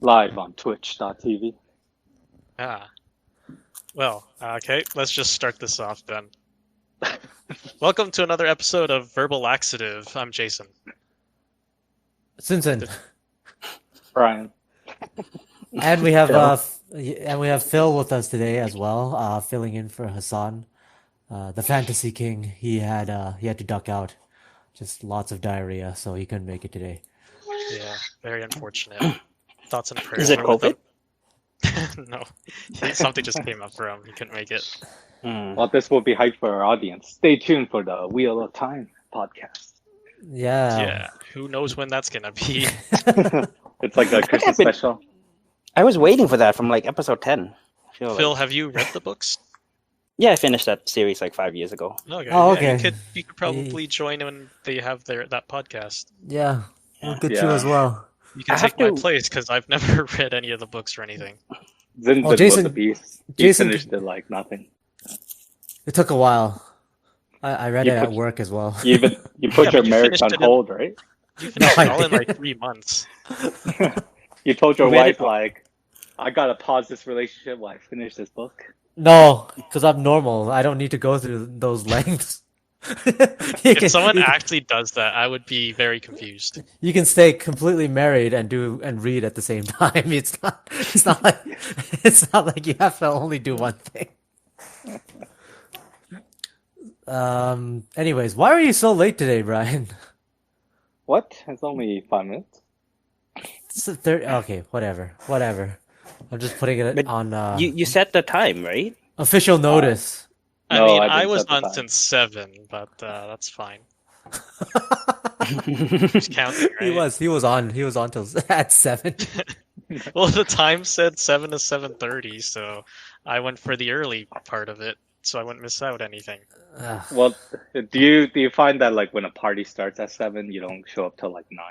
Live on twitch.tv. Ah. Well, okay, let's just start this off then. Welcome to another episode of Verbal Laxative. I'm Jason. Sinsen. Brian. And we have Phil with us today as well, filling in for Hassan, the fantasy king. He had to duck out, just lots of diarrhea, so he couldn't make it today. Yeah, very unfortunate. Thoughts and prayers. Is it COVID? No, something just came up for him. He couldn't make it. Well, this will be hype for our audience. Stay tuned for the Wheel of Time podcast. Yeah, who knows when that's gonna be? It's like a Christmas special. I was waiting for that from like episode 10. Phil, have you read the books? Yeah, I finished that series like 5 years ago. Okay. Oh, yeah, okay. You could probably join when they have that podcast. Yeah, we'll get you Yeah. as well. You can I take have my to- place because I've never read any of the books or anything. Zin's Oh, Jason- the beast. He Jason- finished it like nothing. It took a while. I read You it at put- work as well. You put Yeah, your but you marriage finished on it in- hold, right? You finished No, it I all in like didn't. 3 months. You told your You read wife, it- like, I gotta pause this relationship while I finish this book. No, because I'm normal. I don't need to go through those lengths. If someone actually does that, I would be very confused. You can stay completely married and read at the same time. It's not like you have to only do one thing. Anyways, why are you so late today, Brian? What? It's only 5 minutes. It's the okay, whatever. I'm just putting it But on You set the time, right? official notice. I No, mean, I I didn't was set the on time. since 7, but that's fine. Just counting, right? He was on till at 7. Well, the time said 7 to 7:30, so I went for the early part of it, so I wouldn't miss out anything. Ugh. Well, do you find that like when a party starts at 7, you don't show up till like 9?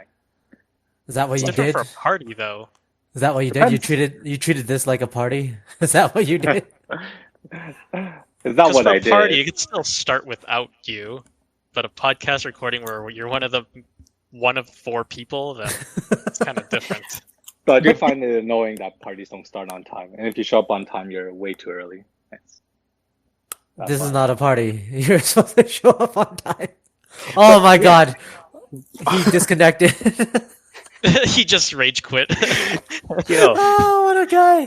Is that what It's you different did? for a party, though. Is that what you did? Depends. You treated this like a party? Is that what you did? Is that Because what for I a party, did? it could still start without you, but a podcast recording where you're one of 4 people, then it's kind of different. So I do find it annoying that parties don't start on time, and if you show up on time, you're way too early. That's This is why. not a party. You're supposed to show up on time. Oh my god. He disconnected. He just rage quit. Yo, Oh, what a guy.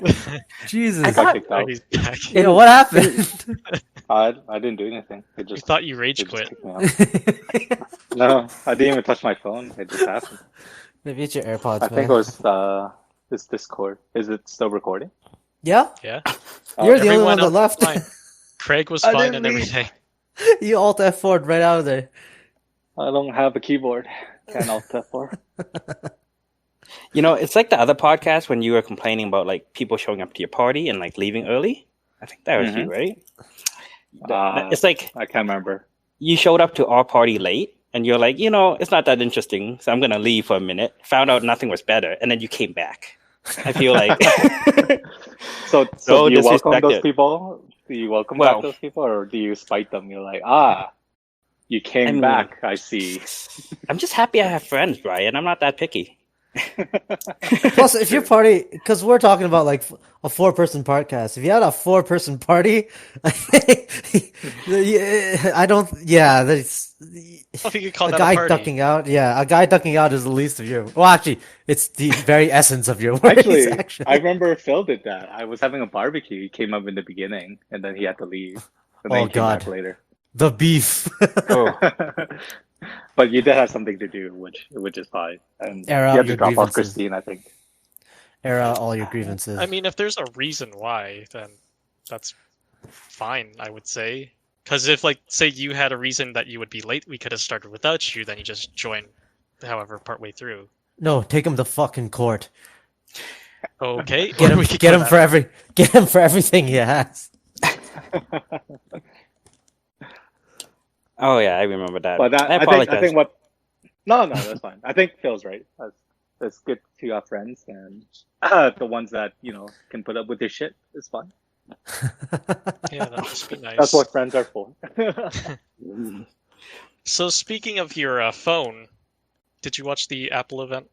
Jesus. I thought- kicked out. He's back. You know, what happened? I didn't do anything. It You just, thought you it rage just quit. kicked me out. No, I didn't even touch my phone. It just happened. Maybe it's your AirPods, I man. think it was this Discord. Is it still recording? Yeah? Yeah. You're the only Everyone one that else left. was fine. Craig was I fine didn't and leave. everything. You alt F4'd right out of there. I don't have a keyboard. Can't alt F4. it's like the other podcast when you were complaining about like people showing up to your party and like leaving early. I think that was you, right? It's like I can't remember. you showed up to our party late and you're like, it's not that interesting, so I'm gonna leave for a minute. Found out nothing was better, and then you came back. I feel like So So do you welcome those disrespected. people? Do you welcome Well- back those people, or do you spite them? You're like, you came I mean- back. I see. I'm just happy I have friends, Brian. I'm not that picky. Plus, if your party, because we're talking about like a 4-person podcast. If you had a 4-person party, I don't. Yeah, that's I don't know if you could call a that guy a party. ducking out. Yeah, a guy ducking out is the least of your. Well, actually, it's the very essence of your worries. Actually, I remember Phil did that. I was having a barbecue. He came up in the beginning, and then he had to leave. And then Oh, he came back God. later. the beef. Oh. But you did have something to do, which is fine. And Air you out had to your drop off grievances. Christine, I think. Air out all your grievances. I mean, if there's a reason why, then that's fine, I would say. Because if, like, say you had a reason that you would be late, we could have started without you, then you just join, however, partway through. no, take him to fucking court. Okay. Get or him. we could Get go him that for route. get him for everything he has. Oh yeah, I remember that. But I I apologize. think what. No, that's fine. I think Phil's right. It's good to have friends, and the ones that can put up with your shit is fine. Yeah, that must be nice. That's what friends are for. So speaking of your phone, did you watch the Apple event?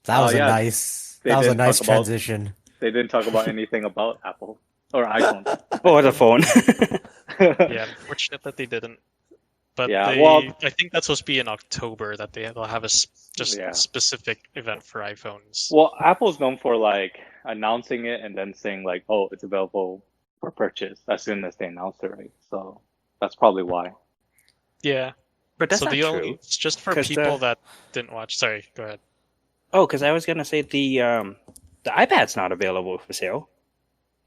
That was Oh, yeah. a nice. That was a didn't nice talk about transition. they didn't talk about anything about Apple or iPhone. Or the phone. Yeah, unfortunate that they didn't. But Yeah, well, I think that's supposed to be in October that they'll have just yeah. specific event for iPhones. Well, Apple's known for like announcing it and then saying like, "Oh, it's available for purchase" as soon as they announce it, right? So that's probably why. Yeah. But that's So not the true. only it's just for 'Cause people that didn't watch. Sorry, go ahead. Oh, because I was gonna say the iPad's not available for sale.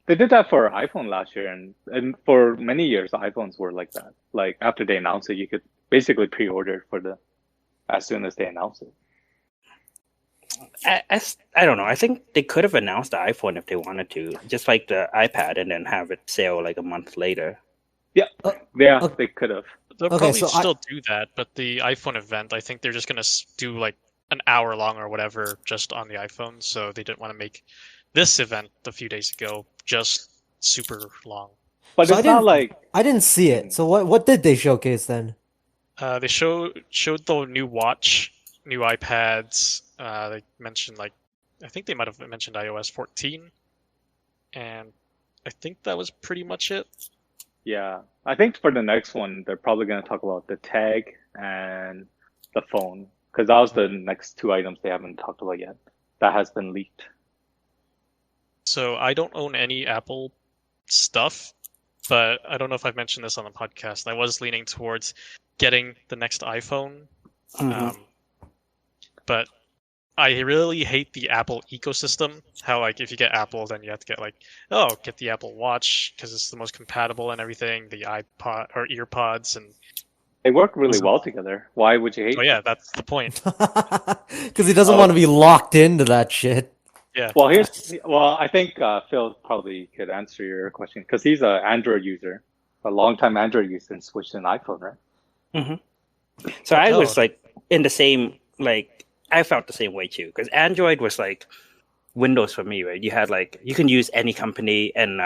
They did that for iPhone last year, and for many years, iPhones were like that. Like after they announced it, you could basically pre-order for the as soon as they announce it. I don't know. I think they could have announced the iPhone if they wanted to, just like the iPad, and then have it sale like a month later. Yeah, okay. they could have. They'll Okay, probably so still do that, but the iPhone event, I think they're just gonna do like an hour long or whatever just on the iPhone. So they didn't want to make this event a few days ago just super long. But So it's not like I didn't see it. So what did they showcase then? They showed the new watch, new iPads. They mentioned I think they might have mentioned iOS 14, and I think that was pretty much it. yeah. I think for the next one, they're probably going to talk about the tag and the phone because that was the next two items they haven't talked about yet. That has been leaked. So I don't own any Apple stuff, but I don't know if I've mentioned this on the podcast. I was leaning towards getting the next iPhone, but I really hate the Apple ecosystem. How like if you get Apple, then you have to get get the Apple Watch because it's the most compatible and everything. The iPod or EarPods and They work really well together. Why would you hate? oh yeah, that's the point. Because he doesn't want to be locked into that shit. Yeah. Well, I think Phil probably could answer your question because he's an Android user, a longtime Android user, and switched to an iPhone, right? Mm-hmm. So I was like in the same I felt the same way too because Android was like Windows for me, right? You had you can use any company, and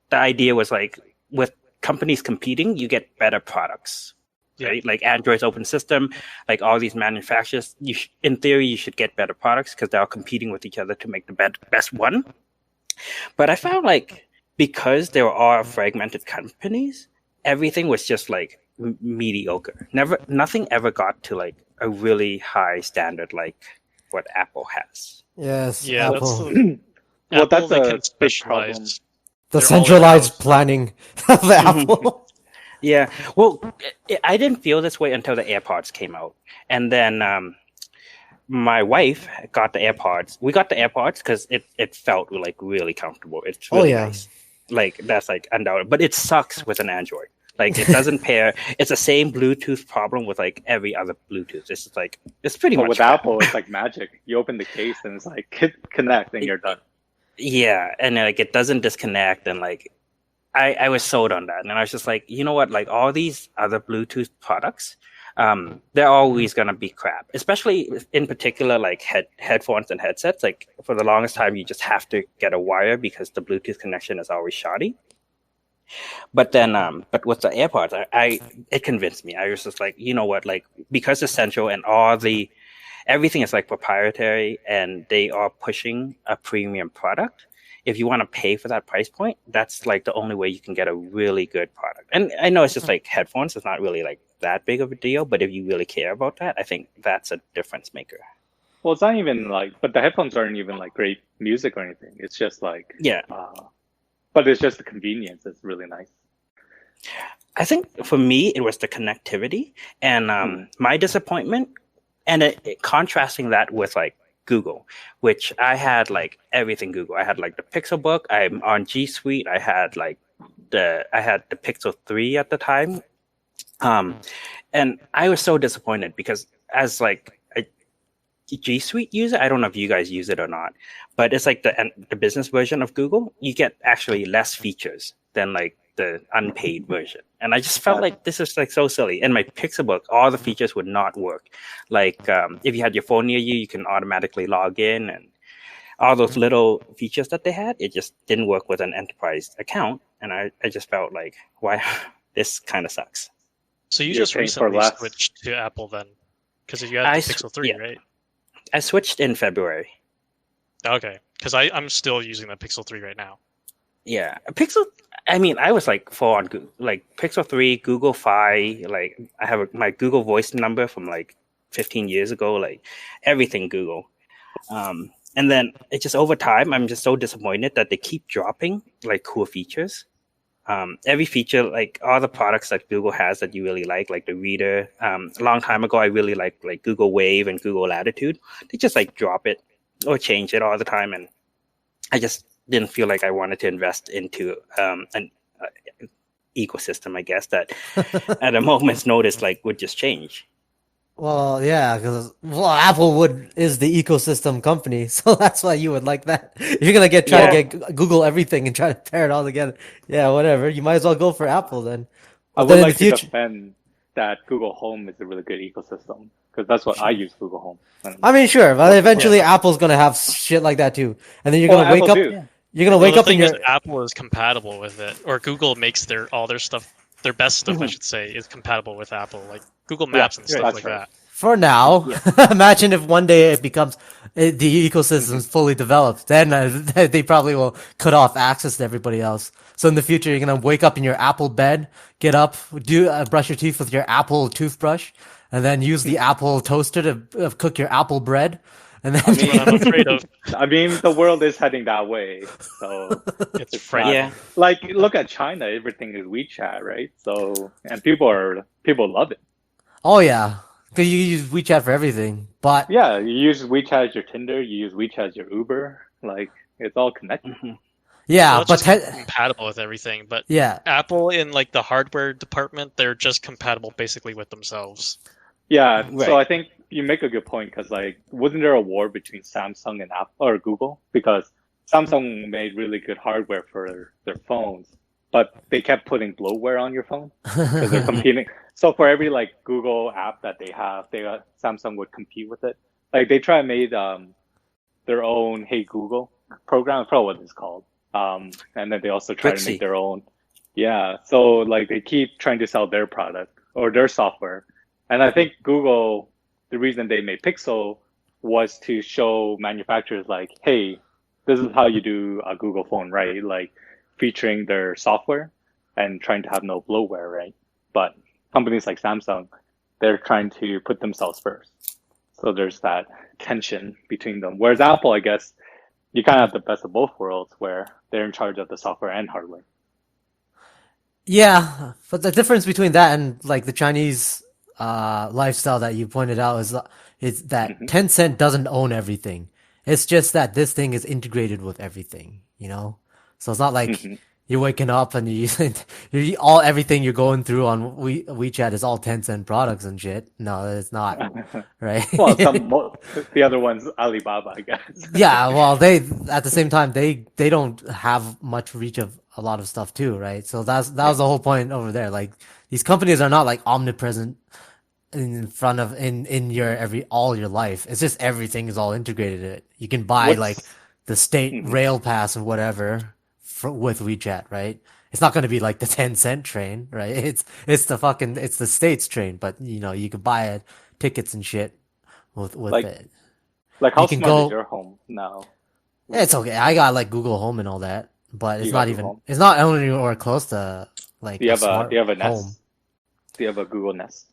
the idea was like with companies competing, you get better products. Right? Like Android's open system, like all these manufacturers, in theory, you should get better products because they're all competing with each other to make the best one. But I found because there are fragmented companies, everything was just mediocre. Nothing ever got to a really high standard like what Apple has. Yes, Yeah, Apple. Well, Apple, that's they a can big specialize. problem. The They're centralized planning of Apple. Yeah, well, I didn't feel this way until the AirPods came out, and then my wife got the AirPods. We got the AirPods because it felt really comfortable. It's really nice. That's undoubted, but it sucks with an Android. It doesn't pair. It's the same Bluetooth problem with every other Bluetooth. It's just it's pretty much. But with crap. Apple, it's like magic. You open the case and it's connect and you're done. Yeah, and it doesn't disconnect, and I was sold on that, and I was just you know what, all these other Bluetooth products, they're always gonna be crap. Especially in particular, headphones and headsets. For the longest time, you just have to get a wire because the Bluetooth connection is always shoddy. But then, but with the AirPods, it convinced me. I was just you know what, because it's central and everything is proprietary, and they are pushing a premium product. If you want to pay for that price point, that's the only way you can get a really good product. And I know it's just headphones. It's not really that big of a deal, but if you really care about that, I think that's a difference maker. Well, it's not even but the headphones aren't even great music or anything. It's just yeah. But it's just the convenience. It's really nice. I think for me, it was the connectivity and my disappointment, and contrasting that with Google, which I had everything Google. I had the Pixelbook. I'm on G Suite. I had the Pixel 3 at the time, and I was so disappointed because as a G Suite user, I don't know if you guys use it or not, but it's the business version of Google. You get actually less features than the unpaid version, and I just felt this is so silly. In my Pixelbook, all the features would not work. If you had your phone near you, you can automatically log in, and all those little features that they had, it just didn't work with an enterprise account. And I just felt why this kind of sucks. So you just recently switched to Apple then, because you had the Pixel 3, right? I switched in February. Okay, because I'm still using the Pixel 3 right now. Yeah, Pixel. I mean, I was like full on like Pixel 3, Google Fi. Like I have my Google Voice number from like 15 years ago. Like everything Google. And then it just over time, I'm just so disappointed that they keep dropping like cool features. Every feature, like all the products that Google has that you really like the Reader. A long time ago, I really liked like Google Wave and Google Latitude. They just like drop it or change it all the time, and I just didn't feel like I wanted to invest into an ecosystem. I guess that at a moment's notice, like would just change. Well, yeah, because Apple is the ecosystem company, so that's why you would like that. If you're gonna try to get Google everything and try to pair it all together, yeah, whatever. You might as well go for Apple then. I But would then in the like to future, defend that Google Home is a really good ecosystem because that's what I use Google Home. I mean, sure, but eventually Apple's gonna have shit like that too, and then you're gonna wake Apple up. too. You're gonna Well, wake the up and thing is, you're Apple is compatible with it, or Google makes all their stuff, their best stuff, I should say, is compatible with Apple, like Google Maps and stuff that's like right. that. for now. Imagine if one day it becomes the ecosystem's fully developed, then they probably will cut off access to everybody else. So in the future, you're gonna wake up in your Apple bed, get up, brush your teeth with your Apple toothbrush, and then use the Apple toaster to cook your Apple bread. And then That's what I'm afraid of. I mean, the world is heading that way. So It's not, frightening. like look at China, everything is WeChat, right? So and people love it. oh yeah, because you use WeChat for everything. But Yeah, you use WeChat as your Tinder, you use WeChat as your Uber, like it's all connected. yeah, Well, it's but just compatible with everything, but yeah, Apple in like the hardware department, they're just compatible basically with themselves. Yeah, Right. so I think you make a good point because like wasn't there a war between Samsung and Apple or Google because Samsung made really good hardware for their phones, but they kept putting bloatware on your phone because they're competing. So for every like Google app that they have, Samsung would compete with it. Like they try and made their own Hey Google program. I forgot what it's called. And then they also try to Trixie. make their own. Yeah, so like they keep trying to sell their product or their software. And I think Google, the reason they made Pixel was to show manufacturers like, hey, this is how you do a Google phone, right? Like featuring their software and trying to have no bloatware, right? But companies like Samsung, they're trying to put themselves first. So there's that tension between them. Whereas Apple, I guess, you kind of have the best of both worlds where they're in charge of the software and hardware. yeah. But the difference between that and like the Chinese lifestyle that you pointed out is that Mhm. Tencent doesn't own everything. It's just that this thing is integrated with everything, you know? So it's not like Mhm. you're waking up and everything you're going through on WeChat is all Tencent products and shit. No, it's not, right? Well, the other one's Alibaba, I guess. Yeah, well, they at the same time they don't have much reach of a lot of stuff too, right? So that was the whole point over there. Like these companies are not like omnipresent in front of in your all your life. It's just everything is all integrated in it. You can buy What's- like the state Mhm. rail pass or whatever with WeChat, right? It's not going to be like the 10-cent train, right? It's the state's train, but you know, you can buy tickets and shit with Like- it. Like, how You can smart go- is your home now? It's okay. I got like Google Home and all that, but it's You got not Google even. Home? It's not anywhere close to like Do you have smart do you have a home. Nest? Do you have a Google Nest?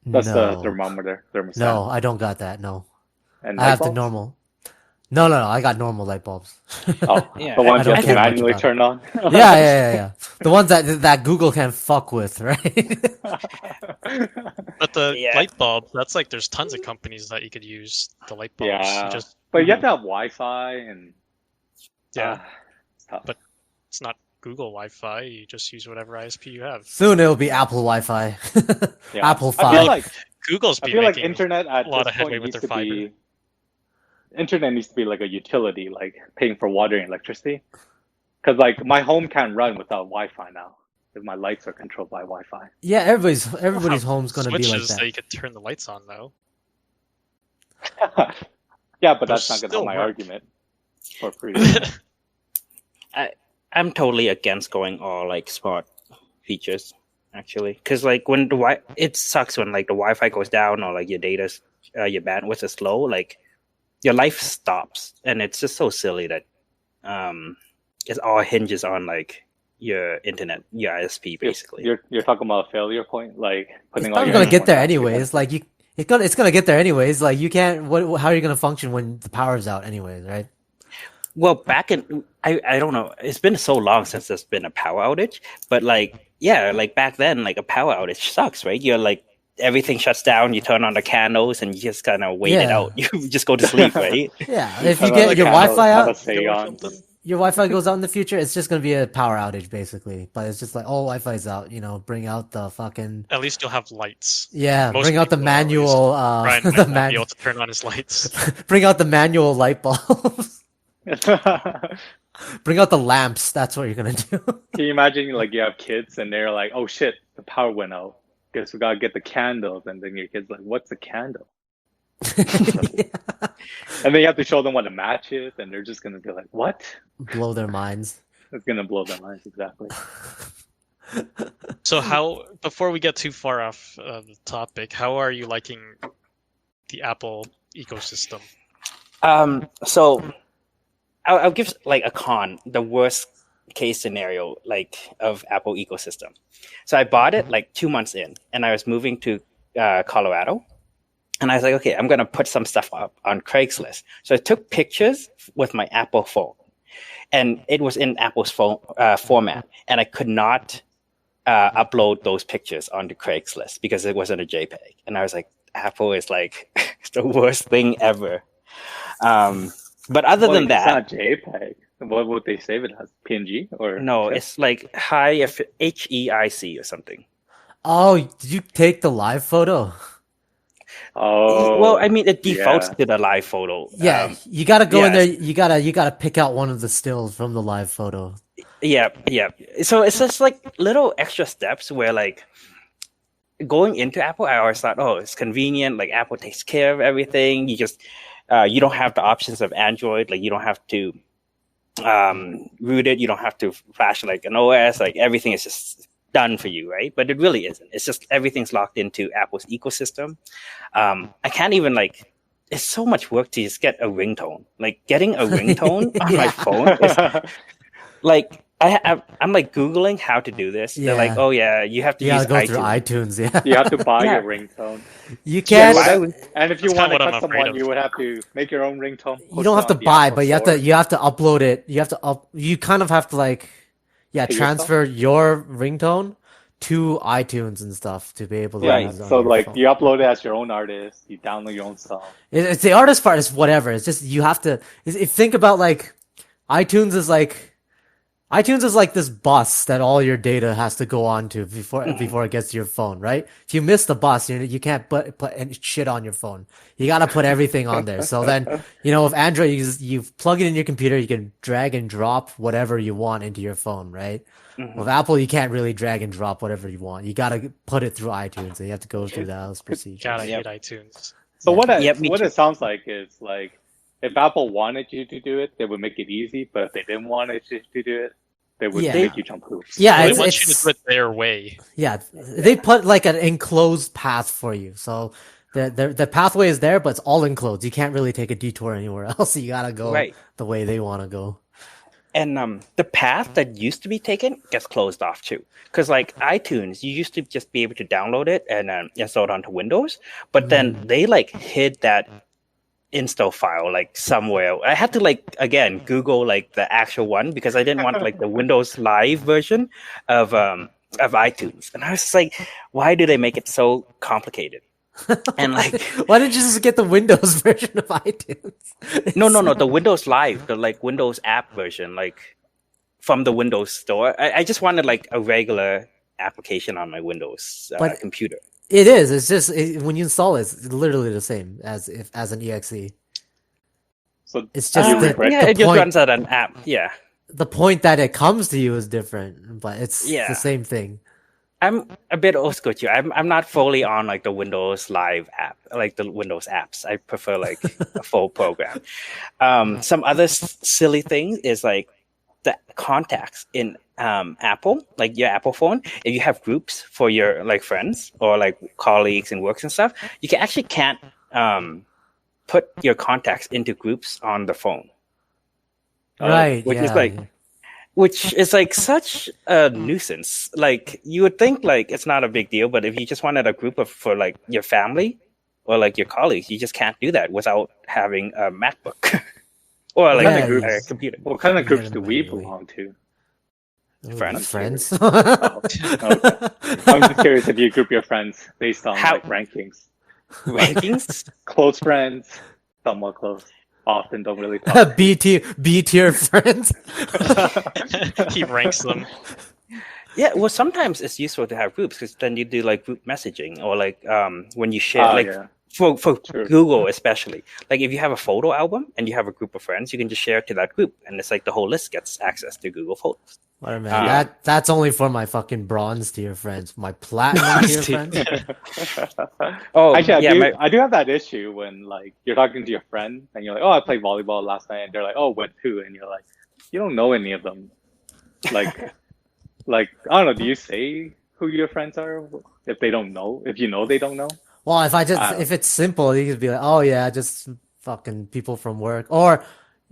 That's the No, thermostat. no, I don't got that. No, And I light have the bulbs? normal. No, I got normal light bulbs. Oh, Yeah, the ones I you don't have to care much manually about it. turn on. Yeah. The ones that Google can fuck with, right? But the Yeah. light bulb, that's like there's tons of companies that you could use the light bulbs. Yeah. You just But you have to have Wi-Fi and yeah, it's tough. But- it's not Google Wi-Fi. You just use whatever ISP you have. Soon it'll be Apple Wi-Fi, Yeah. Apple I 5. feel like Google's I been feel like making internet at a lot this of headway point with needs their to fiber. be internet needs to be like a utility, like paying for water and electricity. Because like my home can't run without Wi-Fi now. If my lights are controlled by Wi-Fi. Yeah, everybody's Have home's gonna be like switches that. that you could turn the lights on though. Yeah, but Those that's not gonna still help my work. argument for free. I'm totally against going all like smart features actually, because like when it sucks when like the Wi-Fi goes down or like your bandwidth is slow. Like your life stops, and it's just so silly that it all hinges on like your internet, your ISP, basically. You're talking about a failure point, like putting It's all probably your gonna eggs get in there one basket. anyways. Like it's gonna get there anyways. Like you can't. How are you gonna function when the power's out anyways, right? Well, back in I don't know. It's been so long since there's been a power outage, but like like back then, like a power outage sucks, right? You're like everything shuts down. You turn on the candles and you just kind of wait it Yeah. out. You just go to sleep, right? Yeah. If you Turn on get the your candles, Wi-Fi have a out, seance. your Wi-Fi goes out in the future, it's just gonna be a power outage basically. But it's just like, oh, Wi-Fi's out. Bring out the fucking At least you'll have lights. yeah. Most Bring out the people, at least. manual. Brian The might not be able to turn on his lights. Bring out the manual light bulbs. Can Bring out the lamps. That's what you're gonna do. you imagine like you have kids and they're like, oh shit, the power went out. Guess we gotta get the candles, and then your kid's like, what's a candle? Yeah. And then you have to show them what a match is, and they're just gonna be like, what? Blow their minds. It's gonna blow their minds, exactly. So before we get too far off the topic, how are you liking the Apple ecosystem? So I'll give like a the worst case scenario like of Apple ecosystem. So I bought it like 2 months in, and I was moving to Colorado, and I was like, okay, I'm gonna put some stuff up on Craigslist. So I took pictures with my Apple phone, and it was in Apple's phone format, and I could not upload those pictures onto Craigslist because it wasn't a JPEG. And I was like, Apple is like the worst thing ever. But other than that, it's not JPEG. What would they save it as? PNG or no, TIFF? it's like HEIC or something. Oh, did you take the live photo? Oh, Well, I mean, it defaults yeah. to the live photo. Yeah, you gotta go in there. yes. You gotta pick out one of the stills from the live photo. Yeah. So it's just like little extra steps where like going into Apple, I always thought, oh, it's convenient. Like Apple takes care of everything. You just you don't have the options of Android. Like you don't have to root it. You don't have to flash like an OS. Like everything is just done for you, right? But it really isn't. It's just everything's locked into Apple's ecosystem. I can't even like. It's so much work to just get a ringtone. Like getting a ringtone on my phone is like I'm like Googling how to do this. They're like, oh yeah, you have to You use gotta go iTunes. through iTunes. Yeah, You have to buy Yeah. your ringtone. you can't. And if you That's want kinda to what I'm custom afraid one, of. you would have to make your own ringtone. You don't have to buy, but you have to upload it. You have to you kind of have to like, Pay transfer your ringtone to iTunes and stuff to be able to Right. use it on So your like phone. you upload it as your own artist, you download your own song. It's the artist part is whatever. It's just you have to. If think about like iTunes is like this bus that all your data has to go on to before it gets to your phone, right? If you miss the bus, you can't put any shit on your phone. You gotta put everything on there. So then, with Android, you plug it in your computer, you can drag and drop whatever you want into your phone, right? With Apple, you can't really drag and drop whatever you want. You gotta put it through iTunes, and you have to go through those procedures. Gotta Yep. hit iTunes. So what Yep, me too. it sounds like is like if Apple wanted you to do it, they would make it easy. But if they didn't want you to do it, they would Yeah. make you jump hoops. Yeah, They it's, want you it's to do it their way. yeah. They put like an enclosed path for you, so the pathway is there, but it's all enclosed. You can't really take a detour anywhere else. You gotta go Right. the way they want to go. And the path that used to be taken gets closed off too. Because like iTunes, you used to just be able to download it and install it onto Windows, but then they like hid that install file like somewhere. I had to like again Google like the actual one because I didn't want like the Windows Live version of iTunes, and I was like, why do they make it so complicated? And like, Why didn't you just get the Windows version of iTunes? no, the Windows Live, the like Windows app version, like from the Windows Store. I just wanted like a regular application on my Windows But- computer. It is. It's just when you install it, it's literally the same as an exe. So It's just you the, regret Yeah, the it just point. runs out an app. Yeah. The point that it comes to you is different, but it's Yeah. the same thing. I'm a bit old school too. I'm not fully on like the Windows Live app, like the Windows apps. I prefer like a full program. Some other silly things is like the contacts in Apple, like your Apple phone. If you have groups for your like friends or like colleagues and works and stuff, you can actually can't put your contacts into groups on the phone. Right. Which yeah, is like, yeah. which is like such a nuisance. Like you would think like it's not a big deal, but if you just wanted a group of for like your family or like your colleagues, you just can't do that without having a MacBook or like Yeah, a yes. computer. What kind of You groups get do them we manually. belong to? Friends? Friends. Oh, okay. I'm just curious if you group your friends based on How- like rankings. Rankings? Close friends, somewhat close, often don't really talk. B tier friends. He ranks them. Yeah, well, sometimes it's useful to have groups because then you do like group messaging or like when you share Oh, like yeah. for True. Google especially. Like if you have a photo album and you have a group of friends, you can just share it to that group, and it's like the whole list gets access to Google Photos. Whatever, man. That's only for my fucking bronze tier friends. My platinum Bronze tier tier. friends. Oh, Actually, yeah, I do have that issue when like you're talking to your friend and you're like, "Oh, I played volleyball last night," and they're like, "Oh, with who?" And you're like, "You don't know any of them." Like, like I don't know. Do you say who your friends are if they don't know? If you know they don't know? Well, if don't if it's simple, you could be like, oh yeah, just fucking people from work, or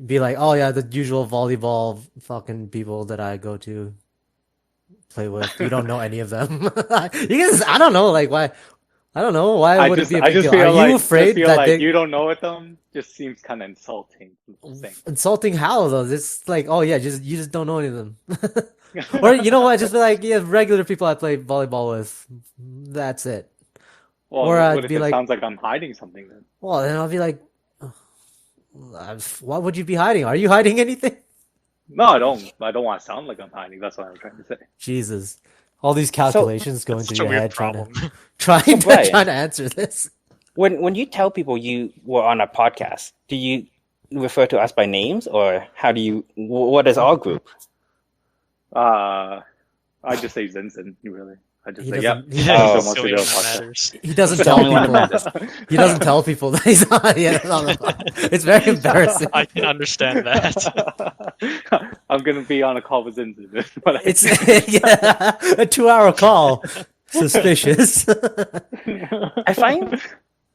be like, oh yeah, the usual volleyball fucking people that I go to play with. You don't know any of them. I don't know, like why. I don't know why would it be a I big just deal? Are feel you like afraid that they you don't know it them just seems kind of insulting. insulting how though? It's like, oh yeah, you just don't know any of them. Or you know what? Just be like, yeah, regular people I play volleyball with. That's it. Well, Or I'd what if be it like, sounds like I'm hiding something then? well, then I'll be like, what would you be hiding? Are you hiding anything? No, I don't. I don't want to sound like I'm hiding. That's what I'm trying to say. Jesus. All these calculations going That's through such a your weird head problem. trying Brian. to answer this. when you tell people you were on a podcast, do you refer to us by names or how do you? What is our group? I just say Zinzin, really. I just He say, yeah. doesn't Yeah, Zinzin he's wants the to only do a one that podcast. matters. he doesn't The tell only one that people matters. he doesn't tell people that he's on, on the podcast. It's very embarrassing. I can understand that. I'm gonna be on a call with Zinzin. is what I It's think. yeah, a 2-hour call. Suspicious. I find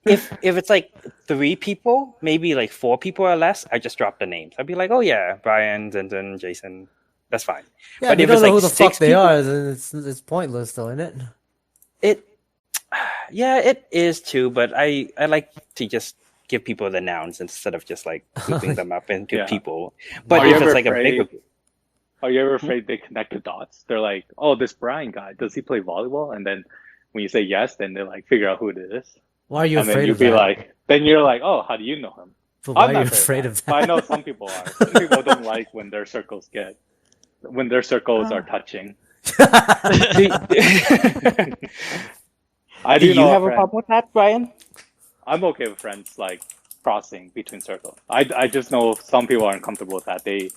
if it's like 3 people, maybe like 4 people or less, I just drop the names. I'd be like, oh yeah, Brian, Zinzin, Jason. That's fine. Yeah, But if you if don't it's know like who the 6 fuck they people, are, then it's pointless though, isn't it? it is too. But I like to just give people the nouns instead of just like grouping them up into Yeah. people. But Are you if ever it's like a bigger afraid? Are you ever afraid they connect the dots? They're like, oh, this Brian guy, does he play volleyball? And then when you say yes, then they like figure out who it is. Why are you And then afraid you'd of be that? like, then you're like, oh, how do you know him? But why I'm are not you afraid of But I that? know some people are. Some people don't like when their circles are touching. I Do do you know have a friend. problem with that, Brian? I'm okay with friends like crossing between circles. I just know some people are uncomfortable with that. They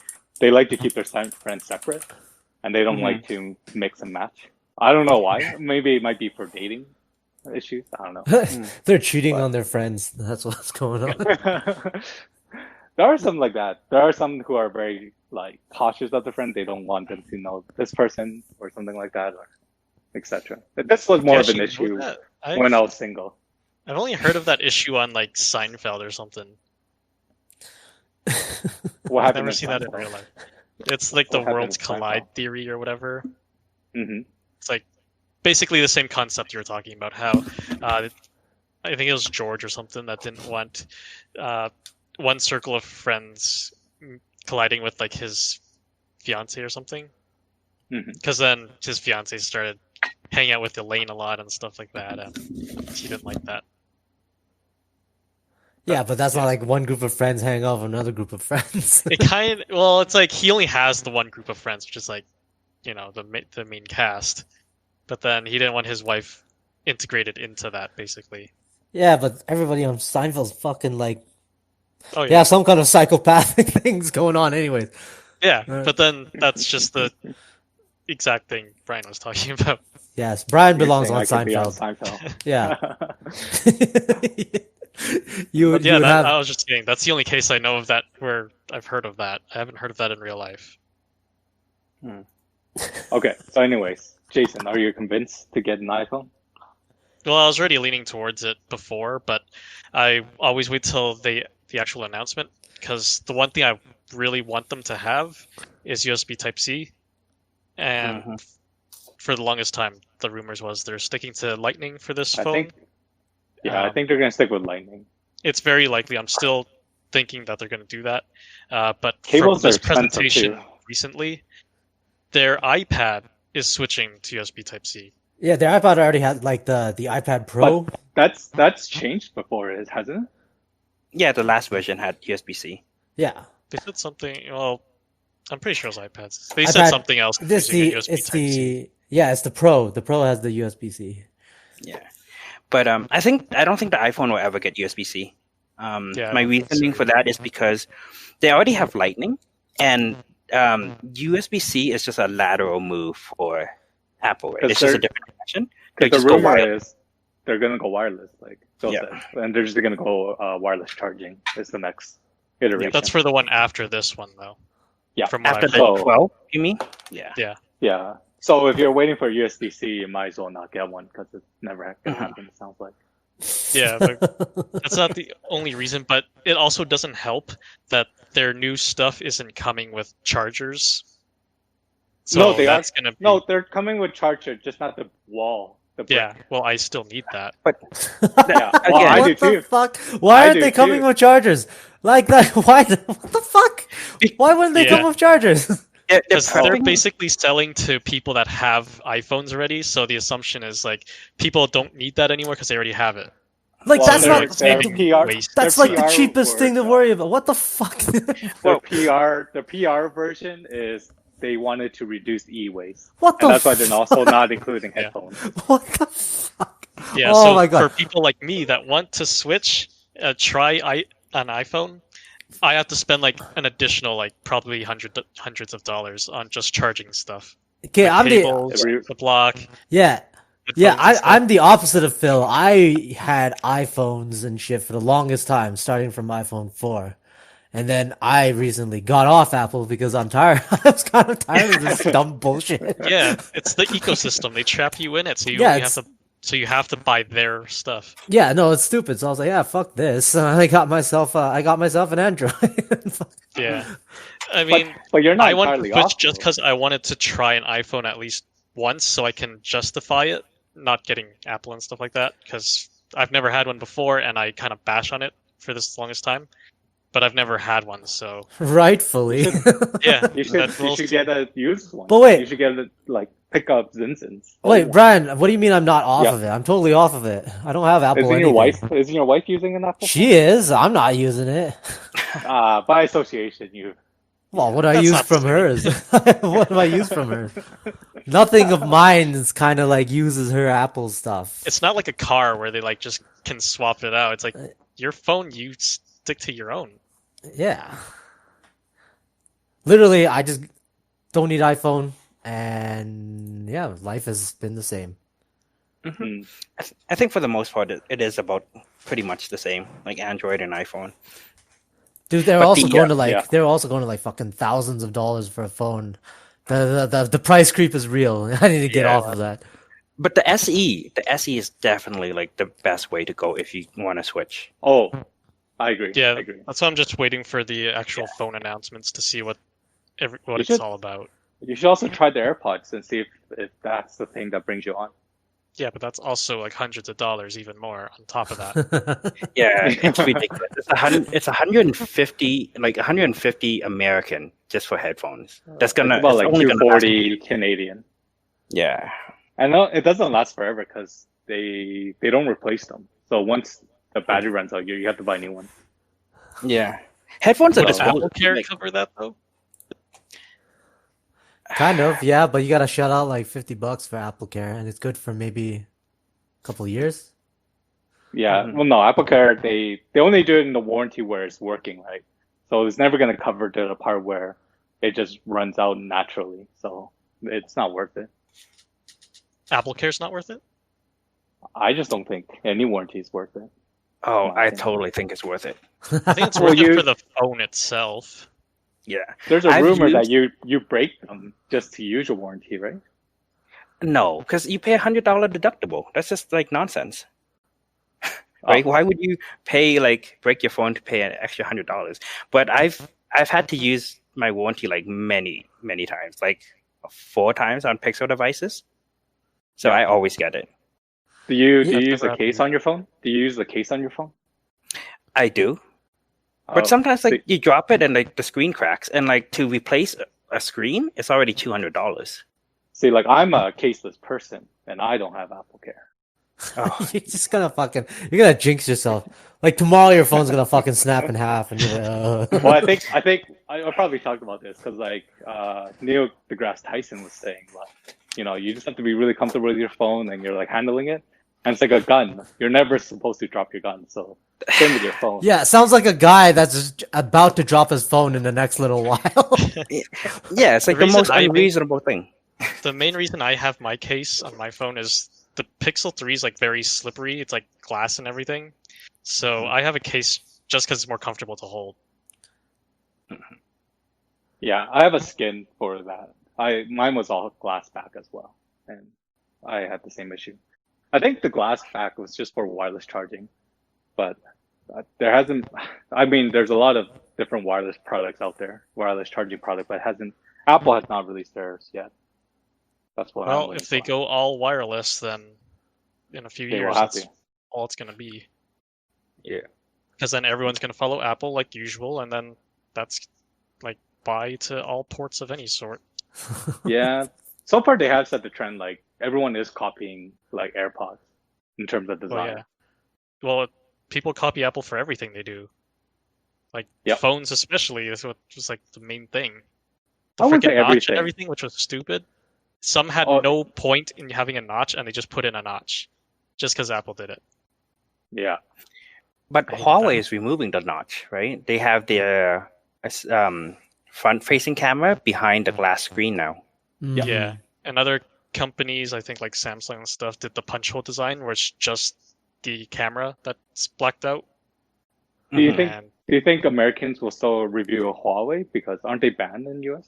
like to keep their friends separate, and they don't like to mix and match. I don't know why. Maybe it might be for dating issues. I don't know. They're cheating on their friends. That's what's going on. There are some like that. There are some who are very like cautious of the friend. They don't want them to know this person or something like that, or etc. This was more of an Actually, issue that- when I was single. I've only heard of that issue on like Seinfeld or something. What I've happened? never seen that in real life. It's like the What happened worlds in Seinfeld? collide theory or whatever. Hmm. It's like basically the same concept you were talking about. How I think it was George or something that didn't want one circle of friends colliding with like his fiance or something, because then his fiance started hanging out with Elaine a lot and stuff like that, and he didn't like that. Yeah, but that's not like one group of friends hanging off another group of friends. It's like he only has the one group of friends, which is like, the main cast, but then he didn't want his wife integrated into that, basically. Yeah, but everybody on Seinfeld's fucking like, Oh yeah, some kind of psychopathic things going on anyways. Yeah, but then that's just the exact thing Brian was talking about. Yes, Brian You're belongs saying on I could be on Seinfeld. Seinfeld. Yeah. But you yeah, would have... I was just saying that's the only case I know of that where I've heard of that. I haven't heard of that in real life. Okay, so anyways, Jason, are you convinced to get an iPhone? Well, I was already leaning towards it before, but I always wait till the actual announcement because the one thing I really want them to have is USB Type C, and Mhm. for the longest time, the rumors was they're sticking to Lightning for this I phone. think, I Um, think they're gonna stick with Lightning. It's very likely. I'm still thinking that they're going to do that. But from Cables are this expensive presentation too. recently, their iPad is switching to USB Type C. Yeah, their iPad already had like the iPad Pro. That's changed before, hasn't it? Yeah, the last version had USB-C. Yeah, They said something. Well, I'm pretty sure it was iPads. They said iPad- something else This using the a USB it's Type C. the yeah it's the Pro. The Pro has the USB-C. Yeah, but I don't think the iPhone will ever get USB-C. Yeah, I My don't think reasoning so. for that is because they already have Lightning, and USB-C is just a lateral move for Apple. Right? 'Cause It's just a they're- different connection. They Because just the go rumor wireless. is they're gonna go wireless, like Phil Yeah. said, and they're just gonna go wireless charging. Is the next iteration. That's for the one after this one, though. Yeah. From what After I've the heard. So- 12, you mean? Yeah. Yeah. So if you're waiting for USB-C, you might as well not get one because it's never gonna Mhm. happen. It sounds like. Yeah, that's not the only reason, but it also doesn't help that their new stuff isn't coming with chargers. So No, they that's gonna be... No, they're coming with charger, just not the wall. The brick. Yeah, well, I still need that. Yeah. Well, Again, I what do the too. fuck? Why I aren't do they coming too. with chargers? Like that? Why? What the fuck? Why wouldn't they Yeah. come with chargers? They're Because they're prepping- basically selling to people that have iPhones already, so the assumption is like people don't need that anymore because they already have it. Like Well, that's they're not. like saving PR waste. That's their like the PR cheapest thing to works, worry about. What the fuck? The PR version is they wanted to reduce e-waste, What the and that's why they're also not including Yeah. headphones. What the fuck? Yeah, Oh so my God. for people like me that want to switch, try an iPhone, I have to spend like an additional like probably hundreds of dollars on just charging stuff. Okay, The I'm the cables, Every- the block. yeah. the Yeah, phones and stuff. I'm the opposite of Phil. I had iPhones and shit for the longest time, starting from iPhone 4. And then I recently got off Apple because I'm tired. I was kind of tired of this dumb bullshit. Yeah, it's the ecosystem. They trap you in it, so you Yeah, only have to buy their stuff. Yeah, no, it's stupid. So I was like, yeah, fuck this. And I got myself an Android. Yeah, I mean, But you're not I wanted to entirely switch off. just because I wanted to try an iPhone at least once, so I can justify it, not getting Apple and stuff like that. Because I've never had one before, and I kind of bash on it for this longest time. But I've never had one, so Rightfully. yeah. You should get a used one. But wait. You should get a, like pick up Zinzins. Wait, Brian, what do you mean I'm not off Yeah. of it? I'm totally off of it. I don't have Apple Isn't anything. your wife using an Apple? She is. I'm not using it. By association, you. Well, what do I That's use not from the hers? What do I use from her? Nothing of mine is kind of like uses her Apple stuff. It's not like a car where they like just can swap it out. It's like your phone, you stick to your own. Yeah. Literally, I just don't need iPhone, and yeah, life has been the same. Mm. I think for the most part, it is about pretty much the same, like Android and iPhone. Dude, they're But also the- going to like yeah. they're also going to like fucking thousands of dollars for a phone. The price creep is real. I need to get Yeah. off of that. But the SE is definitely like the best way to go if you want to switch. Oh, I agree. Yeah, I agree. that's why I'm just waiting for the actual phone announcements to see what You it's should- all about. You should also try the AirPods and see if that's the thing that brings you on. Yeah, but that's also like hundreds of dollars, even more on top of that. Yeah, it's ridiculous. It's 150 like 150 American just for headphones. That's gonna It's about it's like only gonna last- 240 Canadian. Yeah, I know it doesn't last forever because they don't replace them. So once the battery runs out, you have to buy a new one. yeah. Headphones are Does the Apple Care like, cover that though? Kind of, yeah, but you gotta shell out like $50 for Apple Care, and it's good for maybe a couple years. Yeah. Mhm. Well, no, AppleCare they only do it in the warranty where it's working, right? So it's never gonna cover the part where it just runs out naturally. So it's not worth it. Apple Care's not worth it? I just don't think any warranty is worth it. Oh, I Okay. totally think it's worth it. I think it's Well, worth it you- for the phone itself. Yeah. There's a I've rumor that used- you break them just to use your warranty, right? No, because you pay $100 deductible. That's just like nonsense. Right? Oh. Why would you pay break your phone to pay an extra $100? But I've had to use my warranty like many times, like 4 times on Pixel devices. So I always get it. Do you That's use never a case happened. on your phone? Do you use the case on your phone? I do. But Oh, sometimes see- you drop it and the screen cracks, and to replace a screen, it's already $200. See, like I'm a caseless person, and I don't have Apple Care. Oh. You're just gonna you're gonna jinx yourself. Like tomorrow, your phone's gonna fucking snap in half, and you're like, Well, I think I probably talked about this because Neil deGrasse Tyson was saying you just have to be really comfortable with your phone and you're handling it, and it's like a gun. You're never supposed to drop your gun, so same with your phone. Yeah, sounds like a guy that's about to drop his phone in the next little while. Yeah, it's The the reason most I think- unreasonable thing. The main reason I have my case on my phone is the Pixel 3 is very slippery. It's like glass and everything. So I have a case just because it's more comfortable to hold. Yeah, I have a skin for that. Mine was all glass back as well, and I had the same issue. I think the glass back was just for wireless charging, but there hasn't. I mean, there's a lot of different wireless products out there, wireless charging product, but Apple has not released theirs yet. That's what. I'm Well, waiting if they for. go all wireless, then in a few They will years, have that's to. all it's going to be. Yeah. Because then everyone's going to follow Apple like usual, and then that's buy to all ports of any sort. Yeah, so far they have set the trend. Like everyone is copying AirPods in terms of design. Well, yeah. Well, people copy Apple for everything they do. Yep. Phones especially is what was the main thing. The I wouldn't freaking say notch everything. and everything, which was stupid. Some had Oh. no point in having a notch, and they just put in a notch, just because Apple did it. Yeah. But I hate Huawei that. is removing the notch, right? They have their front-facing camera behind the glass screen now. Mhm. Yeah, and other companies, I think like Samsung and stuff, did the punch hole design, where it's just the camera that's blacked out. Do you Mhm. think And Do you think Americans will still review a Huawei because aren't they banned in the US?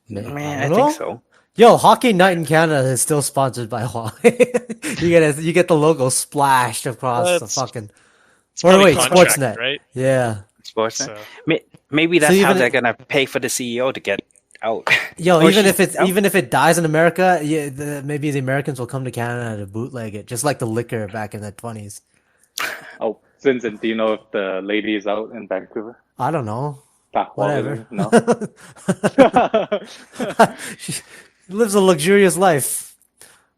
Man, I don't think know. so. Yo, Hockey Night in Canada is still sponsored by Huawei. you get the logo splashed across the That's- fucking. it's Or probably wait, contract, Sportsnet. right? Yeah. Sportsnet. So Maybe that's So how even they're if- gonna pay for the CEO to get out. Yo, Or even she- if it's no? even if it dies in America, maybe the Americans will come to Canada to bootleg it, just like the liquor back in the 20s. Oh, Zinzin, do you know if the lady is out in Vancouver? I don't know. Back Whatever. No. She lives a luxurious life.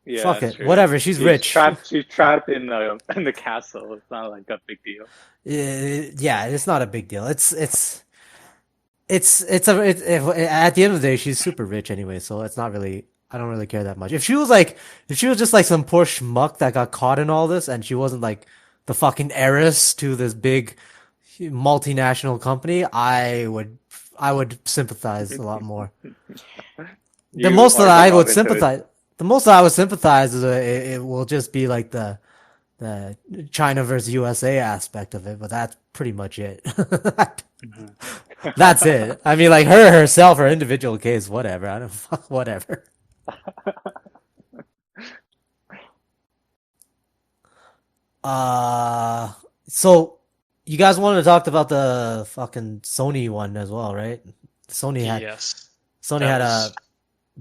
Yeah, Fuck that's it. true. Whatever. She's rich. She's trapped in the castle. It's not like a big deal. Yeah, it's not a big deal. At the end of the day, she's super rich anyway, so it's not really. I don't really care that much. If she was just like some poor schmuck that got caught in all this, and she wasn't like the fucking heiress to this big multinational company, I would sympathize a lot more. The most that I would sympathize is it will just be like the China versus USA aspect of it, but that's pretty much it. That's it. I mean, like her herself, her individual case, whatever. I don't whatever. So you guys wanted to talk about the fucking Sony one as well, right? Sony had yes, a was-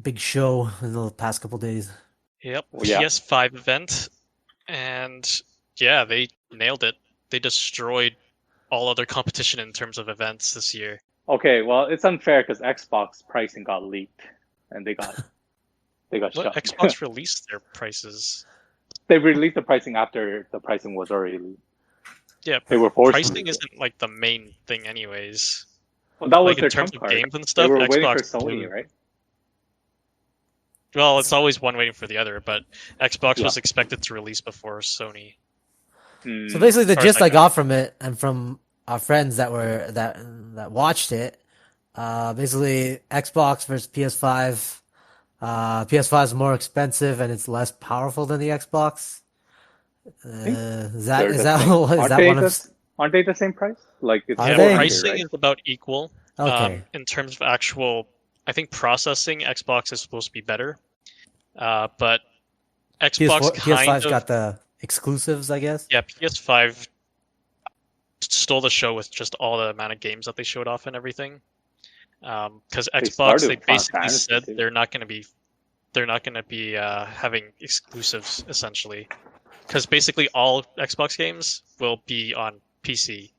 big show in the past couple days. yep, Well, yeah. PS5 event, and yeah, they nailed it. They destroyed all other competition in terms of events this year. Okay, well, it's unfair because Xbox pricing got leaked, and they got What shut. Xbox released their prices? They released the pricing after the pricing was already leaked. Yeah, They were forced. pricing isn't like the main thing, anyways. Well, that was Like in their terms trump of card. games and They stuff, were waiting for Xbox Sony, blew. right? Well, it's always one waiting for the other, but Xbox Yeah. was expected to release before Sony. Hmm. So basically, the As far as gist I I know. got from it, and from our friends that watched it, basically Xbox versus PS5. PS5 is more expensive and it's less powerful than the Xbox. Is that They're is the that same. is that one of? Aren't they the same price? Like it's Are Yeah, they? 400, pricing right? is about equal. Okay. In terms of actual, I think processing, Xbox is supposed to be better, But Xbox PS5's got the exclusives, I guess. Yeah, PS5 stole the show with just all the amount of games that they showed off and everything. Because Xbox, they basically said they're not going to be having exclusives essentially. Because basically all Xbox games will be on PC.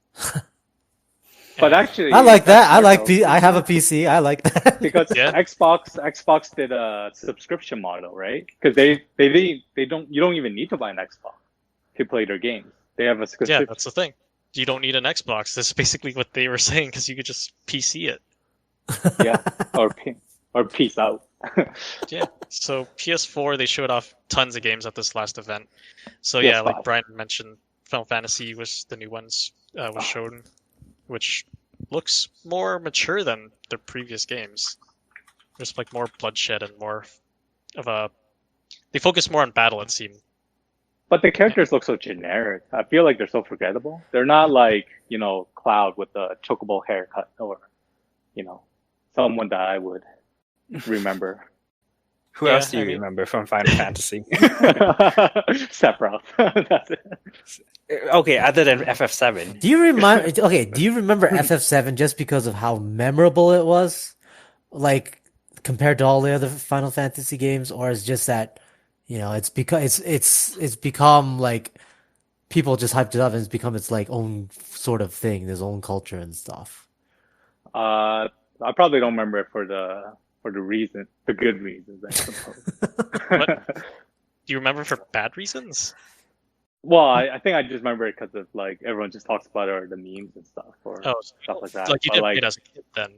But actually, I like that. I have a PC. I like that because Xbox did a subscription model, right? Because you don't even need to buy an Xbox to play their games. They have a subscription. Yeah, that's the thing. You don't need an Xbox. That's basically what they were saying because you could just PC it. Yeah, or peace out. Yeah. So PS4, they showed off tons of games at this last event. So PS5. yeah, like Brian mentioned, Final Fantasy was the new ones was shown, which looks more mature than the previous games. There's like more bloodshed and more of a. They focus more on battle, it seemed. But the characters look so generic. I feel like they're so forgettable. They're not like, Cloud with the chocobo haircut or, someone that I would remember. Who else do you remember from Final Fantasy? Sephiroth. That's it. Okay, other than FF7. Do you remember FF7 just because of how memorable it was? Like compared to all the other Final Fantasy games, or is just that it's because it's become like people just hyped it up and it's become its like own sort of thing, its own culture and stuff. I probably don't remember it for the good reasons, I suppose. What? Do you remember for bad reasons? Well, I think I just remember it because of like everyone just talks about it or the memes and stuff or stuff like that. Like you didn't play it as a kid then.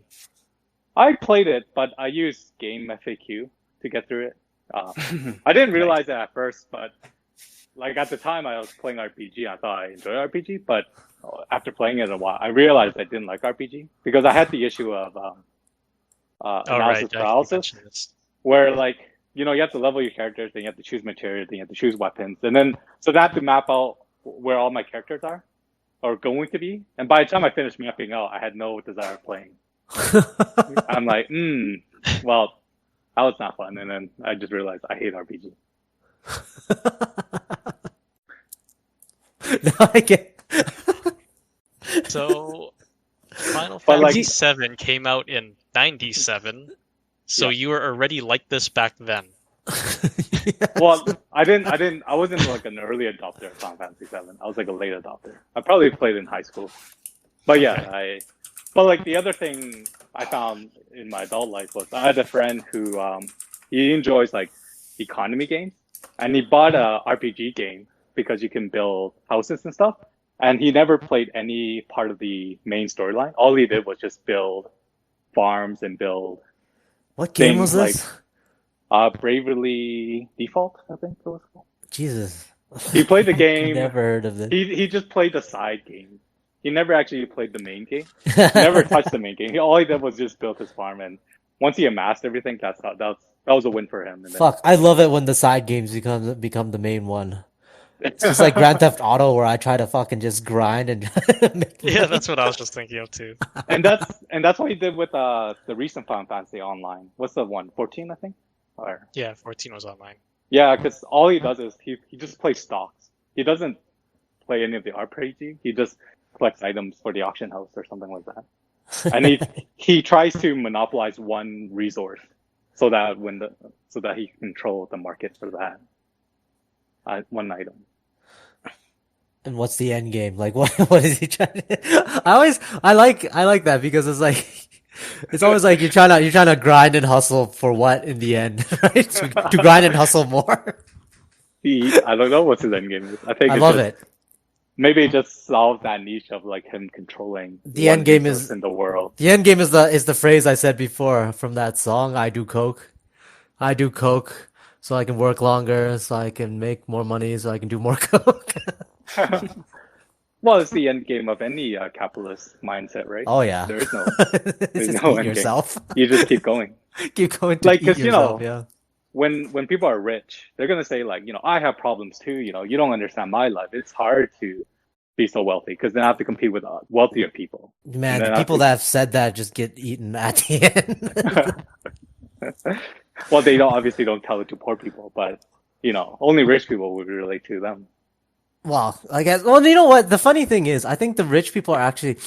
I played it, but I used Game FAQ to get through it. I didn't realize it at first, but like at the time I was playing RPG, I thought I enjoyed RPG, but after playing it a while, I realized I didn't like RPG because I had the issue of analysis paralysis, where like you have to level your characters, then you have to choose materials, then you have to choose weapons, and then so I have to map out where all my characters are or going to be. And by the time I finished mapping out, I had no desire of playing. I'm like, well, that was not fun. And then I just realized I hate RPG. No, I get. So, Final Fantasy VII came out in '97, so you were already like this back then. Yes. Well, I wasn't like an early adopter of Final Fantasy VII. I was like a late adopter. I probably played in high school. But yeah, but like the other thing I found in my adult life was I had a friend who he enjoys like economy games, and he bought a RPG game because you can build houses and stuff. And he never played any part of the main storyline. All he did was just build farms and build. What game was this? Like, Bravely Default, I think it was called. Jesus. He played the game. Never heard of it. He just played the side game. He never actually played the main game. He never touched the main game. All he did was just build his farm, and once he amassed everything, that was a win for him. And Fuck, I love it when the side games become the main one. It's just like Grand Theft Auto, where I try to fucking just grind and yeah, that's what I was just thinking of too. And that's what he did with the recent Final Fantasy Online. What's the one? 14, I think. Or yeah, 14 was online. Yeah, because all he does is he just plays stocks. He doesn't play any of the RPG. He just collects items for the auction house or something like that. And he tries to monopolize one resource so that he can control the market for that one item. And what's the end game? Like, what is he trying to? I like that because it's like, it's always like you're trying to grind and hustle for what in the end, right? To grind and hustle more. I don't know what's his end game. I love it. Maybe it just solves that niche of like him controlling the end game is in the world. The end game is the phrase I said before from that song. I do coke so I can work longer, so I can make more money, so I can do more coke. Well, it's the end game of any capitalist mindset, right? Oh yeah. There's no end yourself. Game. You just keep going. Keep going to like, eat yourself, yeah. When people are rich, they're gonna say like, I have problems too. You don't understand my life. It's hard to be so wealthy because then I have to compete with wealthier people. Man, the people that have said that just get eaten at the end. Well, they don't obviously don't tell it to poor people, but only rich people would relate to them. Well, I guess. Well, you know what? The funny thing is, I think the rich people are actually,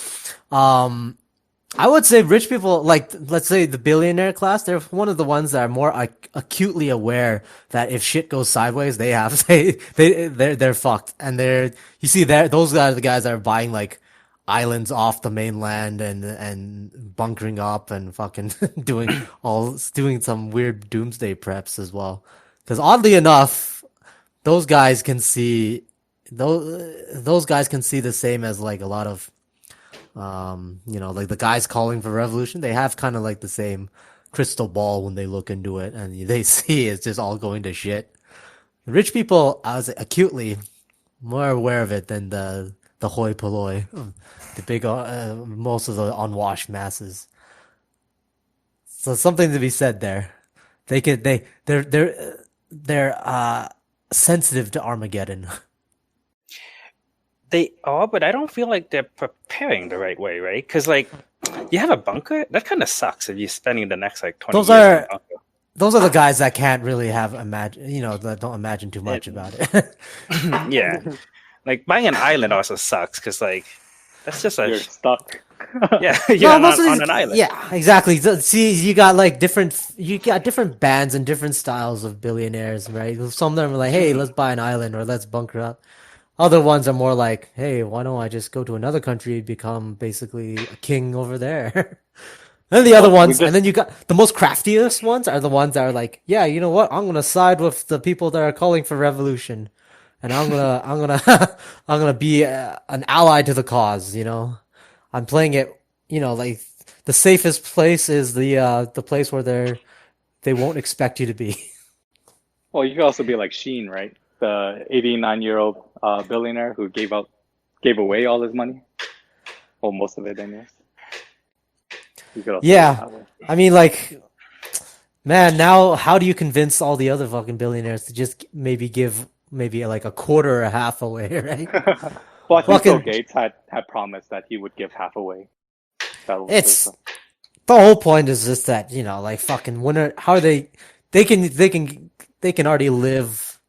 I would say rich people, like let's say the billionaire class, they're one of the ones that are more acutely aware that if shit goes sideways, they're fucked, and you see those are the guys that are buying like islands off the mainland and bunkering up and fucking doing some weird doomsday preps as well. Because oddly enough, those guys can see those guys can see the same as like a lot of like the guys calling for revolution. They have kind of like the same crystal ball when they look into it, and they see it's just all going to shit. Rich people, I was acutely more aware of it than the hoi polloi, the big most of the unwashed masses. So something to be said there. They're sensitive to Armageddon. They are, but I don't feel like they're preparing the right way, right? Because like, you have a bunker. That kind of sucks if you're spending the next like 20 years in a bunker. Those are the guys that can't really that don't imagine too much about it. Yeah, like buying an island also sucks because like that's just You're stuck. yeah, you're on an island. Yeah, exactly. See, you got different bands and different styles of billionaires, right? Some of them are like, hey, let's buy an island or let's bunker up. Other ones are more like, hey, why don't I just go to another country and become basically a king over there? And the other ones, and then you got the most craftiest ones are the ones that are like, yeah, you know what? I'm gonna side with the people that are calling for revolution, and I'm gonna be an ally to the cause. I'm playing it. Like the safest place is the place where they won't expect you to be. Well, you could also be like Sheen, right? The 89-year-old billionaire who gave away all his money. Well, most of it, anyways. Yeah, I mean, like, man, now how do you convince all the other fucking billionaires to just give like a quarter or a half away, right? Well, I think Bill Gates had promised that he would give half away. The whole point is just that like fucking how are they can already live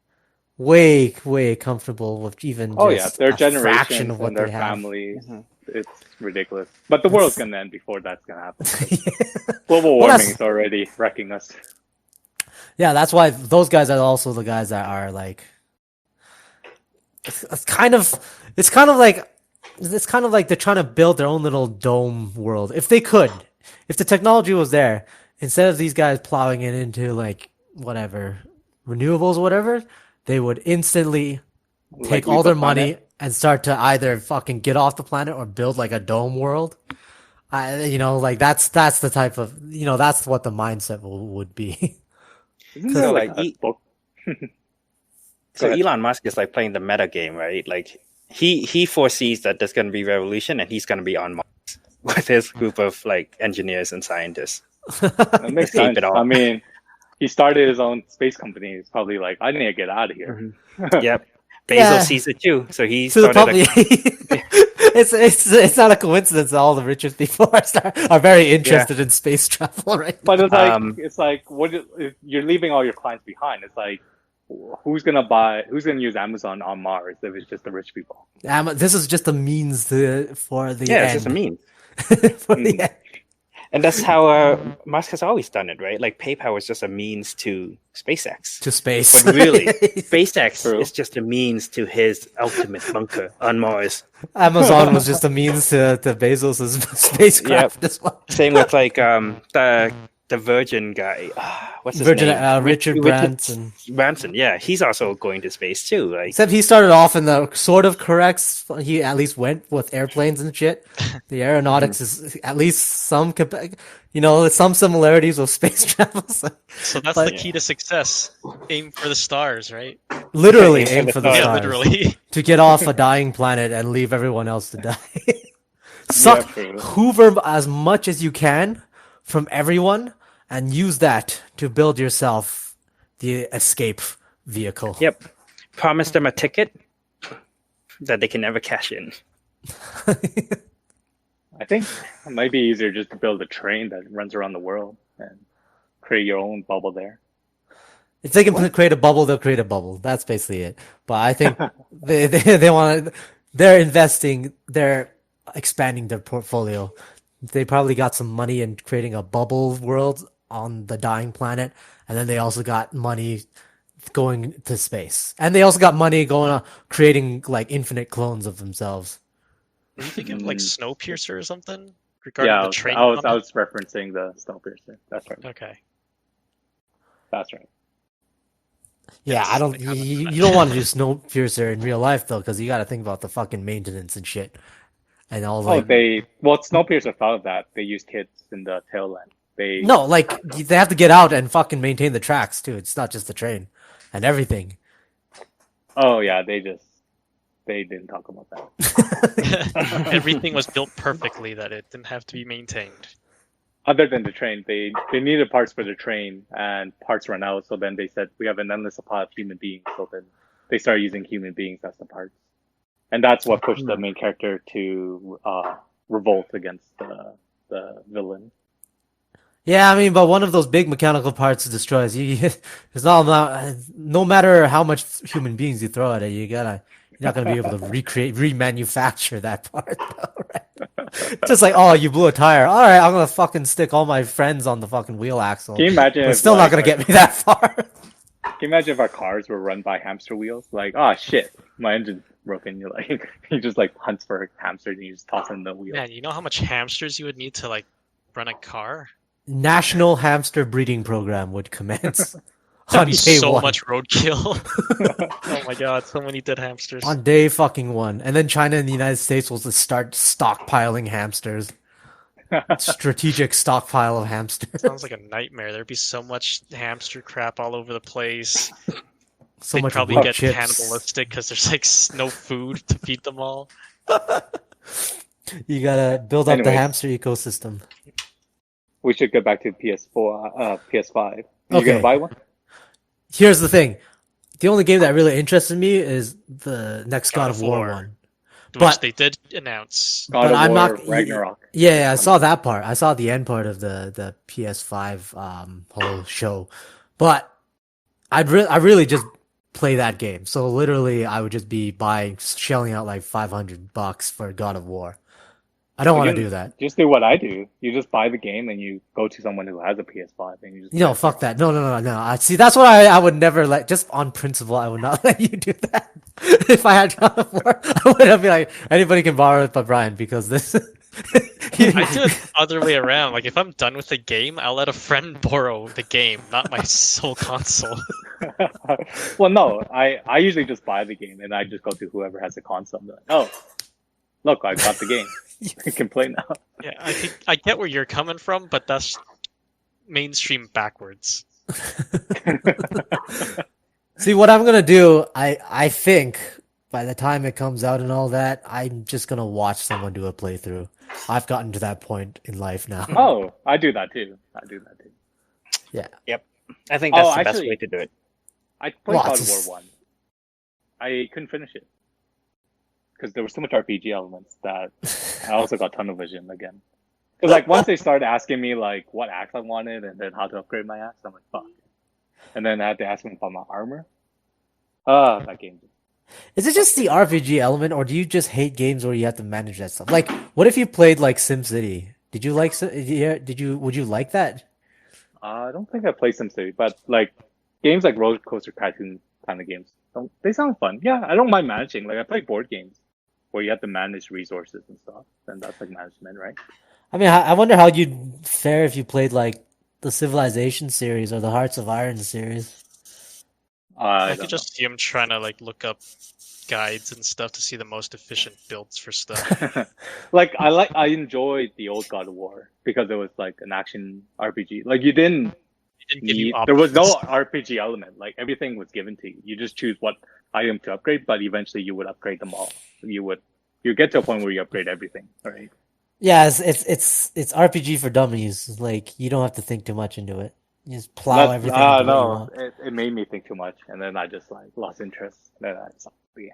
way comfortable with even their a fraction of what their they families. Mm-hmm. It's ridiculous, but the world's gonna end before that's gonna happen. Global warming is already wrecking us. Yeah, that's why those guys are also the guys that are like. It's kind of like they're trying to build their own little dome world. If they could, if the technology was there, instead of these guys plowing it into like whatever renewables or whatever, they would instantly take all their money and start to either fucking get off the planet or build like a dome world. Like that's the type of that's what the mindset would be. Isn't there like a book? So Elon Musk is like playing the meta game, right? Like he foresees that there's going to be revolution, and he's going to be on Mars with his group of like engineers and scientists. That makes sense. I mean, he started his own space company. He's probably like, I need to get out of here. Mm-hmm. Yep. Bezos sees it too, so he started. It's not a coincidence that all the richest people are very interested in space travel, right? But it's like you're leaving all your clients behind. It's like, who's gonna use Amazon on Mars if it's just the rich people? This is just a means for the end. It's just a means. For the end. And that's how Musk has always done it, right? Like PayPal was just a means to SpaceX. To space. But really, SpaceX is just a means to his ultimate bunker on Mars. Amazon was just a means to Bezos' spacecraft as well. Same with like the Virgin guy. What's his name? Richard Branson. Branson, yeah. He's also going to space too. Like, except he started off in the sort of correct. He at least went with airplanes and shit. The aeronautics is at least some similarities with space travel. So that's the key to success. Aim for the stars, right? Literally aim for the stars. Yeah, literally. To get off a dying planet and leave everyone else to die. Hoover as much as you can from everyone, and use that to build yourself the escape vehicle. Yep. Promise them a ticket that they can never cash in. I think it might be easier just to build a train that runs around the world and create your own bubble there. If they can create a bubble, they'll create a bubble. That's basically it. But I think they want to. They're expanding their portfolio. They probably got some money in creating a bubble world on the dying planet, and then they also got money going to space, and they also got money going on creating like infinite clones of themselves. Were you thinking of like Snowpiercer or something regarding Yeah, the train? I was referencing the Snowpiercer. That's right. Okay. That's right. Yeah, I don't. You don't want to do Snowpiercer in real life though, because you got to think about the fucking maintenance and shit, and all like. Snowpiercer thought of that. They used kids in the tail end. No, like they have to get out and fucking maintain the tracks too. It's not just the train and everything. Oh yeah, they didn't talk about that. Everything was built perfectly that it didn't have to be maintained. Other than the train, they needed parts for the train, and parts ran out. So then they said we have an endless supply of human beings. So then they started using human beings as the parts, and that's what pushed the main character to revolt against the villain. Yeah, I mean, but one of those big mechanical parts destroys you. It's not no matter how much human beings you throw at it, you're not gonna be able to remanufacture that part, though, right? Just like, oh, you blew a tire. All right, I'm gonna fucking stick all my friends on the fucking wheel axle. Can you imagine? But it's still not gonna get me that far. Can you imagine if our cars were run by hamster wheels? Like, oh shit, my engine's broken. You're like, he just like hunts for a hamster and you just toss in the wheel. Man, you know how much hamsters you would need to like run a car? National hamster breeding program would commence on That'd be day so one. much roadkill. Oh my god, so many dead hamsters. On day fucking one. And then China and the United States will just start stockpiling hamsters. Strategic stockpile of hamsters. Sounds like a nightmare. There'd be so much hamster crap all over the place. So They'd much probably wood get chips. cannibalistic because there's like no food to feed them all. You gotta build up the Anyways. hamster ecosystem. We should get back to PS4, PS5. Are you Okay. gonna buy one? Here's the thing. The only game that really interested me is the next God of War one. Which But- they did announce. God But of I'm War, not- Ragnarok. Yeah, I saw that part. I saw the end part of the PS5 whole show. But I really just play that game. So literally I would just be shelling out like $500 for God of War. I don't want to do that. Just do what I do. You just buy the game and you go to someone who has a PS5 and you just. No, fuck that. No. I see. That's what I would never let. Just on principle, I would not let you do that. If I had God of War, I would be like, anybody can borrow it but Brian, because this. I do it the other way around. Like if I'm done with the game, I'll let a friend borrow the game, not my sole console. Well, no. I usually just buy the game and I just go to whoever has a console. I'm like, oh, look, I got the game. You can play now. Yeah, I get where you're coming from, but that's mainstream backwards. See, what I'm gonna do, I think by the time it comes out and all that, I'm just gonna watch someone do a playthrough. I've gotten to that point in life now. Oh, I do that too. Yeah. Yep. I think that's Oh, the best actually- way to do it. I played God of Lots. War 1. I couldn't finish it. Because there was so much RPG elements that I also got tunnel vision again. Because like once they started asking me like what axe I wanted and then how to upgrade my axe, I'm like, fuck. And then I had to ask them about my armor. That game. Is it just the RPG element, or do you just hate games where you have to manage that stuff? Like, what if you played like SimCity? Did you like? Would you like that? I don't think I played SimCity, but like games like Roller Coaster Tycoon kind of games, they sound fun. Yeah, I don't mind managing. Like I play board games where you have to manage resources and stuff, and that's like management, right? I mean, I wonder how you'd fare if you played like the Civilization series or the Hearts of Iron series. I don't could just see him trying to like look up guides and stuff to see the most efficient builds for stuff. know. I enjoyed the old God of War because it was like an action RPG. Like you didn't He didn't give you there was no options. RPG element. Like everything was given to you. You just choose what item to upgrade, but eventually you would upgrade them all. You get to a point where you upgrade everything, right? Yeah, it's RPG for dummies. Like, you don't have to think too much into it. You just plow everything into what you no, want. it made me think too much, and then I just like lost interest. Then I stopped the game.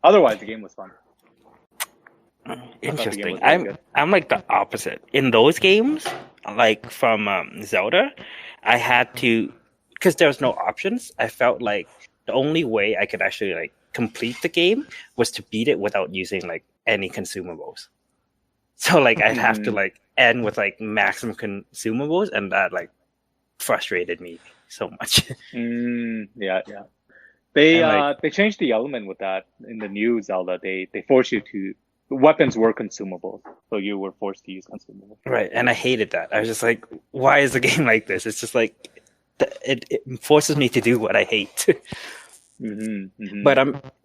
Otherwise, the game was fun. Interesting. was really good. I'm like the opposite. In those games, like from Zelda, I had to because there was no options, I felt like the only way I could actually like complete the game was to beat it without using like any consumables. So like I'd have to like end with like maximum consumables, and that like frustrated me so much. Yeah. And, They changed the element with that in the new Zelda. They force you to weapons were consumables, so you were forced to use consumables. right, and I hated that. I was just like, why is the game like this? It's just like it forces me to do what I hate. But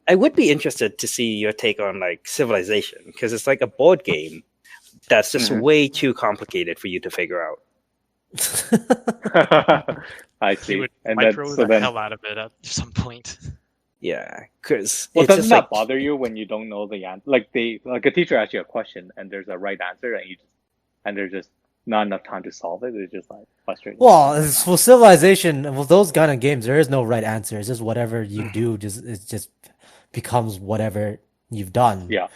I would be interested to see your take on like Civilization, because it's like a board game that's just way too complicated for you to figure out. I You see. would And micro then, the hell out of it at some point. Yeah, because well, it's doesn't just that like bother you when you don't know the answer? Like a teacher asks you a question and there's a right answer and there's just not enough time to solve it. It's just like frustrating. Well, for Civilization, well, those kind of games, there is no right answer. It's just whatever you do, it just becomes whatever you've done. Yeah.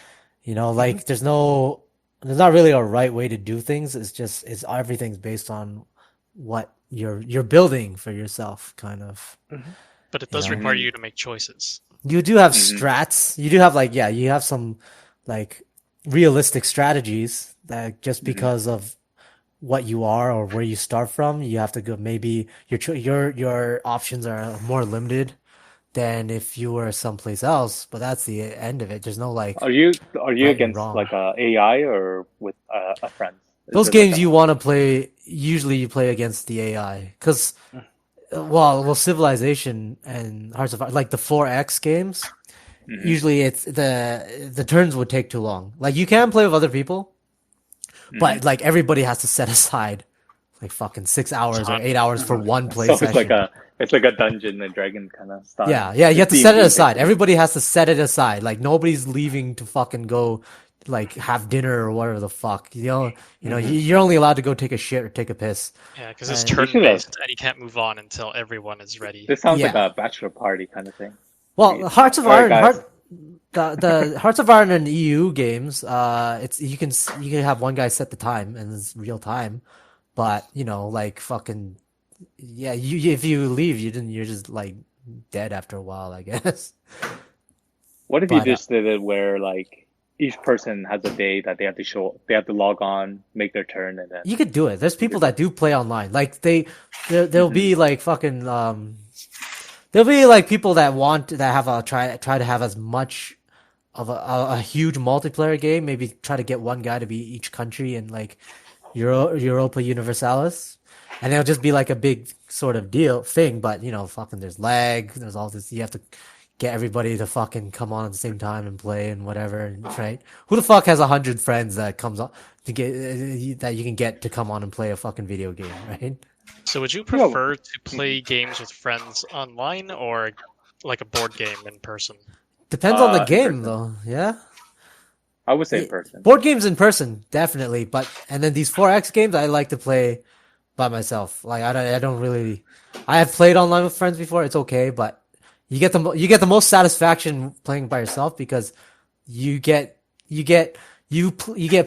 You know, like there's not really a right way to do things. It's everything's based on what you're building for yourself, kind of. But it does require you to make choices. You do have strats. You do have you have some like realistic strategies that just because of what you are or where you start from, you have to go. Maybe your options are more limited than if you were someplace else. But that's the end of it. There's no like. Are you and against wrong. like a AI or with a friend? Those games you want to play, usually you play against the AI. Because, well, Civilization and Hearts of Iron, like the 4X games, usually it's the turns would take too long. Like you can play with other people, but like everybody has to set aside like fucking 6 hours or 8 hours for one play So session. it's like a Dungeon and Dragon kind of style. Yeah, you have to set it aside. Everybody has to set it aside. Like nobody's leaving to fucking go like have dinner or whatever the fuck. You're only allowed to go take a shit or take a piss. Yeah, because it's And- turn-based, and you can't move on until everyone is ready. This sounds like Yeah. a bachelor party kind of thing. Well, Hearts of Alright, Iron, guys. the Hearts of Iron and EU games, you can have one guy set the time and it's real time, but like fucking if you leave, you're just like dead after a while, I guess. What if you But, just did it where like each person has a day that they have to log on, make their turn, and then You could do it. There's people that do play online. Like there'll be like fucking there'll be like people that try to have as much of a huge multiplayer game. Maybe try to get one guy to be each country in like Europa Universalis, and it'll just be like a big sort of thing. But fucking there's lag. There's all this. You have to get everybody to fucking come on at the same time and play and whatever, right? Who the fuck has 100 friends that comes on to get that you can get to come on and play a fucking video game, right? So would you prefer to play games with friends online or like a board game in person? Depends on the in game, person. though. Yeah, I would say in person. board games in person, definitely. And then these 4X games, I like to play by myself. Like I don't really. I have played online with friends before. It's okay, but you get the most satisfaction playing by yourself because you get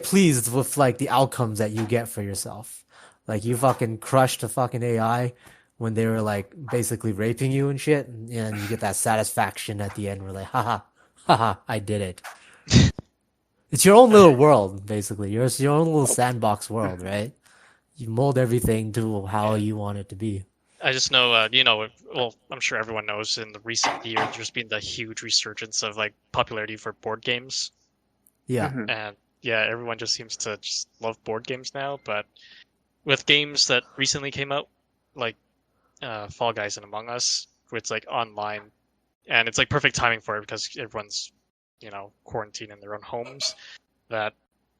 pleased with like the outcomes that you get for yourself. Like you fucking crushed a fucking AI when they were like basically raping you and shit, and you get that satisfaction at the end. We're like, haha, I did it. It's your own little world, basically. It's your own little sandbox world, right? You mold everything to how you want it to be. I just know, well, I'm sure everyone knows in the recent years there's been the huge resurgence of like popularity for board games. Yeah. And yeah, everyone just seems to just love board games now. But with games that recently came out, like Fall Guys and Among Us, where it's like online, and it's like perfect timing for it because everyone's, quarantined in their own homes, that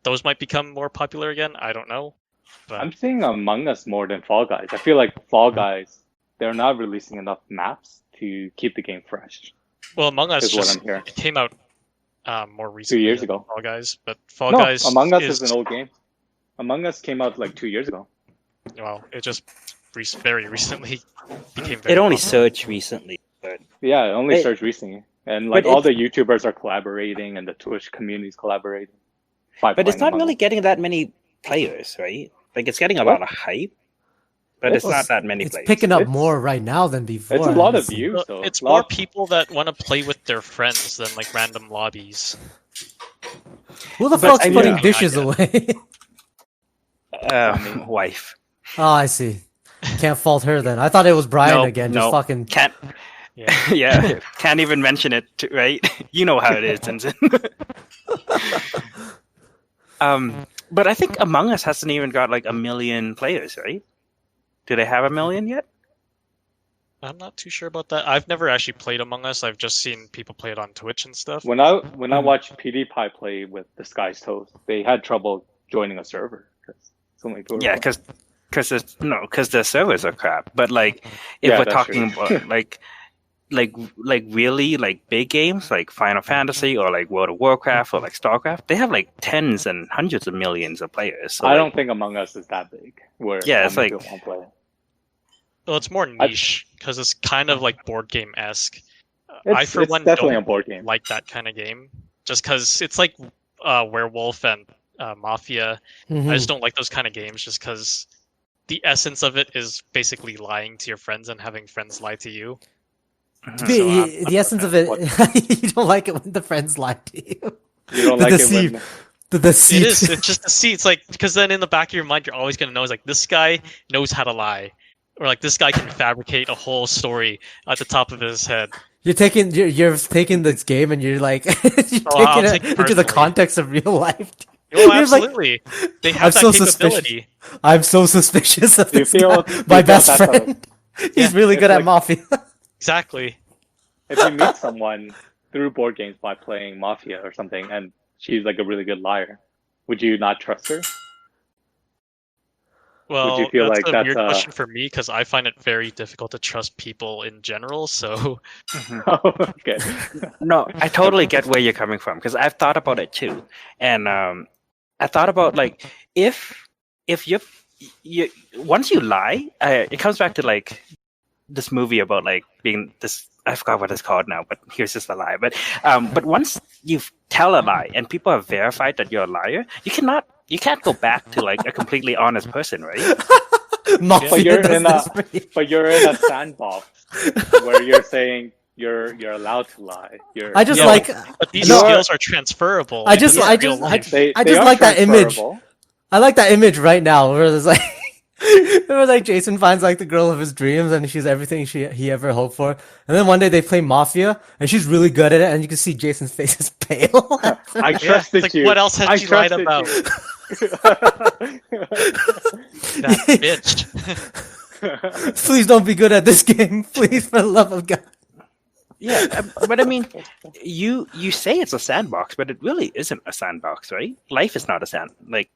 those might become more popular again. I don't know. But I'm seeing Among Us more than Fall Guys. I feel like Fall Guys, they're not releasing enough maps to keep the game fresh. well, Among Us is what just I'm hearing. it came out more recently. 2 years than ago. Fall Guys, but Fall No, Guys Among Us is an old game. Among Us came out like 2 years ago. Well, it just very recently became very it only popular. surged recently, but Yeah, it only It- started recently. And like but all it- the YouTubers are collaborating and the Twitch community's collaborating. but it's playing not Among really Us. getting that many players, right? Like it's getting a lot of hype, but it's Well, not that many It's players. picking up It's- more right now than before. It's a lot of honestly. views, though. It's A lot more of- people that want to play with their friends than like random lobbies. Who the But fuck's I putting mean- dishes away? Wife. Oh, I see. Can't fault her then. I thought it was Brian No, again. no. Just fucking. Can't. Yeah. Yeah, can't even mention it, right? You know how it is, Tenzin. But I think Among Us hasn't even got like 1 million players, right? Do they have 1 million yet? I'm not too sure about that. I've never actually played Among Us. I've just seen people play it on Twitch and stuff. When I watched PewDiePie play with Disguised Toast, they had trouble joining a server because so many people. Yeah, because the servers are crap. But like, if Yeah, we're that's talking true. about like really like big games like Final Fantasy or like World of Warcraft or like StarCraft, they have like tens and hundreds of millions of players. So I like, don't think Among Us is that big. Where Yeah, it's how many like- people won't play. Well, it's more niche because it's kind of like board game esque. It's, for it's one, definitely don't a board game. like that kind of game just because it's like Werewolf and Mafia. Mhm. I just don't like those kind of games just because the essence of it is basically lying to your friends and having friends lie to you. The, So, I'm the essence of it, you don't like it when the friends lie to you. You don't The like it deceive. when The deceit. It is. It's just deceit. It's like because then in the back of your mind, you're always gonna know. It's like this guy knows how to lie, or like this guy can fabricate a whole story at the top of his head. You're taking this game and you're like you're I'll taking take it it into the personally. context of real life. Oh, You're like, absolutely. They I'm have that so suspicious. capability. I'm so suspicious of Do you this feel- guy. do you My feel best that's a- friend. He's Yeah, really it's good at like- Mafia. Exactly. if you meet someone through board games by playing Mafia or something, and she's like a really good liar, would you not trust her? Well, you feel that's like a that's weird a- question for me because I find it very difficult to trust people in general. So Okay. No, I totally get where you're coming from because I've thought about it too, and I thought about like if you once you lie, it comes back to like this movie about like being this. I forgot what it's called now, but here's just a lie. But once you tell a lie and people have verified that you're a liar, you can't go back to like a completely honest person, right? Mafia But you're does in a this for you. but you're in a sandbox where you're saying you're allowed to lie. I just Yeah, like but these No, skills are transferable. I just- into I real just- life. I they just are like that image. transferable. I like that image right now where there's like where like Jason finds like the girl of his dreams and she's everything he ever hoped for. And then one day they play Mafia and she's really good at it and you can see Jason's face is pale. I Yeah, trusted it's like, you. what else has I she lied trusted about? you. That bitch. Please don't be good at this game. Please, for the love of God. Yeah, but I mean, you say it's a sandbox, but it really isn't a sandbox, right? Life is not a like.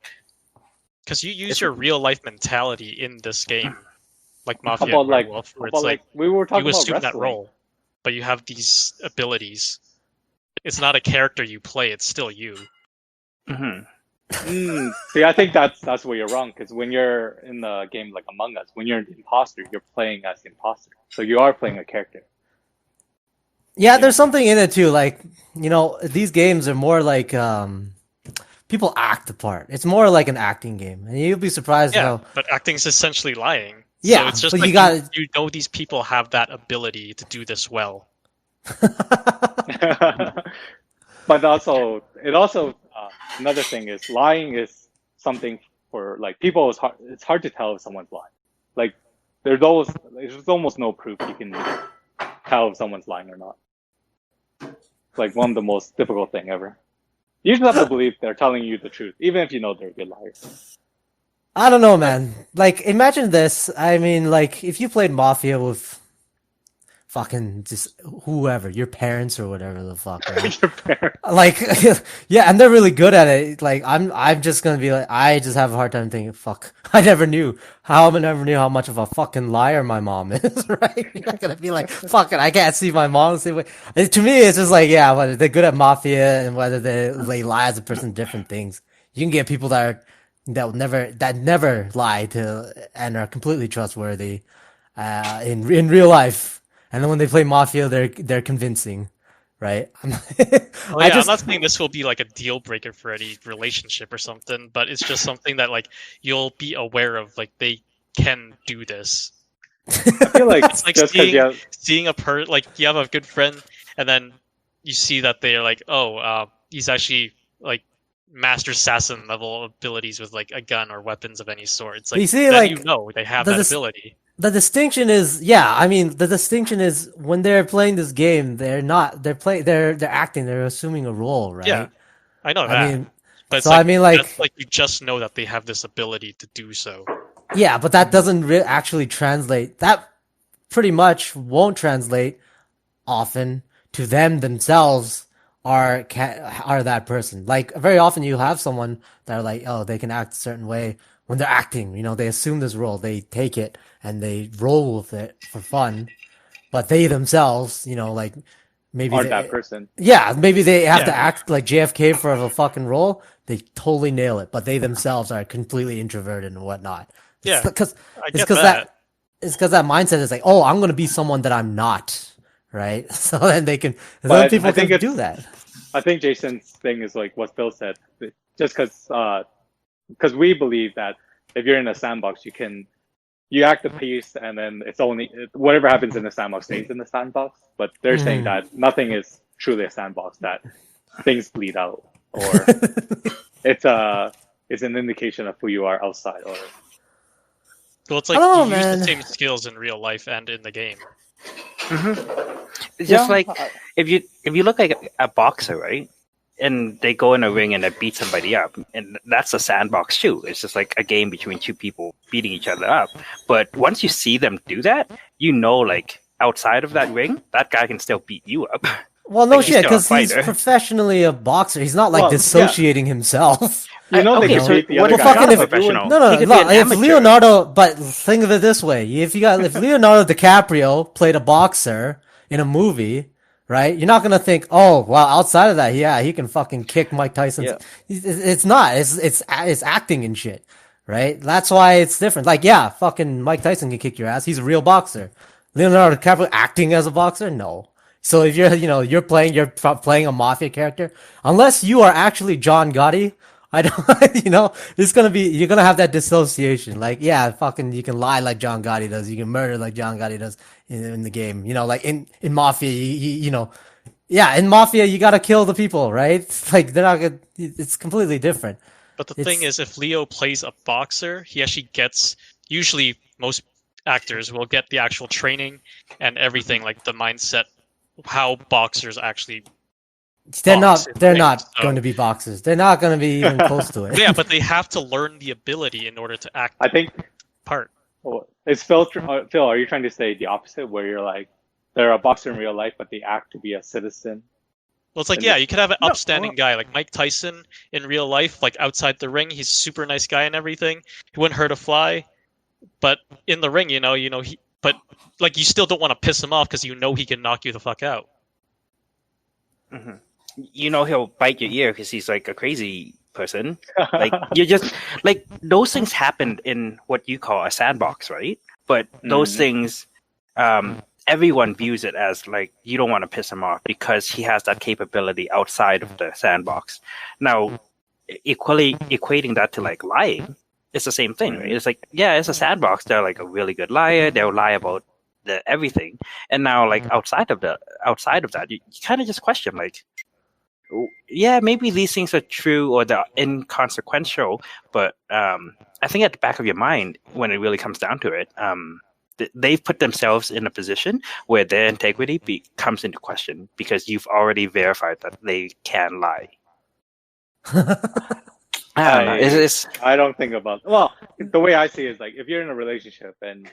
Because you use your real life mentality in this game, like How Mafia about and like, Werewolf, how where about it's like we were talking you about assume that wrestling. role, but you have these abilities. It's not a character you play; it's still you. Mhm. See, I think that's where you're wrong. Because when you're in the game like Among Us, when you're the imposter, you're playing as the imposter. So you are playing a character. Yeah, there's something in it too. Like, these games are more like people act the part. It's more like an acting game, and you'll be surprised Yeah, how. but acting is essentially lying. Yeah, so it's just but like you got- you know these people have that ability to do this well. But also, another thing is lying is something for like people. It's hard to tell if someone's lying. Like there's almost no proof you can tell if someone's lying or not. It's like one of the most difficult thing ever. You just have to believe they're telling you the truth, even if you know they're good liars. I don't know, man. Like, imagine this. I mean, like, if you played Mafia with fucking just whoever, your parents or whatever the fuck, right? Your parents. Like, yeah, and they're really good at it. Like, I'm just gonna be like, I just have a hard time thinking, fuck, I never knew how much of a fucking liar my mom is, right? You're not gonna be like, fuck it, I can't see my mom the same way. To me, it's just like, yeah, whether they're good at Mafia and whether they lie as a person, different things. You can get people that never lie to and are completely trustworthy, in real life. And then when they play Mafia, they're convincing, right? Well, yeah, I'm not saying this will be like a deal breaker for any relationship or something, but it's just something that like you'll be aware of. Like they can do this. I feel like It's like just because seeing like you have a good friend, and then you see that they're like, he's actually like master assassin level abilities with like a gun or weapons of any sort. It's like You see, then like, you know they have the that dis- ability. the distinction is, yeah, I mean, the distinction is when they're playing this game, they're acting, they're assuming a role, right? Yeah, I know I that. mean, But it's so like I mean, like, that's like you just know that they have this ability to do so. yeah, but that doesn't actually translate. That pretty much won't translate often to them themselves are that person. Like very often you have someone that are like, oh, they can act a certain way when they're acting. You know, they assume this role, they take it and they roll with it for fun. But they themselves, you know, like maybe aren't that person. yeah, maybe they have to Yeah. act like JFK for a fucking role. They totally nail it, but they themselves are completely introverted and whatnot. Yeah, because I it's get because that. it's because that mindset is like, oh, I'm gonna be someone that I'm not, right? So then then But people I think can do that. I think Jason's thing is like what Phil said. Just because we believe that if you're in a sandbox, you act the piece, and then it's only whatever happens in the sandbox stays in the sandbox. But they're saying that nothing is truly a sandbox; that things bleed out, or it's an indication of who you are outside. Or Well, it's I like don't you know, use man. the same skills in real life and in the game. It's just like if you look like a boxer, right? And they go in a ring and they beat somebody up, and that's a sandbox too. It's just like a game between two people beating each other up. But once you see them do that, you know, like outside of that ring, that guy can still beat you up. Well, no Like, he's shit, still a because he's fighter. professionally a boxer. He's not like Well, yeah. dissociating himself. you know, Okay, they so can beat the what other if guy. he's not fucking a if- professional? No, He could be no. an If amateur. Leonardo, but think of it this way: if Leonardo DiCaprio played a boxer in a movie, right? You're not gonna think, oh, well, outside of that, yeah, he can fucking kick Mike Tyson's. Yeah. It's not. It's acting and shit, right? That's why it's different. Like, yeah, fucking Mike Tyson can kick your ass. He's a real boxer. Leonardo DiCaprio acting as a boxer, no. So if you're playing a mafia character, unless you are actually John Gotti, I don't, you're gonna have that dissociation. Like, yeah, fucking, you can lie like John Gotti does, you can murder like John Gotti does in the game. You know, like in Mafia, yeah, in Mafia you gotta kill the people, right? It's like they're not gonna. It's completely different. But the thing is, if Leo plays a boxer, he actually gets. Usually, most actors will get the actual training and everything, like the mindset, how boxers actually. They're box not. in They're things, not so- going to be boxers. They're not going to be even close to it. Yeah, but they have to learn the ability in order to act I think part. is Phil. Phil, are you trying to say the opposite, where you're like they're a boxer in real life, but they act to be a citizen? Well, it's like, And yeah, you could have an No, upstanding guy like Mike Tyson in real life, like outside the ring, he's a super nice guy and everything. He wouldn't hurt a fly, but in the ring, but like you still don't want to piss him off because you know he can knock you the fuck out. You know, he'll bite your ear because he's like a crazy person. Like you just like those things happen in what you call a sandbox, right? But those things, everyone views it as like you don't want to piss him off because he has that capability outside of the sandbox. Now, equating that to like lying, it's the same thing, right? It's like, yeah, it's a sandbox. They're like a really good liar. They'll lie about everything. And now, like outside of that, you kind of just question like, yeah, maybe these things are true or they're inconsequential, but I think at the back of your mind, when it really comes down to it, they've put themselves in a position where their integrity comes into question because you've already verified that they can lie. I don't know. I don't think about. Well, the way I see it is like if you're in a relationship and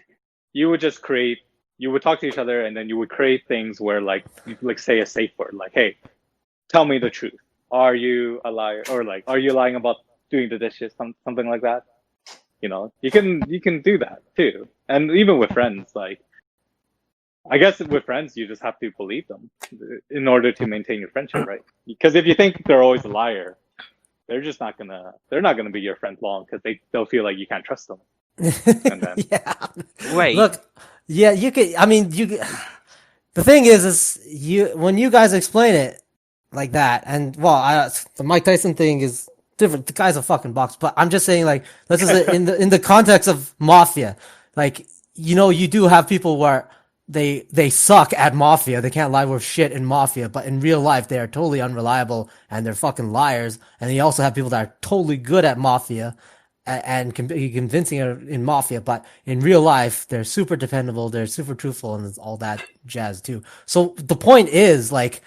you would talk to each other and then you would create things where like say a safe word, like, hey, tell me the truth. Are you a liar? Or like, are you lying about doing the dishes? Something like that. You know, you can do that too. And even with friends, like, I guess with friends, you just have to believe them in order to maintain your friendship, right? Because if you think they're always a liar, they're not gonna be your friend long because they'll feel like you can't trust them. And then, Yeah. Wait. Look, yeah, you could. I mean, the thing is when you guys explain it like that, and well, the Mike Tyson thing is different. The guy's a fucking box, but I'm just saying, like, this is in the context of Mafia. like, you do have people where they suck at Mafia. They can't lie worth shit in Mafia, but in real life they are totally unreliable and they're fucking liars. And you also have people that are totally good at Mafia and can be convincing in Mafia, but in real life they're super dependable, they're super truthful, and all that jazz too. So the point is, like,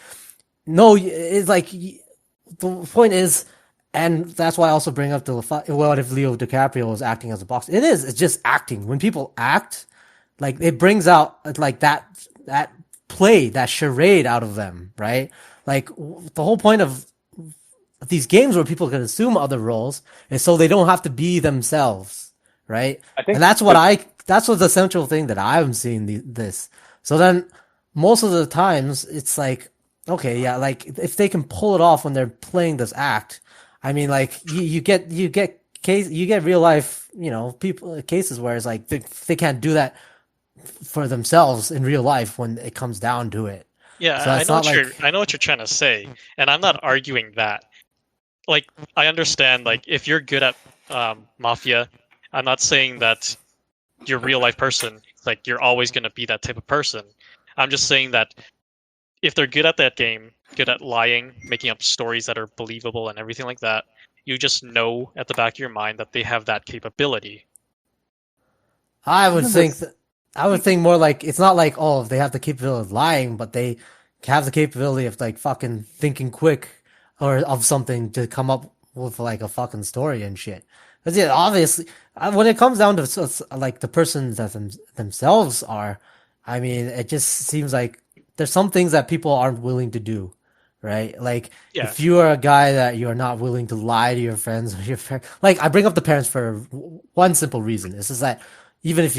no, it's like the point is, and that's why I also bring up what if Leo DiCaprio was acting as a boxer? It's just acting. When people act, like, it brings out like that play, that charade out of them, right? Like, the whole point of these games where people can assume other roles is so they don't have to be themselves, right? And that's the central thing that I'm seeing this. So then most of the times it's like, okay, yeah, like if they can pull it off when they're playing this act, I mean, like you get real life, people cases where it's like they can't do that for themselves in real life when it comes down to it. Yeah, So I know what you're trying to say, and I'm not arguing that. Like, I understand, like, if you're good at Mafia, I'm not saying that you're a real life person, like, you're always going to be that type of person. I'm just saying that if they're good at that game, good at lying, making up stories that are believable and everything like that, you just know at the back of your mind that they have that capability. I would think more like, it's not like, oh, they have the capability of lying, but they have the capability of like fucking thinking quick or of something to come up with like a fucking story and shit. Because yeah, obviously, when it comes down to like the persons that themselves are, I mean, it just seems like there's some things that people aren't willing to do, right? Like, if you are a guy that you're not willing to lie to your friends or your like, I bring up the parents for one simple reason. It's just that even if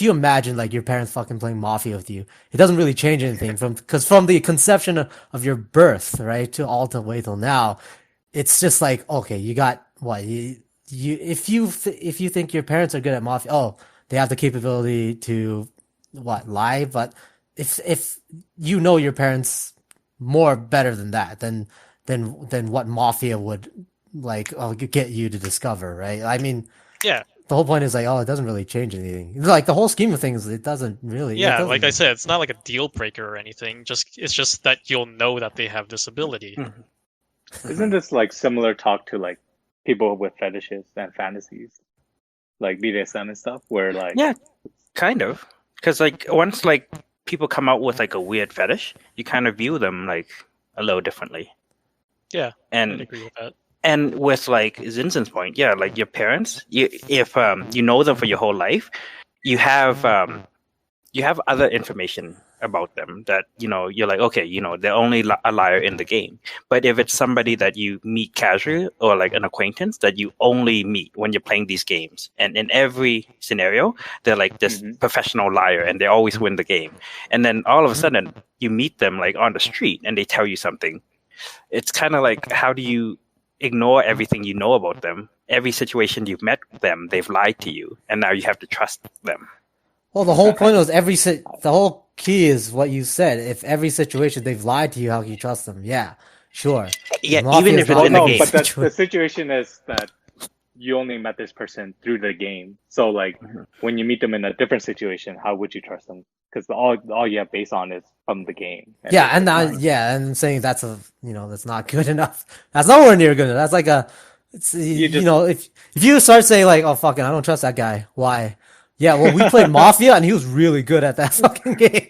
you imagine like your parents fucking playing Mafia with you, it doesn't really change anything because from the conception of your birth, right, to all the way till now, it's just like, okay, you got what if you think your parents are good at Mafia, oh, they have the capability to lie, but if your parents more better than that, than what Mafia would like get you to discover, right? I mean, yeah. The whole point is like, oh, it doesn't really change anything. Like the whole scheme of things, it doesn't really. Yeah, like I said, it's not like a deal breaker or anything. It's just that you'll know that they have this ability. Mm-hmm. Isn't this like similar talk to like people with fetishes and fantasies, like BDSM and stuff, where like yeah, kind of, because like once like people come out with like a weird fetish, you kind of view them like a little differently. Yeah, and I'd agree with that. And with like Zinzan's point, yeah, like your parents, if you know them for your whole life, you have other information about them that you're like, okay, they're only a liar in the game. But if it's somebody that you meet casually or like an acquaintance that you only meet when you're playing these games, and in every scenario they're like this professional liar and they always win the game, and then all of a sudden you meet them like on the street and they tell you something, it's kind of like, how do you ignore everything you know about them? Every situation you've met them, they've lied to you, and now you have to trust them. Well, the whole point was the whole key is what you said. If every situation they've lied to you, how can you trust them? Yeah, sure. Yeah, even if it's in the game. But the situation is that you only met this person through the game. So like when you meet them in a different situation, how would you trust them? Because all you have base on is from the game. And saying that's that's not good enough. That's nowhere near good enough. That's like if you start saying like, oh fucking, I don't trust that guy. Why? Yeah, well, we played Mafia and he was really good at that fucking game,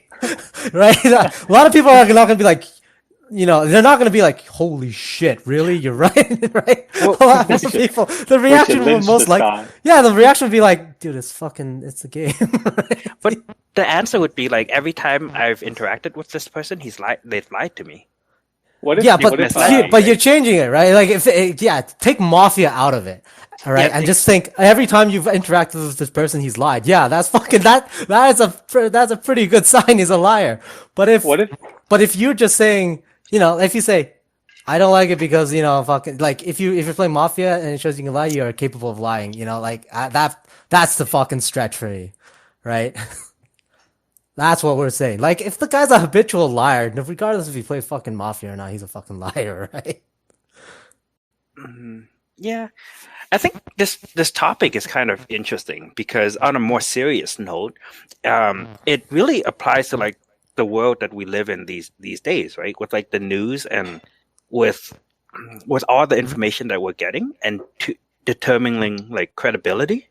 right? A lot of people are not gonna be like, they're not gonna be like, holy shit, really? You're right, right? Well, a lot of people, the reaction will the reaction would be like, dude, it's a game. But the answer would be like, every time I've interacted with this person, they've lied to me. But you're changing it, right? Like take Mafia out of it. All right, and just think every time you've interacted with this person, he's lied. Yeah, that's fucking that's a pretty good sign he's a liar. But if you're just saying, if you say, I don't like it because fucking, like if you're playing Mafia and it shows you can lie, you are capable of lying. That's the fucking stretch for you, right? That's what we're saying. Like if the guy's a habitual liar, regardless if he plays fucking Mafia or not, he's a fucking liar, right? Yeah. I think this topic is kind of interesting because on a more serious note, it really applies to like the world that we live in these days, right? With like the news and with all the information that we're getting and to determining like credibility.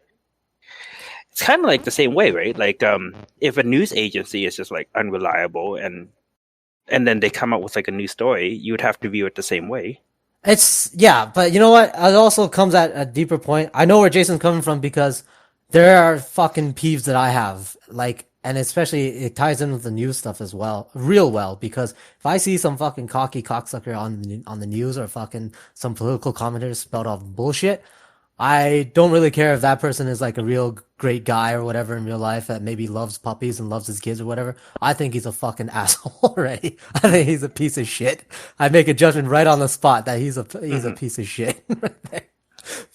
It's kind of like the same way, right? Like if a news agency is just like unreliable and then they come up with like a new story, you would have to view it the same way. But you know what? It also comes at a deeper point. I know where Jason's coming from because there are fucking peeves that I have, like, and especially it ties in with the news stuff as well, real well. Because if I see some fucking cocky cocksucker on the news or fucking some political commentators spout off bullshit, I don't really care if that person is like a real great guy or whatever in real life that maybe loves puppies and loves his kids or whatever. I think he's a fucking asshole already. I think he's a piece of shit. I make a judgment right on the spot that he's a piece of shit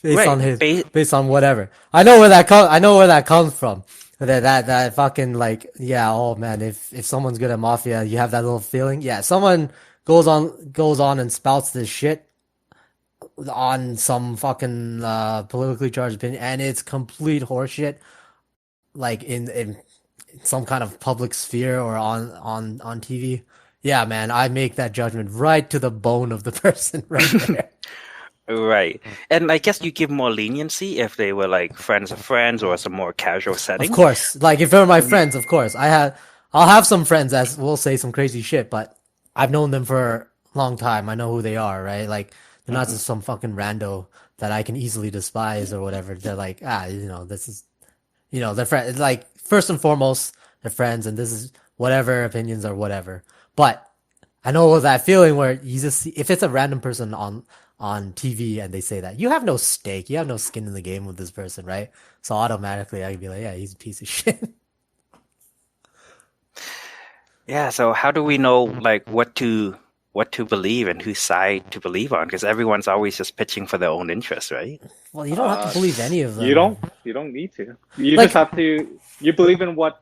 based on whatever. I know where that comes from. That fucking like, yeah, oh man, if someone's good at Mafia, you have that little feeling. Yeah, someone goes on and spouts this shit on some fucking politically charged opinion, and it's complete horseshit, like in some kind of public sphere or on TV. Yeah, man, I make that judgment right to the bone of the person right there. Right. And I guess you give more leniency if they were like friends of friends or some more casual setting. Of course. Like if they're my friends, of course. I'll have some friends that will say some crazy shit, but I've known them for a long time. I know who they are, right? Like they're not just some fucking rando that I can easily despise or whatever. They're like, this is, they're friends. Like first and foremost, they're friends, and this is whatever opinions or whatever. But I know that feeling where you just see, if it's a random person on TV and they say that, you have no stake, you have no skin in the game with this person, right? So automatically I'd be like, yeah, he's a piece of shit. Yeah, so how do we know like what to believe and whose side to believe on? Because everyone's always just pitching for their own interests, right? Well, you don't have to believe any of them. You don't need to. You just have to. You believe in what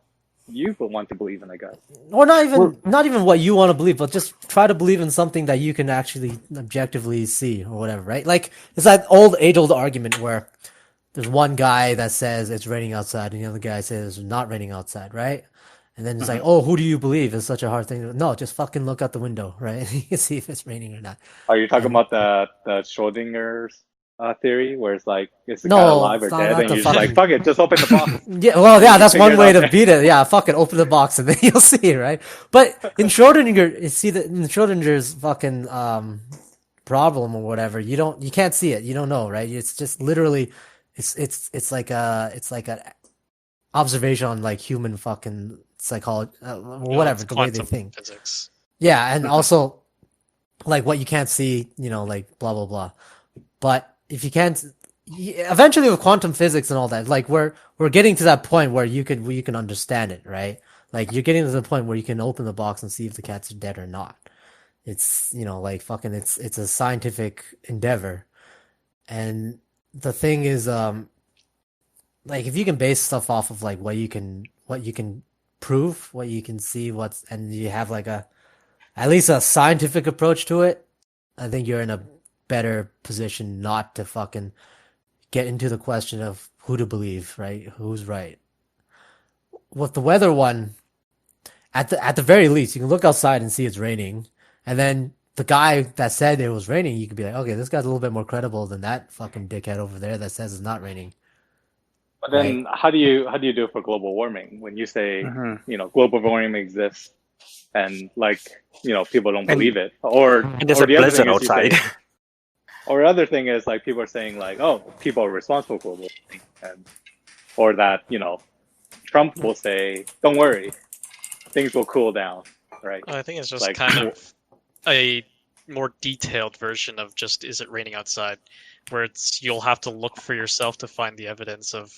you want to believe in, I guess. Or not even what you want to believe, but just try to believe in something that you can actually objectively see or whatever, right? Like it's that age-old argument where there's one guy that says it's raining outside and the other guy says it's not raining outside, right? And then it's like, oh, who do you believe? It's such a hard thing. No, just fucking look out the window, right? You can see if it's raining or not. Are you talking about the Schrodinger's theory, where it's like, is the guy alive or dead? And you're just like, fuck it, just open the box. Yeah, well, yeah, that's one way to beat it. Yeah, fucking open the box and then you'll see, right? But in Schrodinger's fucking problem or whatever, you can't see it. You don't know, right? It's just literally, it's like a observation on like human fucking psychology, whatever, the way they think. Physics. Yeah, and also like what you can't see, like blah blah blah. But if you can't, eventually with quantum physics and all that, like we're getting to that point where you can understand it, right? Like you're getting to the point where you can open the box and see if the cats are dead or not. It's like fucking it's a scientific endeavor, and the thing is, like if you can base stuff off of like what you can prove, what you can see, and you have like at least a scientific approach to it, I think you're in a better position not to fucking get into the question of who to believe, right? Who's right? With the weather one, at the very least, you can look outside and see it's raining, and then the guy that said it was raining, you could be like, okay, this guy's a little bit more credible than that fucking dickhead over there that says it's not raining. But then, right? How do you do it for global warming when you say global warming exists and like people don't believe it, or there's a blizzard outside. Or other thing is like people are saying like, oh, people are responsible for global warming, or that Trump will say, don't worry, things will cool down, right? I think it's just like, kind of a more detailed version of just is it raining outside, where you'll have to look for yourself to find the evidence of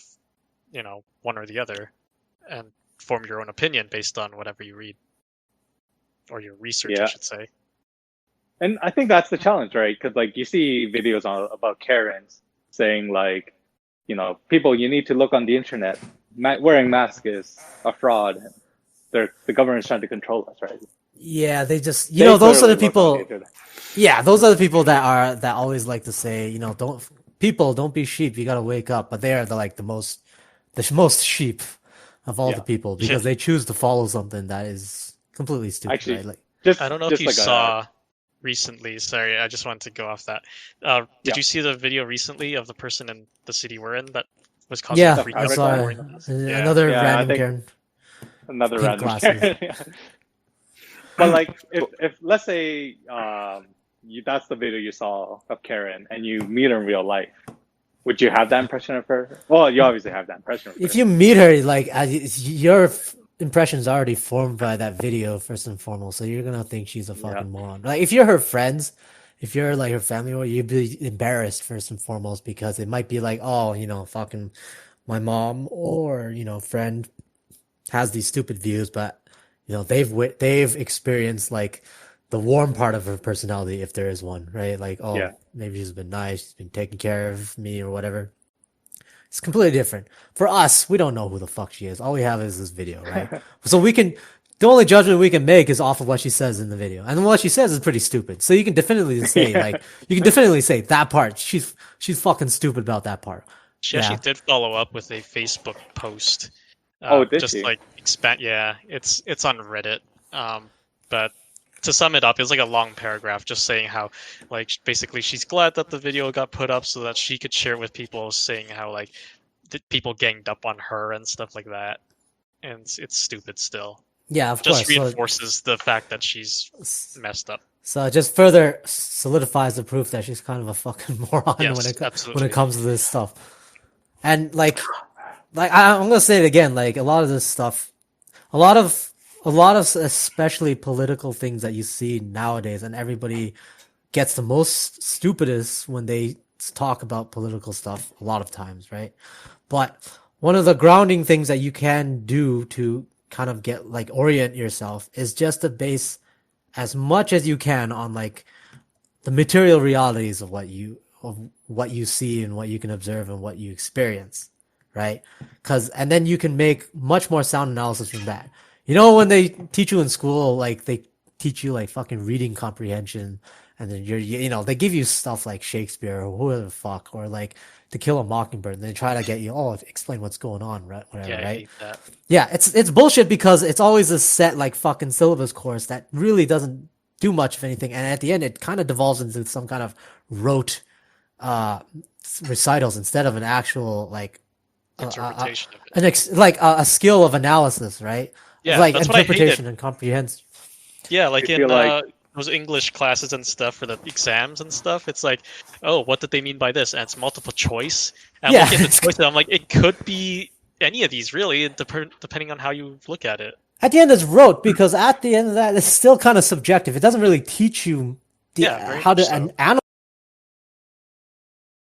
one or the other, and form your own opinion based on whatever you read or your research, I should say. And I think that's the challenge, right? Because like you see videos about Karens saying like, people, you need to look on the internet. Wearing masks is a fraud. The government's trying to control us, right? Yeah, they just those are the people. Yeah, those are the people that always like to say, people, don't be sheep. You gotta wake up. But they are the most sheep of all the people because they choose to follow something that is completely stupid. Actually, right? I don't know if you saw recently. Sorry, I just wanted to go off that. Did you see the video recently of the person in the city we're in that was causing Yeah, freak I out? saw another random Karen. Another Pink random glasses. Karen. But like, if let's say that's the video you saw of Karen, and you meet her in real life, would you have that impression of her? Well, you obviously have that impression of her. If you meet her, like your impression's already formed by that video first and foremost, so you're gonna think she's a fucking moron. Like if you're her friends, if you're like her family, or you'd be embarrassed first and foremost because it might be like, oh, fucking my mom or friend has these stupid views, but they've experienced like the warm part of her personality, if there is one, right? Like, maybe she's been nice, she's been taking care of me or whatever. It's completely different. For us, we don't know who the fuck she is. All we have is this video, right? So the only judgment we can make is off of what she says in the video. And what she says is pretty stupid. So you can definitely say, that part, she's fucking stupid about that part. She actually did follow up with a Facebook post. Did just she? like expand. Yeah, it's on Reddit. But to sum it up, it's like a long paragraph just saying how, like, basically she's glad that the video got put up so that she could share it with people, saying how like people ganged up on her and stuff like that, and it's stupid still. Yeah, of just course. Reinforces the fact that she's messed up. So it just further solidifies the proof that she's kind of a fucking moron when it comes to this stuff. And like I'm gonna say it again, like a lot of this stuff, a lot of especially political things that you see nowadays, and everybody gets the most stupidest when they talk about political stuff a lot of times, right? But one of the grounding things that you can do to kind of get like orient yourself is just to base as much as you can on like the material realities of what you see and what you can observe and what you experience, right? And then you can make much more sound analysis from that. When they teach you in school, like they teach you like fucking reading comprehension, and then they give you stuff like Shakespeare or whoever the fuck, or like To Kill a Mockingbird, and they try to get you, explain what's going on, right? Whatever, yeah, right? I hate that. Yeah, it's bullshit because it's always a set like fucking syllabus course that really doesn't do much of anything, and at the end it kind of devolves into some kind of rote recitals instead of an actual like interpretation of it. A skill of analysis, right? Yeah, like that's what I interpretation hated. and comprehension. Yeah, like I in feel like- those English classes and stuff for the exams and stuff, it's like, oh, what did they mean by this? And it's multiple choice. And Yeah. I'm looking at the choices, I'm like, it could be any of these, really, depending on how you look at it. At the end, it's rote because at the end of that, it's still kind of subjective. It doesn't really teach you very how to much so. analyze.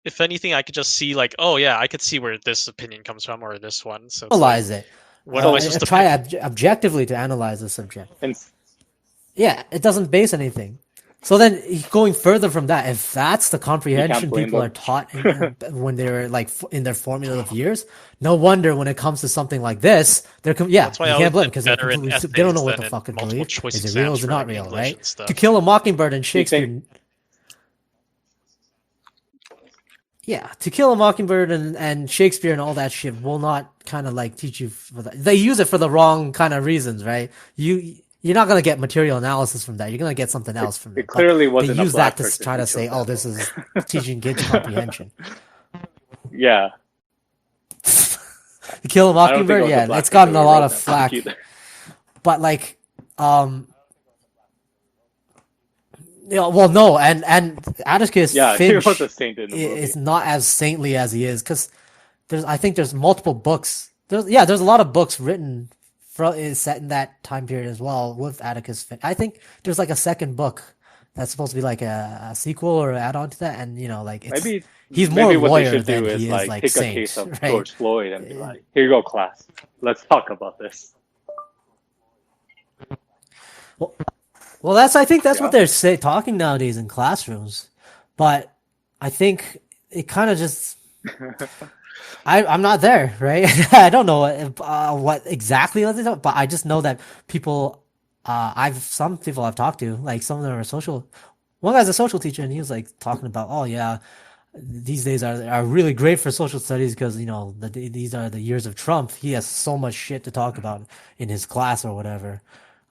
If anything, I could just see like, oh yeah, I could see where this opinion comes from or this one. So it's Analyze like, it. what am I supposed to try pick? objectively to analyze the subject. And Yeah, it doesn't base anything. So then, going further from that, if that's the comprehension blame people them. are taught when they're like in their formative years, no wonder when it comes to something like this, That's why you I can't always blame did because they better in don't know what essays the than fuck to in multiple believe. choice Is it real? Is exams it for, not like, real? English Right? and stuff. To Kill a Mockingbird and Shakespeare. Yeah, To Kill a Mockingbird and Shakespeare and all that shit will not kind of like teach you for that. They use it for the wrong kind of reasons, right? You're not gonna get material analysis from that. You're gonna get something else from it. It clearly But wasn't they a use black that to person try who to say, chose that. this is teaching kids comprehension. Yeah. To Kill a I don't think it Mockingbird, was a yeah, black it's gotten person a who lot wrote of that book flack. either. But like, well, no, and Atticus Yeah, he Finch was a saint in the movie. is not as saintly as he is because I think there's multiple books. There's a lot of books written is set in that time period as well with Atticus Finch. I think there's like a second book that's supposed to be like a sequel or add-on to that, and like it's he's more maybe what they lawyer should than do is he is like take saint, a case of right? George Floyd and be like, here you go, class. Let's talk about this. Well, I think that's what they're talking nowadays in classrooms, but I think it kind of just. I'm not there, right? I don't know what exactly, but I just know that people, some people I've talked to, like some of them are social. One guy's a social teacher, and he was like talking about, these days are really great for social studies because these are the years of Trump. He has so much shit to talk about in his class or whatever.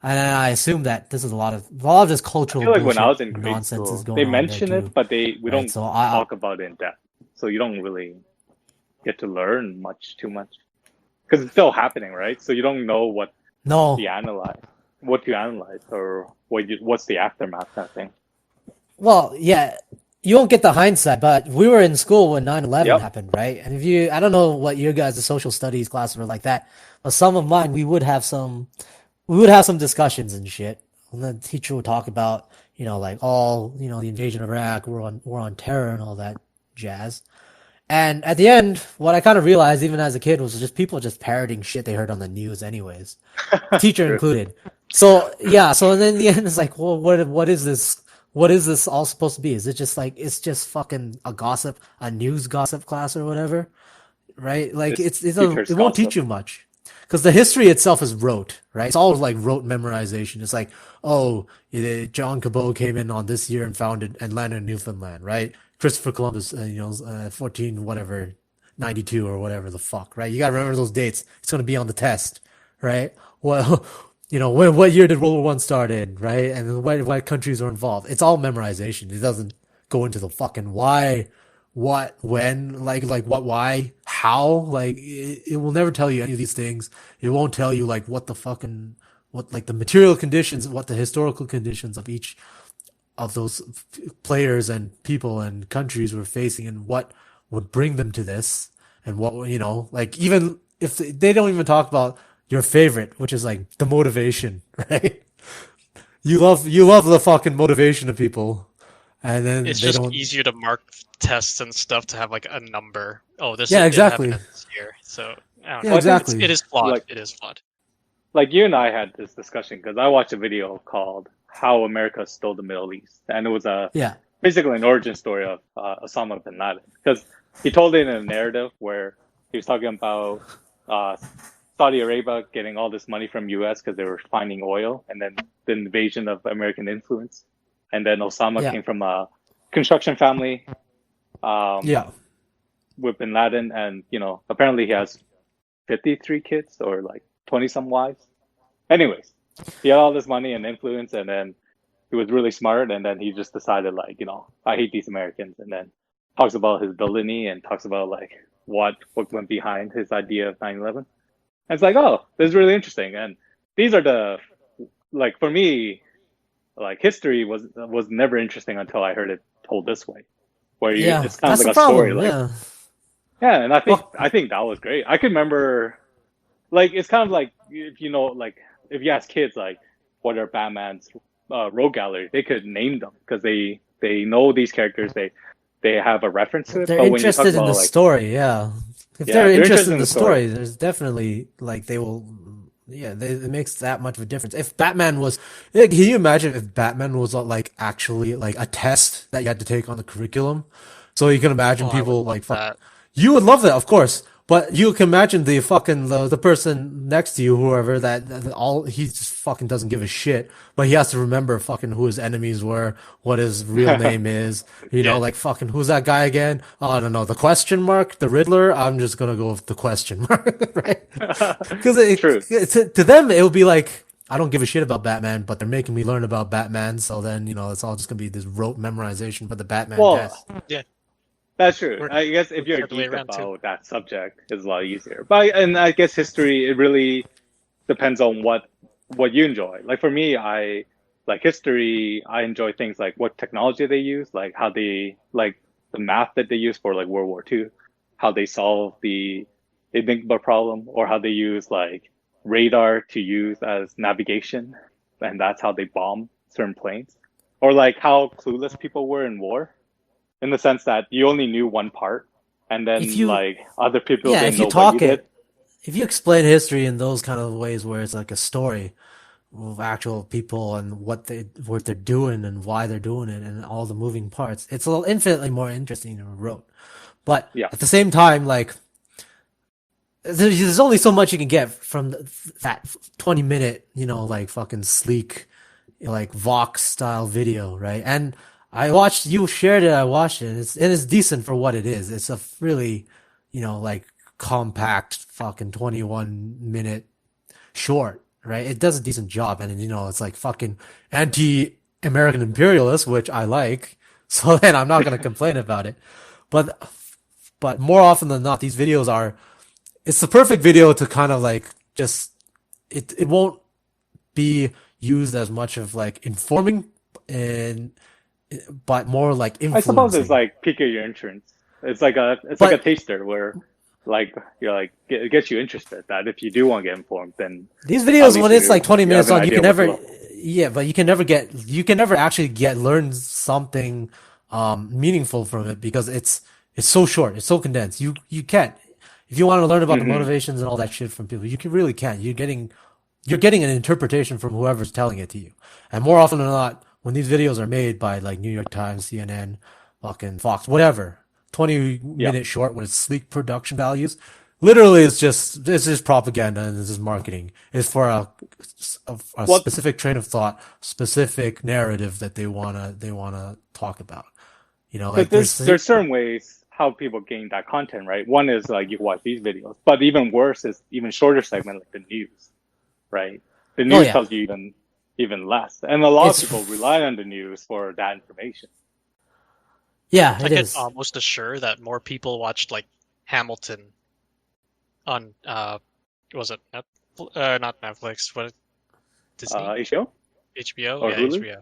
And I assume that this is a lot of this I cultural feel like when I bullshit was in grade nonsense is school, they going on there mention too. it, but we Right, don't so talk about it in depth. So you don't really get to learn too much, because it's still happening, right? So you don't know what no, to analyze, or what's the aftermath kind of thing. well, yeah, you won't get the hindsight, but we were in school when 9/11 Yep. happened, right? And I don't know what your guys' social studies class were like that, but some of mine, we would have some discussions and shit. And the teacher would talk about, like the invasion of Iraq, war on terror and all that jazz. And at the end, what I kind of realized, even as a kid, was just people just parroting shit they heard on the news, anyways, teacher True. included. So yeah, so then in the end, it's like, well, what is this? What is this all supposed to be? Is it just like it's just fucking a news gossip class or whatever, right? Like It's it teacher's won't teach gossip. you much because the history itself is rote, right? It's all like rote memorization. It's like, oh, John Cabot came in on this year and founded and landed in Newfoundland, right? Christopher Columbus, 14 whatever 92 or whatever the fuck, right? You gotta remember those dates. It's gonna be on the test, right? Well, what year did World War One start in, right? And what countries are involved. It's all memorization. It doesn't go into the fucking why, what, when, like what, why, how. Like it will never tell you any of these things. It won't tell you like what the material conditions, what the historical conditions of each of those players and people and countries were facing, and what would bring them to this, and what like even if they don't even talk about your favorite, which is like the motivation, right? You love the fucking motivation of people, and then It's they just don't. easier to mark tests and stuff to have like a number. Oh, Yeah, it exactly. happened this year. So I don't Yeah, know. exactly. It is flawed. Like- It is flawed. Like you and I had this discussion because I watched a video called "How America Stole the Middle East," and it was Yeah, basically an origin story of Osama bin Laden, because he told it in a narrative where he was talking about uh, Saudi Arabia getting all this money from U.S. because they were finding oil, and then the invasion of American influence, and then Osama Yeah. came from a construction family yeah, with bin Laden, and apparently he has 53 kids or like 20 some wives. Anyways, he had all this money and influence, and then he was really smart, and then he just decided like, I hate these Americans, and then talks about his villainy and talks about like what went behind his idea of 9/11. And it's like, oh, this is really interesting. And these are like for me, like history was never interesting until I heard it told this way, where yeah. it's kind of That's like the a story, problem. like Yeah, and I think that was great. I could remember, like it's kind of like if like if you ask kids like what are Batman's rogue gallery, they could name them because they know these characters, they have a reference to it. they're But when you talk interested in about the like story. Yeah, if yeah, they're they're interested in the the story, there's definitely like they will. Yeah, it makes that much of a difference. If Batman was, can you imagine if Batman was like actually like a test that you had to take on the curriculum? So you can imagine Oh, I would people love like that. you would love that, of course. But you can imagine the person next to you, whoever that all he just fucking doesn't give a shit, but he has to remember fucking who his enemies were, what his real name is, Yeah. like fucking who's that guy again? Oh, I don't know, the question mark, the Riddler. I'm just gonna go with the question mark, right? Because True. to them it would be like I don't give a shit about Batman, but they're making me learn about Batman, so then it's all just gonna be this rote memorization for the Batman Well, test. Yeah. that's true. Or I guess if you're a the other way geek around, too. about that subject, it's a lot easier. But and I guess history, it really depends on what you enjoy. Like for me, I like history. I enjoy things like what technology they use, like how they like the math that they use for like World War II, how they solve the Enigma problem, or how they use like radar to use as navigation, and that's how they bomb certain planes, or like how clueless people were in war, in the sense that you only knew one part, and then If you like other people Yeah, didn't if you know what talk you did. if you explain history in those kind of ways where it's like a story of actual people and what they're doing and why they're doing it and all the moving parts, it's a little infinitely more interesting than rote. But Yeah. at the same time, like there's only so much you can get from that 20-minute, like fucking sleek, like Vox style video, right? And I watched. You shared it. I watched it. It is decent for what it is. It's a really, like compact fucking 21-minute short, right? It does a decent job, and it's like fucking anti-American imperialist, which I like. So then I'm not gonna complain about it. But more often than not, these videos are. It's the perfect video to kind of like just. It won't be used as much of like informing but more like influencing. I suppose it's like piquing your interest. It's like a taster where like you're like it gets you interested that if you do want to get informed, then these videos when it's like 20 minutes long, long, you can never but you can never actually learn something meaningful from it because it's so short, it's so condensed. You can't if you want to learn about the motivations and all that shit from people, really can't. You're getting an interpretation from whoever's telling it to you. And more often than not, when these videos are made by like New York Times, CNN, fucking Fox, whatever, 20-minute short with sleek production values, literally it's just propaganda and this is marketing. It's for a specific train of thought, specific narrative that they wanna talk about. Like there's certain ways how people gain that content, right? One is like you watch these videos, but even worse is even shorter segment like the news, right? The news tells you even less, and a lot of people rely on the news for that information. Yeah, I can almost assure that more people watched like Hamilton on was it not Netflix, what Disney? HBO? HBO? Or Yeah, Hulu? HBO.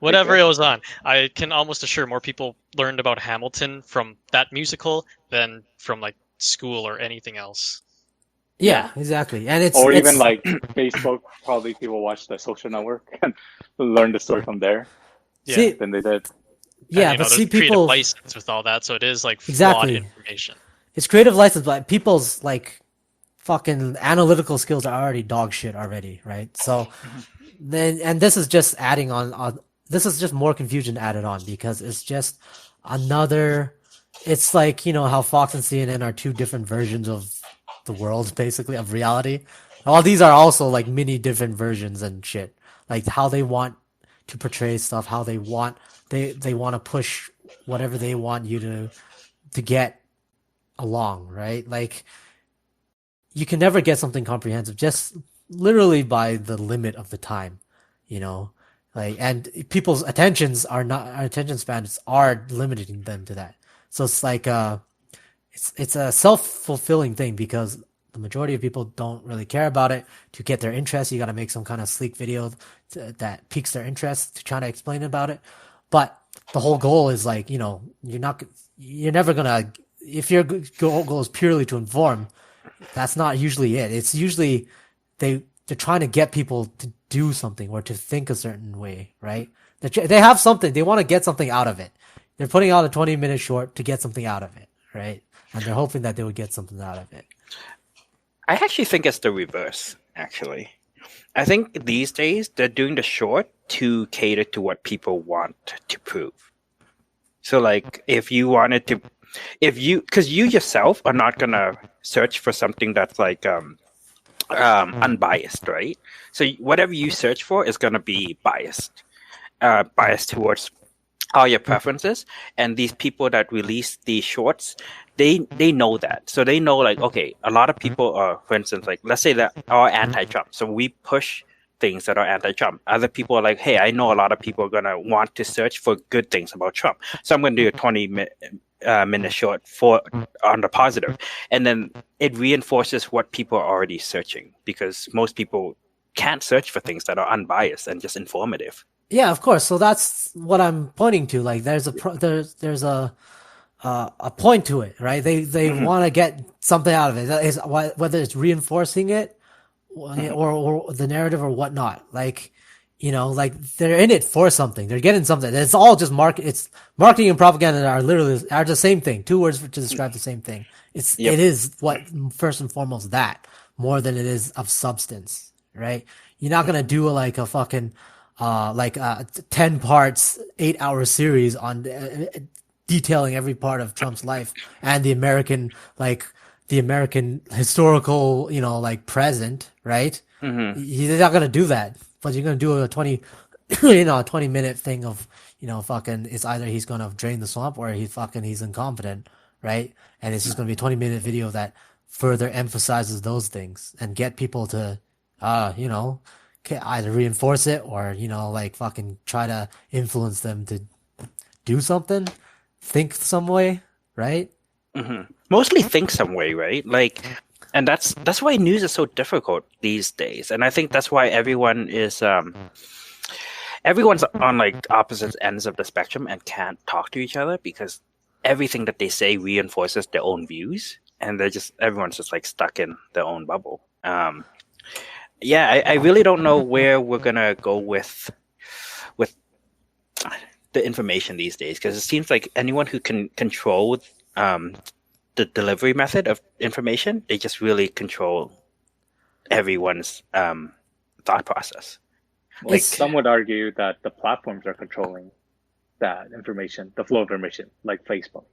Whatever it was on. I can almost assure more people learned about Hamilton from that musical than from like school or anything else. Yeah, exactly. And even like Facebook, probably people watch the Social Network and learn the story from there. Yeah, than they did. Yeah, and, but see, creative people license with all that, so it is like flawed information. It's creative license, but people's like fucking analytical skills are already dog shit already, right? So then, and this is just adding on. This is just more confusion added on because it's just another. It's like how Fox and CNN are two different versions of the world, basically, of reality. All these are also like many different versions and shit. Like how they want to portray stuff, how they want to push whatever they want you to get along, right? Like you can never get something comprehensive just literally by the limit of the time, like, and people's attention spans are limiting them to that. So it's like it's a self-fulfilling thing because the majority of people don't really care about it. To get their interest, you got to make some kind of sleek video that piques their interest to try to explain about it. But the whole goal is like, you're never gonna, if your goal is purely to inform, that's not usually it. It's usually they're trying to get people to do something or to think a certain way, right? They have something, they want to get something out of it. They're putting out a 20-minute short to get something out of it, right? And they're hoping that they would get something out of it. I actually think it's the reverse, actually. I think these days they're doing the short to cater to what people want to prove. So like if you wanted to, because you yourself are not going to search for something that's like unbiased, right? So whatever you search for is going to be biased towards all your preferences. And these people that release these shorts, they know that. So they know like, okay, a lot of people are, for instance, like let's say that are anti-Trump. So we push things that are anti-Trump. Other people are like, hey, I know a lot of people are going to want to search for good things about Trump. So I'm going to do a 20-minute short on the positive. And then it reinforces what people are already searching because most people can't search for things that are unbiased and just informative. Yeah, of course. So that's what I'm pointing to. Like there's a point to it, right? They want to get something out of it. Whether it's reinforcing it or the narrative or whatnot. Like, like they're in it for something. They're getting something. It's all just it's marketing and propaganda are the same thing. Two words to describe the same thing. It is what first and foremost that more than it is of substance, right? You're not going to do like a fucking, 10 parts, 8-hour series on detailing every part of Trump's life and the American historical, present, right? Mm-hmm. You're not going to do that, but you're going to do a 20-minute thing of, fucking, it's either he's gonna drain the swamp or he's incompetent, right? And it's just gonna be a 20-minute video that further emphasizes those things and get people to, either reinforce it or, like fucking try to influence them to do something, think some way, right? Mostly think some way, right? Like, and that's why news is so difficult these days. And I think that's why everyone's on like opposite ends of the spectrum and can't talk to each other because everything that they say reinforces their own views, and everyone's just like stuck in their own bubble. I really don't know where we're gonna go with the information these days, because it seems like anyone who can control the delivery method of information, they just really control everyone's thought process. Like, some would argue that the platforms are controlling that information, the flow of information, like Facebook,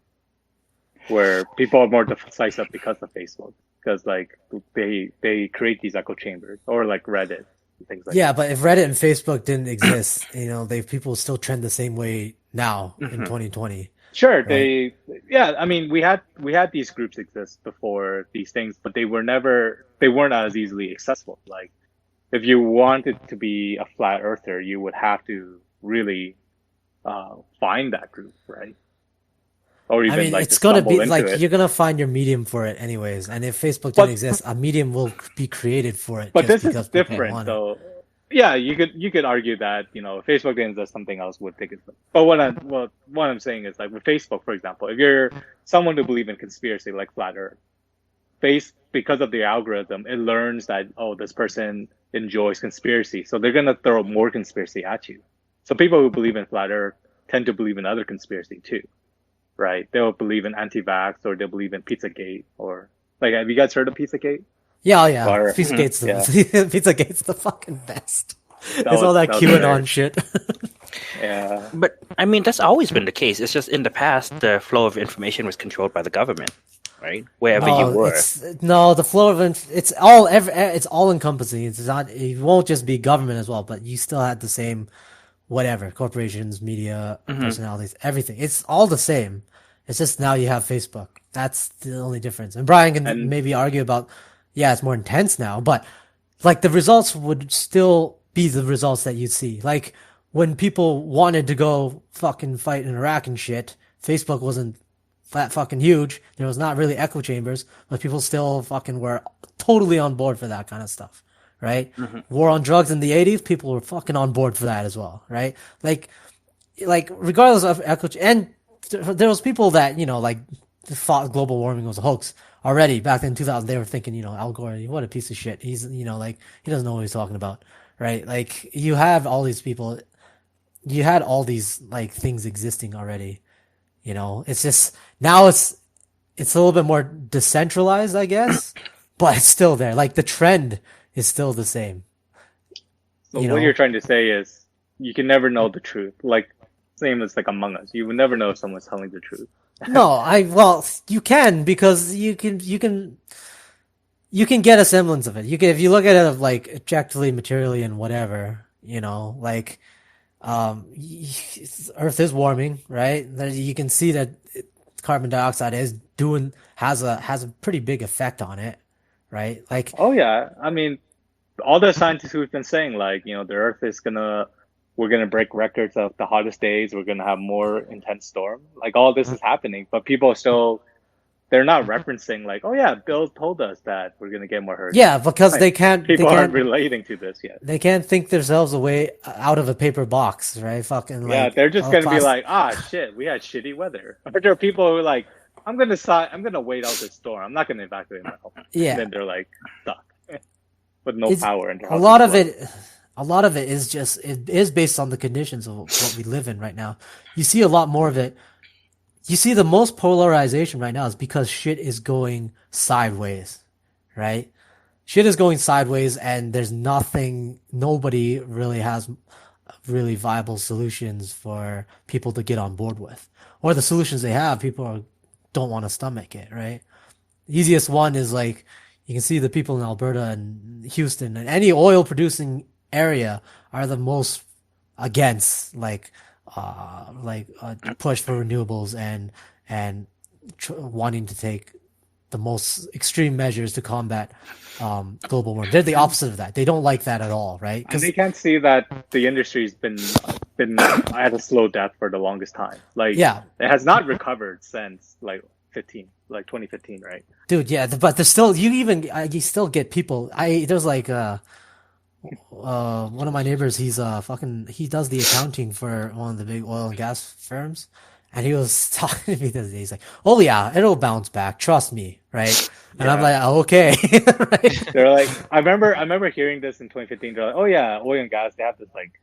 where people are more decisive because of Facebook, because like they create these echo chambers, or like Reddit and things like that. But if Reddit and Facebook didn't exist, people still trend the same way now in 2020. Sure, right? I mean, we had these groups exist before these things, but they weren't as easily accessible. Like, if you wanted to be a flat earther, you would have to really find that group, right? Or even it's gonna be like you're gonna find your medium for it anyways. And if Facebook didn't exist, a medium will be created for it. But this is different, though. Yeah, you could argue that Facebook didn't exist, something else would take it. But what I'm saying is, like, with Facebook, for example, if you're someone who believes in conspiracy, like flat Earth, because of the algorithm, it learns that this person enjoys conspiracy, so they're gonna throw more conspiracy at you. So people who believe in flat Earth tend to believe in other conspiracy too, right? They'll believe in anti-vax, or they'll believe in Pizzagate, or like, have you guys heard of Pizzagate? Yeah. Pizzagate's the fucking best. It's all that QAnon shit. Yeah. But I mean, that's always been the case. It's just in the past, the flow of information was controlled by the government, right? Wherever you were. The flow of it's all encompassing. It's not. It won't just be government as well, but you still had the same, whatever, corporations, media, personalities, everything. It's all the same. It's just now you have Facebook. That's the only difference. And Brian can maybe argue about. Yeah, it's more intense now, but like the results would still be the results that you see. Like when people wanted to go fucking fight in Iraq and shit, Facebook wasn't that fucking huge. There was not really echo chambers, but people still fucking were totally on board for that kind of stuff, right? War on drugs in the 80s, people were fucking on board for that as well, right? Like regardless of echo, and there was people that, thought global warming was a hoax. Already back in 2000, they were thinking, Al Gore, what a piece of shit. He's, he doesn't know what he's talking about, right? Like, you have all these people, you had all these, like, things existing already, It's just, now it's a little bit more decentralized, I guess, but it's still there. Like, the trend is still the same. So what you're trying to say is, you can never know the truth. Like, same as like Among Us. You would never know if someone's telling the truth. No, you can, because you can get a semblance of it. If you look at it like objectively, materially, and whatever, like, Earth is warming, right? You can see that carbon dioxide has a pretty big effect on it, right? Like, oh yeah, I mean, all the scientists who've been saying, like, the Earth is we're going to break records of the hottest days. We're going to have more intense storm. Like, all this is happening, but people they're not referencing like, oh yeah, Bill told us that we're going to get more hurricanes. Yeah, because people aren't relating to this yet. They can't think themselves away out of a paper box, right? Fucking yeah, they're just going to be like, shit, we had shitty weather. But there are people who are like, I'm going to wait out this storm. I'm not going to evacuate my home. Yeah. And then they're like stuck with no power. A lot of it is based on the conditions of what we live in right now. You see a lot more of it. You see the most polarization right now is because shit is going sideways, right? Shit is going sideways, and nobody really has really viable solutions for people to get on board with. Or the solutions they have, people don't want to stomach it, right? The easiest one is like, you can see the people in Alberta and Houston and any oil producing area are the most against like push for renewables and wanting to take the most extreme measures to combat global warming. They're the opposite of that. They don't like that at all, right? And they can't see that the industry's been at a slow death for the longest time. Like, yeah, it has not recovered since like 2015, right? dude. Yeah, but there's still you still get people. There's like one of my neighbors. He's he does the accounting for one of the big oil and gas firms. And he was talking to me the other day. He's like, "Oh yeah, it'll bounce back. Trust me, right?" And I'm like, oh, "Okay." Right? They're like, I remember hearing this in 2015. They're like, "Oh yeah, oil and gas. They have this like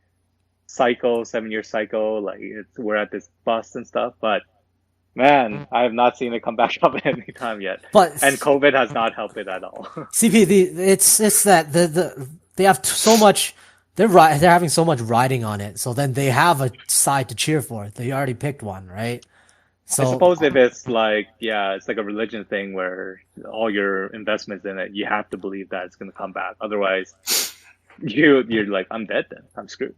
cycle, 7-year cycle. Like we're at this bust and stuff." But man, I have not seen it come back up any time yet. And COVID has not helped it at all. it's that they have so much. They're having so much riding on it, so then they have a side to cheer for. They already picked one, right? So I suppose if it's like, it's like a religion thing where all your investments in it, you have to believe that it's going to come back. Otherwise, you're like, I'm dead then. I'm screwed.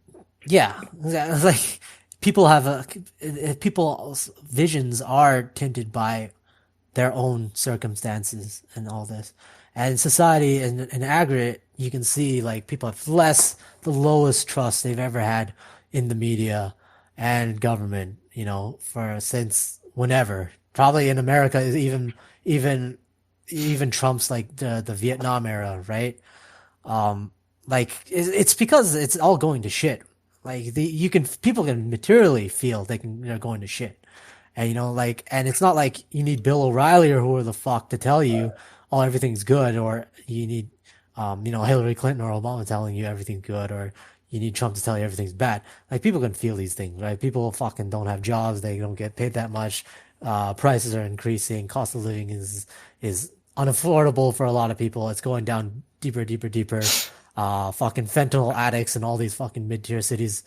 Yeah, like people's visions are tinted by their own circumstances and all this. And society in aggregate, you can see like people have the lowest trust they've ever had in the media and government, since whenever. Probably in America is even trumps like the Vietnam era, right? It's because it's all going to shit. Like people can materially feel they're going to shit. And and it's not like you need Bill O'Reilly or whoever the fuck to tell you, oh, everything's good, or you need, Hillary Clinton or Obama telling you everything's good, or you need Trump to tell you everything's bad. Like, people can feel these things, right? People fucking don't have jobs. They don't get paid that much. Prices are increasing. Cost of living is unaffordable for a lot of people. It's going down deeper. Fucking fentanyl addicts in all these fucking mid-tier cities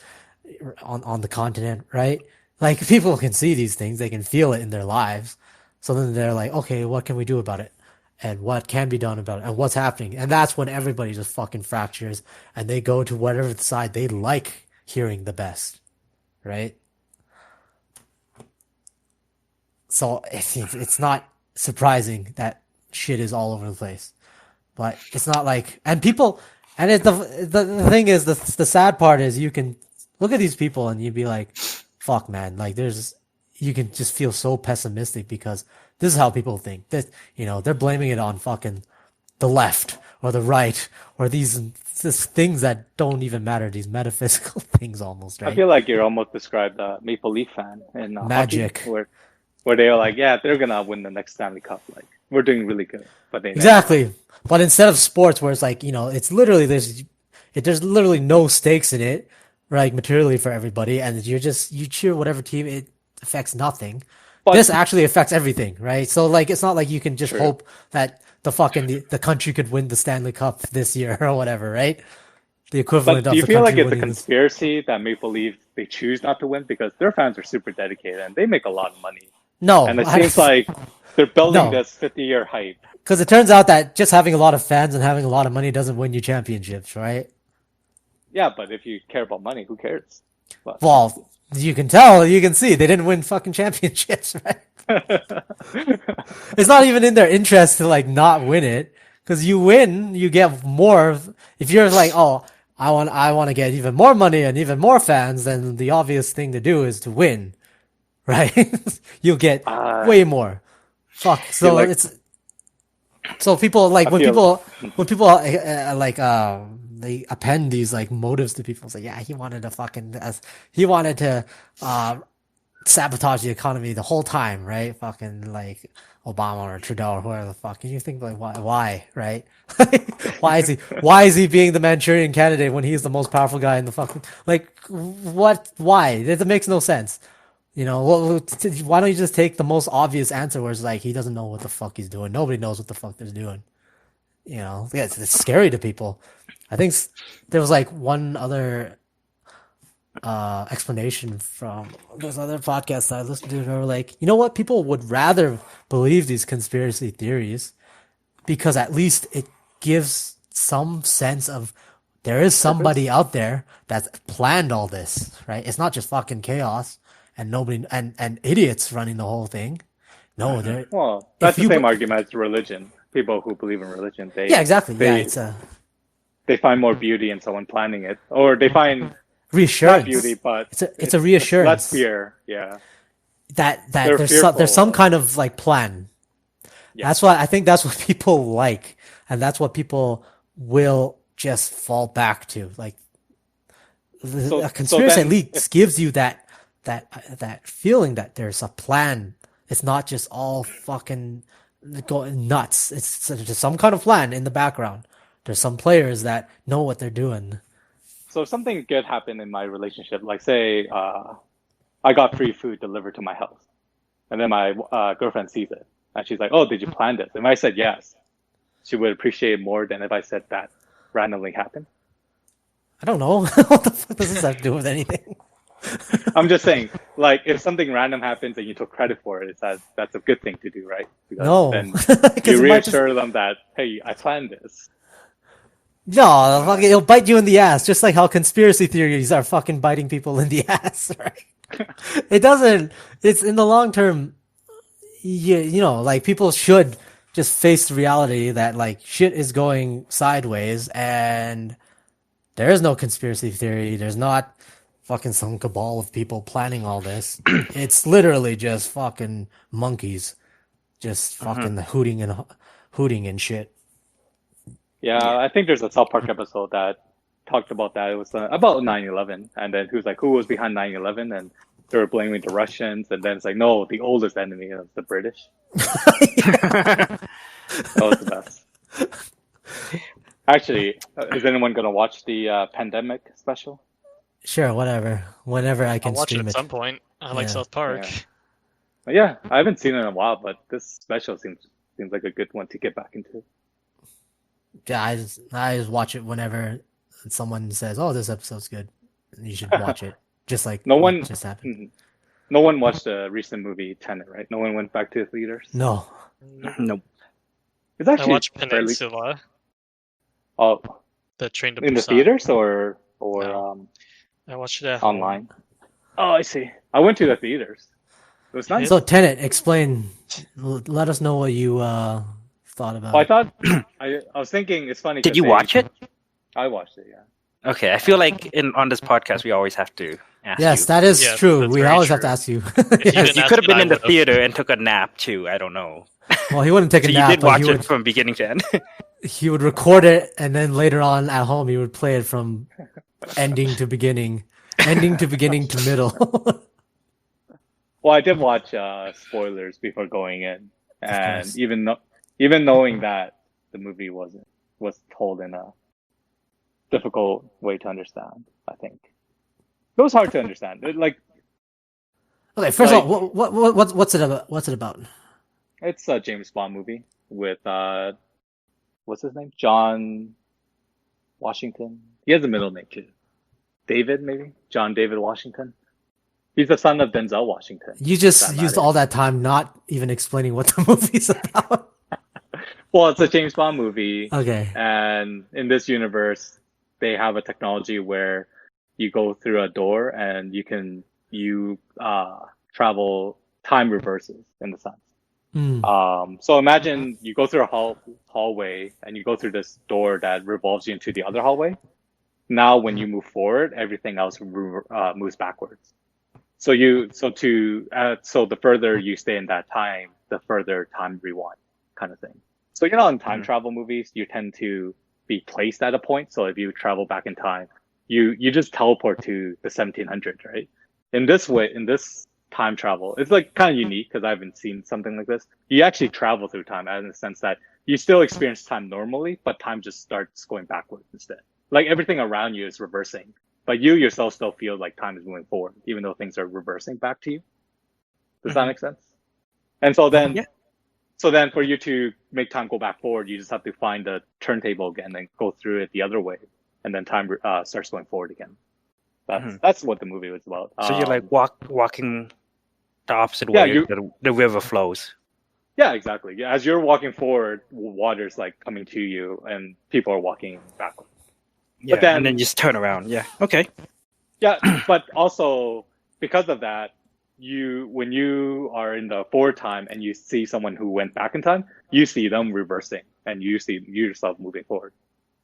on the continent, right? Like, people can see these things. They can feel it in their lives. So then they're like, okay, what can we do about it? And what can be done about it? And what's happening? And that's when everybody just fucking fractures and they go to whatever side they like hearing the best, right? So it's not surprising that shit is all over the place. But it's not like, and people, and the thing is, the sad part is you can look at these people and you'd be like, fuck, man, like you can just feel so pessimistic because this is how people think. That they're blaming it on fucking the left or the right or these things that don't even matter. These metaphysical things, almost. Right? I feel like you're almost described a Maple Leaf fan in Magic, hockey, where they're like, they're gonna win the next Stanley Cup. Like, we're doing really good, but they exactly. But instead of sports, where it's like it's literally there's literally no stakes in it, right? Materially for everybody, and you cheer whatever team. It affects nothing. But this actually affects everything, right? So like, it's not like you can just hope that the country could win the Stanley Cup this year or whatever, right? The equivalent of the country. Do you feel like it's a conspiracy that Maple Leaf, they choose not to win because their fans are super dedicated and they make a lot of money? No, and it seems like they're building this 50-year hype. Because it turns out that just having a lot of fans and having a lot of money doesn't win you championships, right? Yeah, but if you care about money, who cares? Well, you can see they didn't win fucking championships, right? It's not even in their interest to like not win it, because you win, you get more. If you're like, oh, I want to get even more money and even more fans, then the obvious thing to do is to win, right? You'll get way more. Fuck. So like, so people like when people they append these like motives to people. It's like, he wanted to sabotage the economy the whole time, right? Fucking like Obama or Trudeau or whoever the fuck. And you think like, why, right? why is he being the Manchurian candidate when he's the most powerful guy in the fucking, like, what? Why? That makes no sense. Why don't you just take the most obvious answer where it's like, he doesn't know what the fuck he's doing. Nobody knows what the fuck they're doing. It's scary to people. I think there was like one other explanation from this other podcast that I listened to. They were like, you know what? People would rather believe these conspiracy theories because at least it gives some sense of there is somebody out there that's planned all this, right? It's not just fucking chaos and nobody and idiots running the whole thing. No, there. Well, If that's the you same b- argument as religion. People who believe in religion, Yeah, exactly. Yeah, they it's a they find more beauty in someone planning it, or they find not beauty, reassurance. but It's a less reassurance fear. Yeah, that they're there's some fearful. kind of like plan. Yeah. That's why I think that's what people like, and that's what people will just fall back to. Like So a conspiracy at then, least gives you that feeling that there's a plan. It's not just all fucking going nuts. There's some kind of plan in the background. There's some players that know what they're doing. so if something good happened in my relationship, like say I got free food delivered to my house, and then my girlfriend sees it, and she's like, "Oh, did you plan this?" And if I said yes, she would appreciate it more than if I said that randomly happened. I don't know. What the fuck does this have to do with anything? I'm just saying, like, if something random happens and you took credit for it, that's a good thing to do, right? Because No, then because you it might just reassure them that, hey, I planned this. no, fuck it, it'll bite you in the ass, just like how conspiracy theories are fucking biting people in the ass, right? It doesn't. It's in the long term. You know, like people should just face the reality that like shit is going sideways, and there is no conspiracy theory. There's not fucking some cabal of people planning all this. It's literally just fucking monkeys, just fucking hooting and shit. Yeah, I think there's a South Park episode that talked about that. It was about 9/11, and then who's like, who was behind 9/11, and they were blaming the Russians, and then it's like, no, the oldest enemy is the British. That was the best. Actually, is anyone gonna watch the pandemic special? Sure, whatever. Whenever I I'll can watch it stream at it. some point. I like Yeah. South Park. Yeah, I haven't seen it in a while, but this special seems like a good one to get back into. Yeah, I just watch it whenever someone says, "Oh, this episode's good. You should watch it." Just like No what one, just happened. mhm. No one watched the recent movie Tenet, right? No one went back to the theaters. No, Nope. It's I actually watched fairly. Peninsula, Oh, the Train to in the Busan. theaters or No. I watched it at home. online? Oh, I see. I went to the theaters. It was nice. so Tenet, explain. Let us know what you thought about Oh, I it. thought I was thinking it's funny. Did 'cause you they- watch it? I watched it. Yeah. Okay, I feel like on this podcast we always have to ask Yes, you. that is Yes, true. that's We very always have to true. ask you. If you Yes. didn't You ask could have it, been I in the would've. theater and took a nap too. I don't know. Well, he wouldn't take So a you nap, did but watch it from beginning to end. he would record it, and then later on at home he would play it from ending to beginning to middle. Well, I did watch spoilers before going in, and course. even knowing that the movie was told in a difficult way to understand, I think it was hard to understand. Okay, first Like- of all, what's it about? What's it about? It's a James Bond movie with what's his name? John Washington. He has a middle name too. David, maybe? John David Washington. He's the son of Denzel Washington. You just That used matters. all that time not even explaining what the movie's about. Well, it's a James Bond movie, Okay. and in this universe, they have a technology where you go through a door and you travel time reverses in the sense. Hmm. So imagine you go through a hallway and you go through this door that revolves you into the other hallway. Now, when you move forward, everything else moves backwards. So the further you stay in that time, the further time rewind kind of thing. So you know, in time travel movies, you tend to be placed at a point. So if you travel back in time, you just teleport to the 1700s, right? In this time travel, it's like kind of unique because I haven't seen something like this. You actually travel through time in the sense that you still experience time normally, but time just starts going backwards instead. Like everything around you is reversing, but you yourself still feel like time is moving forward, even though things are reversing back to you. Does that make sense? And so then, Yeah. so then for you to make time go back forward, you just have to find the turntable again and go through it the other way, and then time starts going forward again. That's what the movie was about. So you're like walking the opposite Yeah, way the river flows. Yeah, exactly. Yeah, as you're walking forward, water's like coming to you, and people are walking backwards. Yeah, then- and then just turn around. Yeah. Okay. Yeah, but also because of that, when you are in the forward time and you see someone who went back in time, you see them reversing and you see yourself moving forward,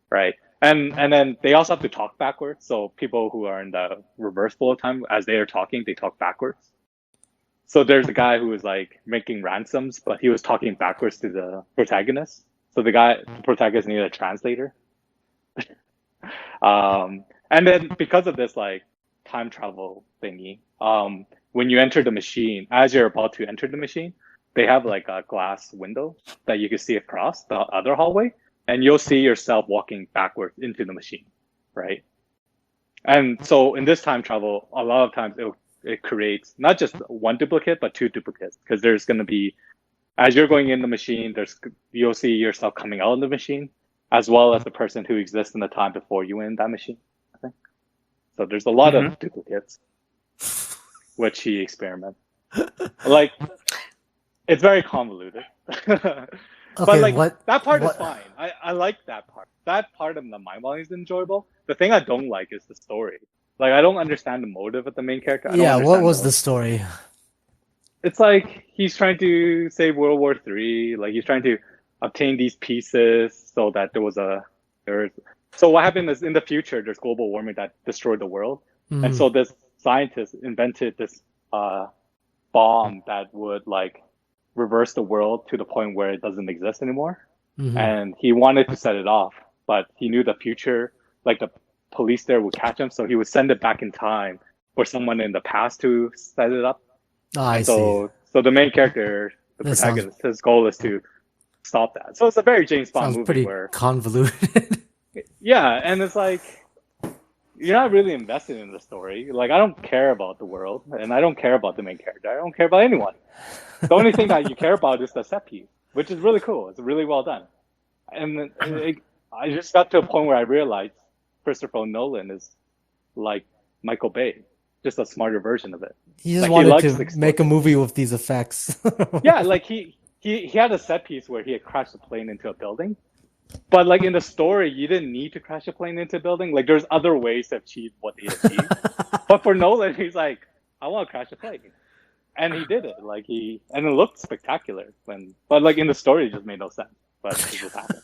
right? And then they also have to talk backwards. So people who are in the reverse bullet time, as they are talking, they talk backwards. So there's a guy who was like making ransoms, but he was talking backwards to the protagonist. So the protagonist needed a translator. And then because of this like time travel thingy, when you enter the machine, as you're about to enter the machine, they have like a glass window that you can see across the other hallway, and you'll see yourself walking backwards into the machine, right? And so in this time travel, a lot of times it creates not just one duplicate, but two duplicates, because there's going to be, as you're going in the machine, you'll see yourself coming out of the machine, as well as the person who exists in the time before you were in that machine, I think. So there's a lot of duplicates, which he experiments. Like, it's very convoluted. But like that part is fine. I like that part. That part of the mind bending is enjoyable. The thing I don't like is the story. Like I don't understand the motive of the main character. Yeah, what was the story? It's like he's trying to save World War III. Like he's trying to obtain these pieces so that so what happened is in the future there's global warming that destroyed the world. And so this scientist invented this bomb that would like reverse the world to the point where it doesn't exist anymore. And he wanted to set it off, but he knew the future, like the police there would catch him, so he would send it back in time for someone in the past to set it up. I see. So the main character, the protagonist, his goal is to stop that. So it's a very James Bond movie pretty where convoluted. yeah, and it's like you're not really invested in the story. Like I don't care about the world, and I don't care about the main character. I don't care about anyone. The only thing that you care about is the set piece, which is really cool. It's really well done. And I just got to a point where I realized Christopher Nolan is like Michael Bay, just a smarter version of it. He just Like, wanted to make a movie with these effects. Yeah, like he had a set piece where he had crashed a plane into a building. But like in the story, you didn't need to crash a plane into a building. Like there's other ways to achieve what he achieved. But for Nolan, he's like, I want to crash a plane. And he did it. And it looked spectacular. But like in the story, it just made no sense. But it just happened.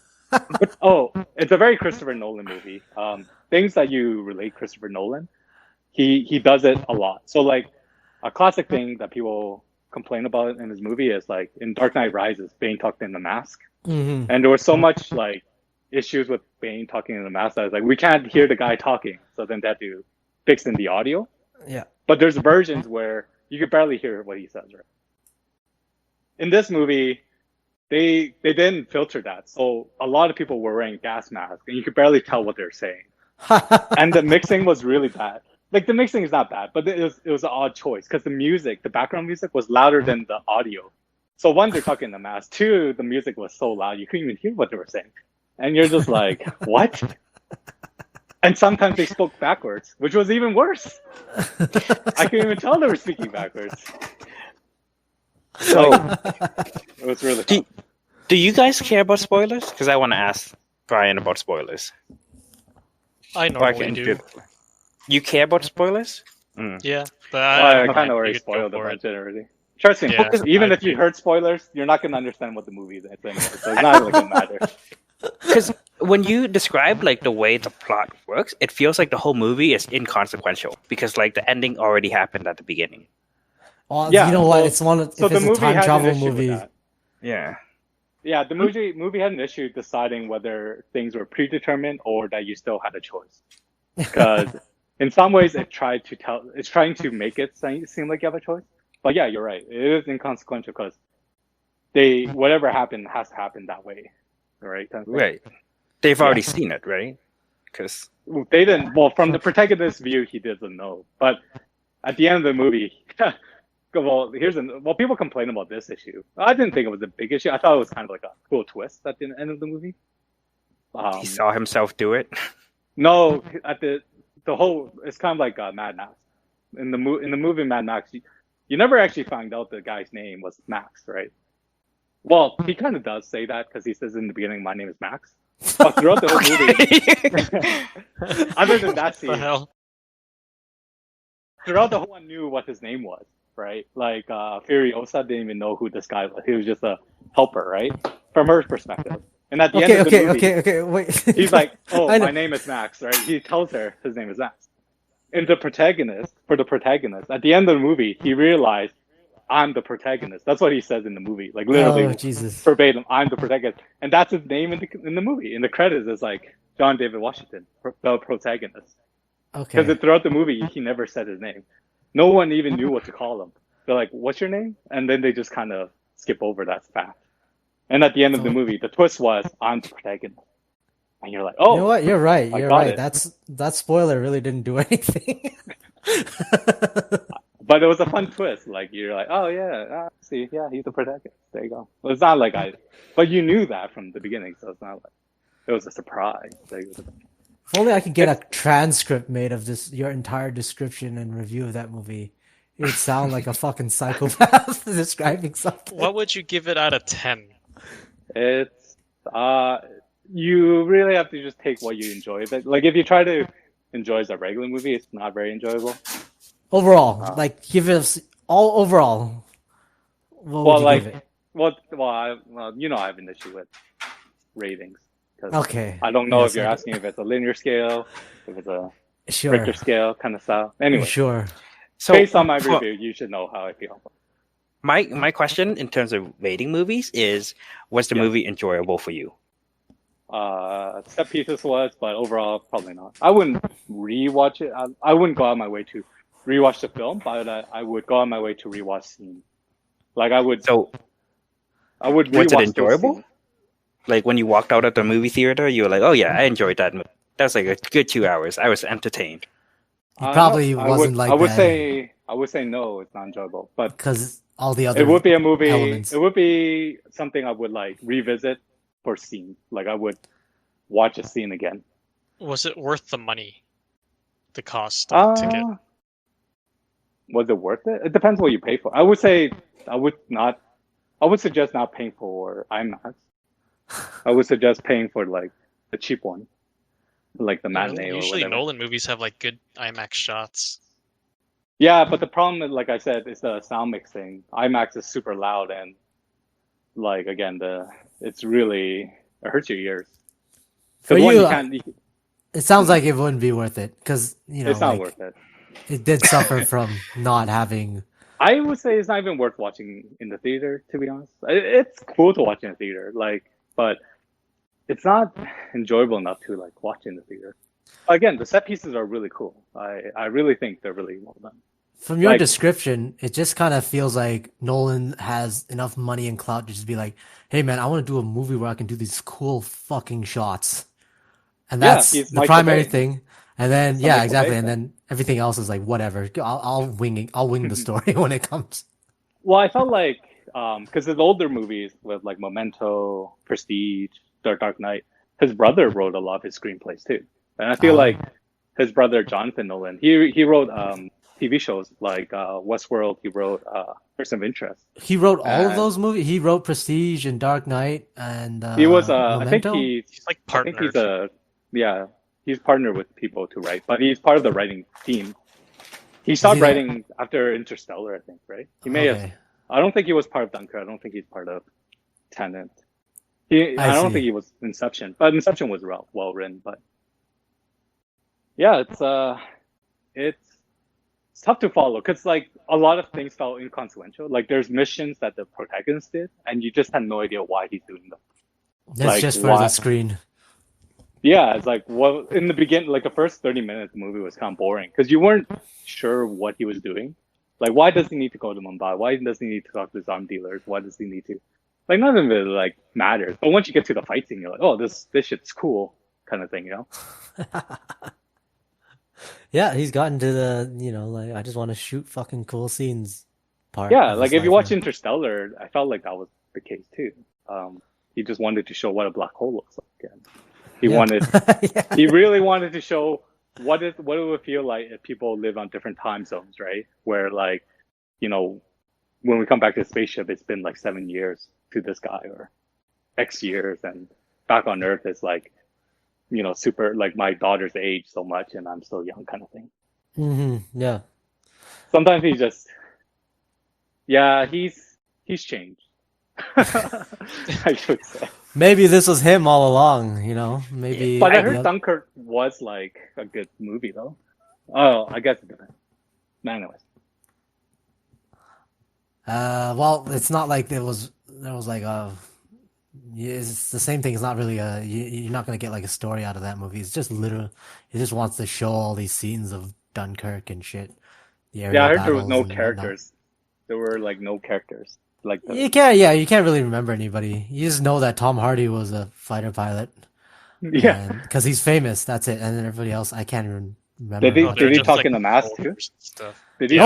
It's a very Christopher Nolan movie. Things that you relate Christopher Nolan, he does it a lot. So like a classic thing that people complain about in his movie is like in Dark Knight Rises, Bane talked in the mask. And there was so much like issues with Bane talking in the mask that I was like, we can't hear the guy talking. So then they had to fix in the audio. Yeah. But there's versions where you could barely hear what he says, right? In this movie, they didn't filter that. So a lot of people were wearing gas masks and you could barely tell what they're saying. And the mixing was really bad. Like the mixing is not bad, but it was an odd choice because the background music was louder than the audio. So one, they're talking in the mask. Two, the music was so loud you couldn't even hear what they were saying. And you're just like, what? And sometimes they spoke backwards, which was even worse. I couldn't even tell they were speaking backwards. So it was really fun. Do you guys care about spoilers? Because I want to ask Brian about spoilers. I normally do. You care about spoilers? Yeah. But I kind of already spoiled it already. Trust me, even if you heard spoilers, you're not going to understand what the movie is anymore. So it's not really going to matter. Because when you describe like the way the plot works, it feels like the whole movie is inconsequential because like the ending already happened at the beginning. Well, you know what? It's if it's a time travel movie. Yeah. Yeah, the movie had an issue deciding whether things were predetermined or that you still had a choice. Because in some ways, it's trying to make it seem like you have a choice. But yeah, you're right. It is inconsequential because whatever happened has to happen that way, right? Right. They've already seen it, right? Because they didn't. Well, from the protagonist's view, he doesn't know. But at the end of the movie, people complain about this issue. I didn't think it was a big issue. I thought it was kind of like a cool twist at the end of the movie. He saw himself do it. No, at the whole, it's kind of like Mad Max. In the movie Mad Max, you never actually found out the guy's name was Max, right? Well, he kind of does say that because he says in the beginning, "My name is Max." But throughout the whole movie, other than that What the scene, hell? throughout the whole one knew what his name was, right? Like Furiosa didn't even know who this guy was. He was just a helper, right? From her perspective. And at the end of the movie, Okay. Wait. he's like, "Oh, I know. my name is Max," right? He tells her his name is Max. And the protagonist, at the end of the movie, he realized, I'm the protagonist. That's what he says in the movie, like literally Oh Jesus. verbatim. I'm the protagonist, and that's his name in the movie. In the credits, it's like John David Washington, the protagonist. Because Okay. throughout the movie, he never said his name. No one even knew what to call him. They're like, "What's your name?" And then they just kind of skip over that fact. And at the end of the movie, the twist was, I'm the protagonist. And you're like, "Oh, You know what? You're right. I You're got right. it." That spoiler really didn't do anything. But it was a fun twist. Like you're like, "Oh yeah, see, yeah, he's the protagonist." There you go. Well, it's not like but you knew that from the beginning, so it's not like it was a surprise. Like, If only I could get a transcript made of this, your entire description and review of that movie. It would sound like a fucking psychopath describing something. What would you give it out of 10? It's you really have to just take what you enjoy. But like if you try to enjoy as a regular movie, it's not very enjoyable. Overall, like give us all overall. What would you give it? well, you know, I have an issue with ratings. 'Cause Okay. I don't know Yes, if you're I do. asking if it's a linear scale, if it's a Sure. Richter scale kind of style. Anyway, Sure. So based on my for- review, you should know how I feel. my question in terms of rating movies is, was the Yes. movie enjoyable for you? Set pieces was, but overall, probably not. I wouldn't rewatch it. I wouldn't go out of my way to rewatch the film, but I would go out of my way to rewatch scenes. Like I would So rewatch was it those enjoyable? scenes. Like when you walked out of the movie theater, you were like, "Oh yeah, I enjoyed that movie. That was like a good 2 hours. I was entertained." He probably No, wasn't like I would that say no, it's not enjoyable. But because all the other it would be a movie. elements. It would be something I would like revisit for scene. Like I would watch a scene again. Was it worth the money? The cost of the ticket? Was it worth it? It depends what you pay for. I would say I would not. I would suggest not paying for IMAX. I would suggest paying for like the cheap one, like the matinee or Usually whatever. Nolan movies have like good IMAX shots. Yeah, but the problem, like I said, is the sound mixing. IMAX is super loud and, like again, it hurts your ears. For 'Cause one, you, can't. it sounds like it wouldn't be worth it because It's not like, worth it. it did suffer from not having. I would say it's not even worth watching in the theater. To be honest, it's cool to watch in the theater, but it's not enjoyable enough to like watch in the theater. Again, the set pieces are really cool. I really think they're really well done. From your Like- description, it just kind of feels like Nolan has enough money and clout to just be like, "Hey, man, I want to do a movie where I can do these cool fucking shots," and Yeah, that's he's the Michael primary Bay. thing. And then, It's yeah, Michael exactly. Bay And then everything else is like whatever. I'll wing the story when it comes. Well, I felt like because his older movies with like Memento, Prestige, Dark Knight, his brother wrote a lot of his screenplays too, and I feel like his brother Jonathan Nolan, he wrote TV shows like Westworld. He wrote Person of Interest. He wrote all of And- those movies. He wrote Prestige and Dark Knight and He was I think Memento? he's like I think partnered. he's partnered with people to write, but he's part of the writing team. He stopped he- writing after Interstellar, I think, right? He may have. Okay. I don't think he was part of Dunkirk. I don't think he's part of Tenet. I I don't see. think he was Inception, but Inception was well written. But yeah, it's tough to follow because like a lot of things felt inconsequential. Like there's missions that the protagonist did, and you just had no idea why he's doing them. That's like, just for why- the screen. Yeah, it's like well in the beginning, like the first 30 minutes of the movie was kind of boring because you weren't sure what he was doing. Like, why does he need to go to Mumbai? Why does he need to talk to his arm dealers? Why does he need to? Like, none of it like matters. But once you get to the fight scene, you're like, oh, this shit's cool, kind of thing, you know? Yeah, he's gotten to the, like, I just want to shoot fucking cool scenes part. Yeah, of like his if you life watch now. Interstellar, I felt like that was the case too. He just wanted to show what a black hole looks like. And he Yeah. wanted, Yeah. he really wanted to show what it would feel like if people live on different time zones, right? Where like, when we come back to the spaceship, it's been like 7 years to this guy or X years, and back on Earth is like, super like my daughter's age so much and I'm still young kind of thing. Yeah. Sometimes he's changed. I should say. Maybe this was him all along, maybe. But I heard Dunkirk was like a good movie though. Oh, I guess it depends. Anyways. Well, it's not like there was like it's the same thing. It's not really you're not gonna get like a story out of that movie. It's just literally, it just wants to show all these scenes of Dunkirk and shit. Yeah, I heard there was no characters. There were like no characters. Like you can't really remember anybody. You just know that Tom Hardy was a fighter pilot. Yeah, because he's famous. That's it. And then everybody else, I can't even remember. Did he talk in the mask too? The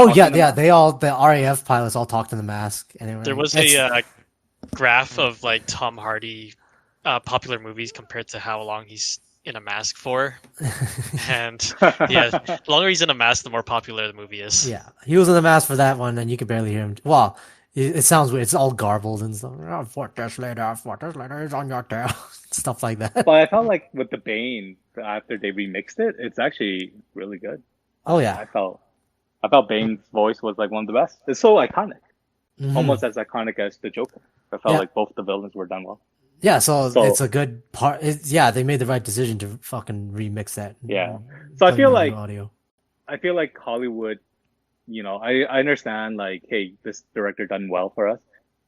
RAF pilots all talked in the mask. And there was a graph of like Tom Hardy popular movies compared to how long he's in a mask for. And yeah, the longer he's in a mask, the more popular the movie is. Yeah, he was in the mask for that one, and you could barely hear him. Well, it sounds weird. It's all garbled and stuff. 4 days later, it's on your tail. Stuff like that. But I felt like with the Bane, after they remixed it, it's actually really good. Oh yeah, I felt Bane's voice was like one of the best. It's so iconic, almost as iconic as the Joker. I felt like both the villains were done well. Yeah, so it's a good part. They made the right decision to fucking remix that. Yeah, so I feel like Hollywood, I understand like, hey, this director done well for us,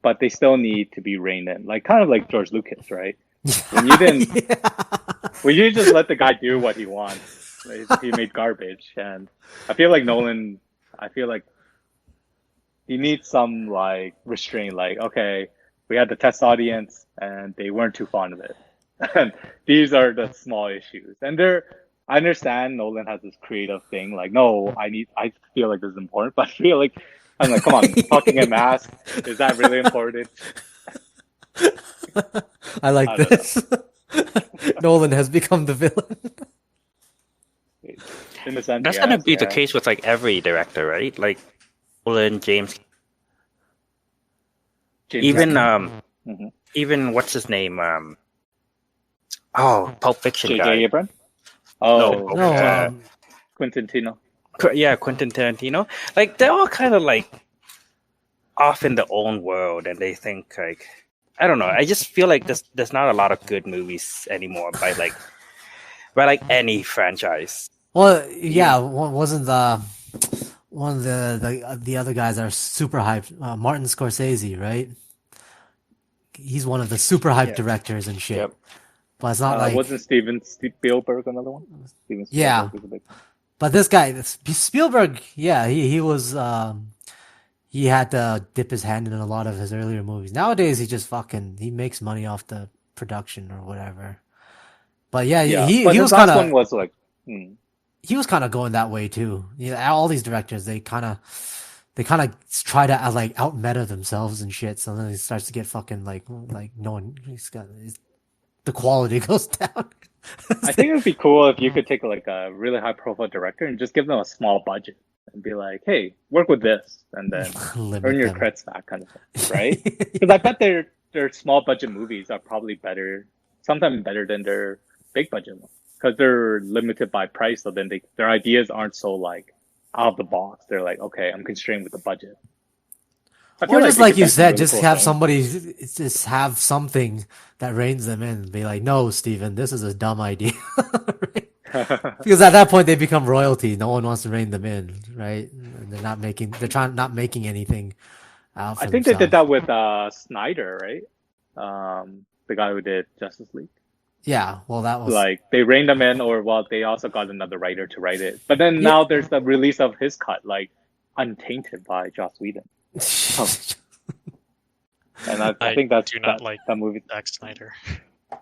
but they still need to be reined in, like kind of like George Lucas, right? When you just let the guy do what he wants, he made garbage, and I feel like Nolan, he needs some like restraint, like, okay, we had the test audience and they weren't too fond of it. And these are the small issues. And I understand Nolan has this creative thing, like, no, I feel like this is important, but I'm like, come on, talking in mask, is that really important? I like this. Nolan has become the villain. In a sense, that's gonna be the case with like every director, right? Like Nolan, James even even what's his name? Pulp Fiction J.J. guy. Abrams? Quentin Tarantino. Yeah, Quentin Tarantino. Like they're all kind of like off in their own world, and they think like, I don't know. I just feel like there's not a lot of good movies anymore by any franchise. Well, yeah, wasn't one of the other guys that are super hyped, Martin Scorsese, right? He's one of the super hyped directors and shit. Yep. But it's not like... Wasn't Steven Spielberg another one? Steven Spielberg was a big... But this guy, Spielberg, he was... he had to dip his hand in a lot of his earlier movies. Nowadays, he makes money off the production or whatever. But he was kind of... one was like... He was kind of going that way too. All these directors, they kind of try to like out meta themselves and shit. So then it starts to get fucking like no one. The quality goes down. I think it would be cool if you could take like a really high profile director and just give them a small budget and be like, hey, work with this, and then earn your credits back, kind of thing, right? Because I bet their small budget movies are probably better, sometimes better than their big budget ones. Because they're limited by price, so then their ideas aren't so like out of the box. They're like, okay, I'm constrained with the budget. Or just like you said, just have somebody, just have something that reins them in and be like, no, Steven, this is a dumb idea. Right? Because at that point they become royalty. No one wants to rein them in, right? And they're not making anything out for I think themselves. they did that with Snyder, right? The guy who did Justice League. Yeah, well, that was like they reined them in, or they also got another writer to write it. But then now there's the release of his cut, like untainted by Joss Whedon. And I think that's like that movie. Zack Snyder.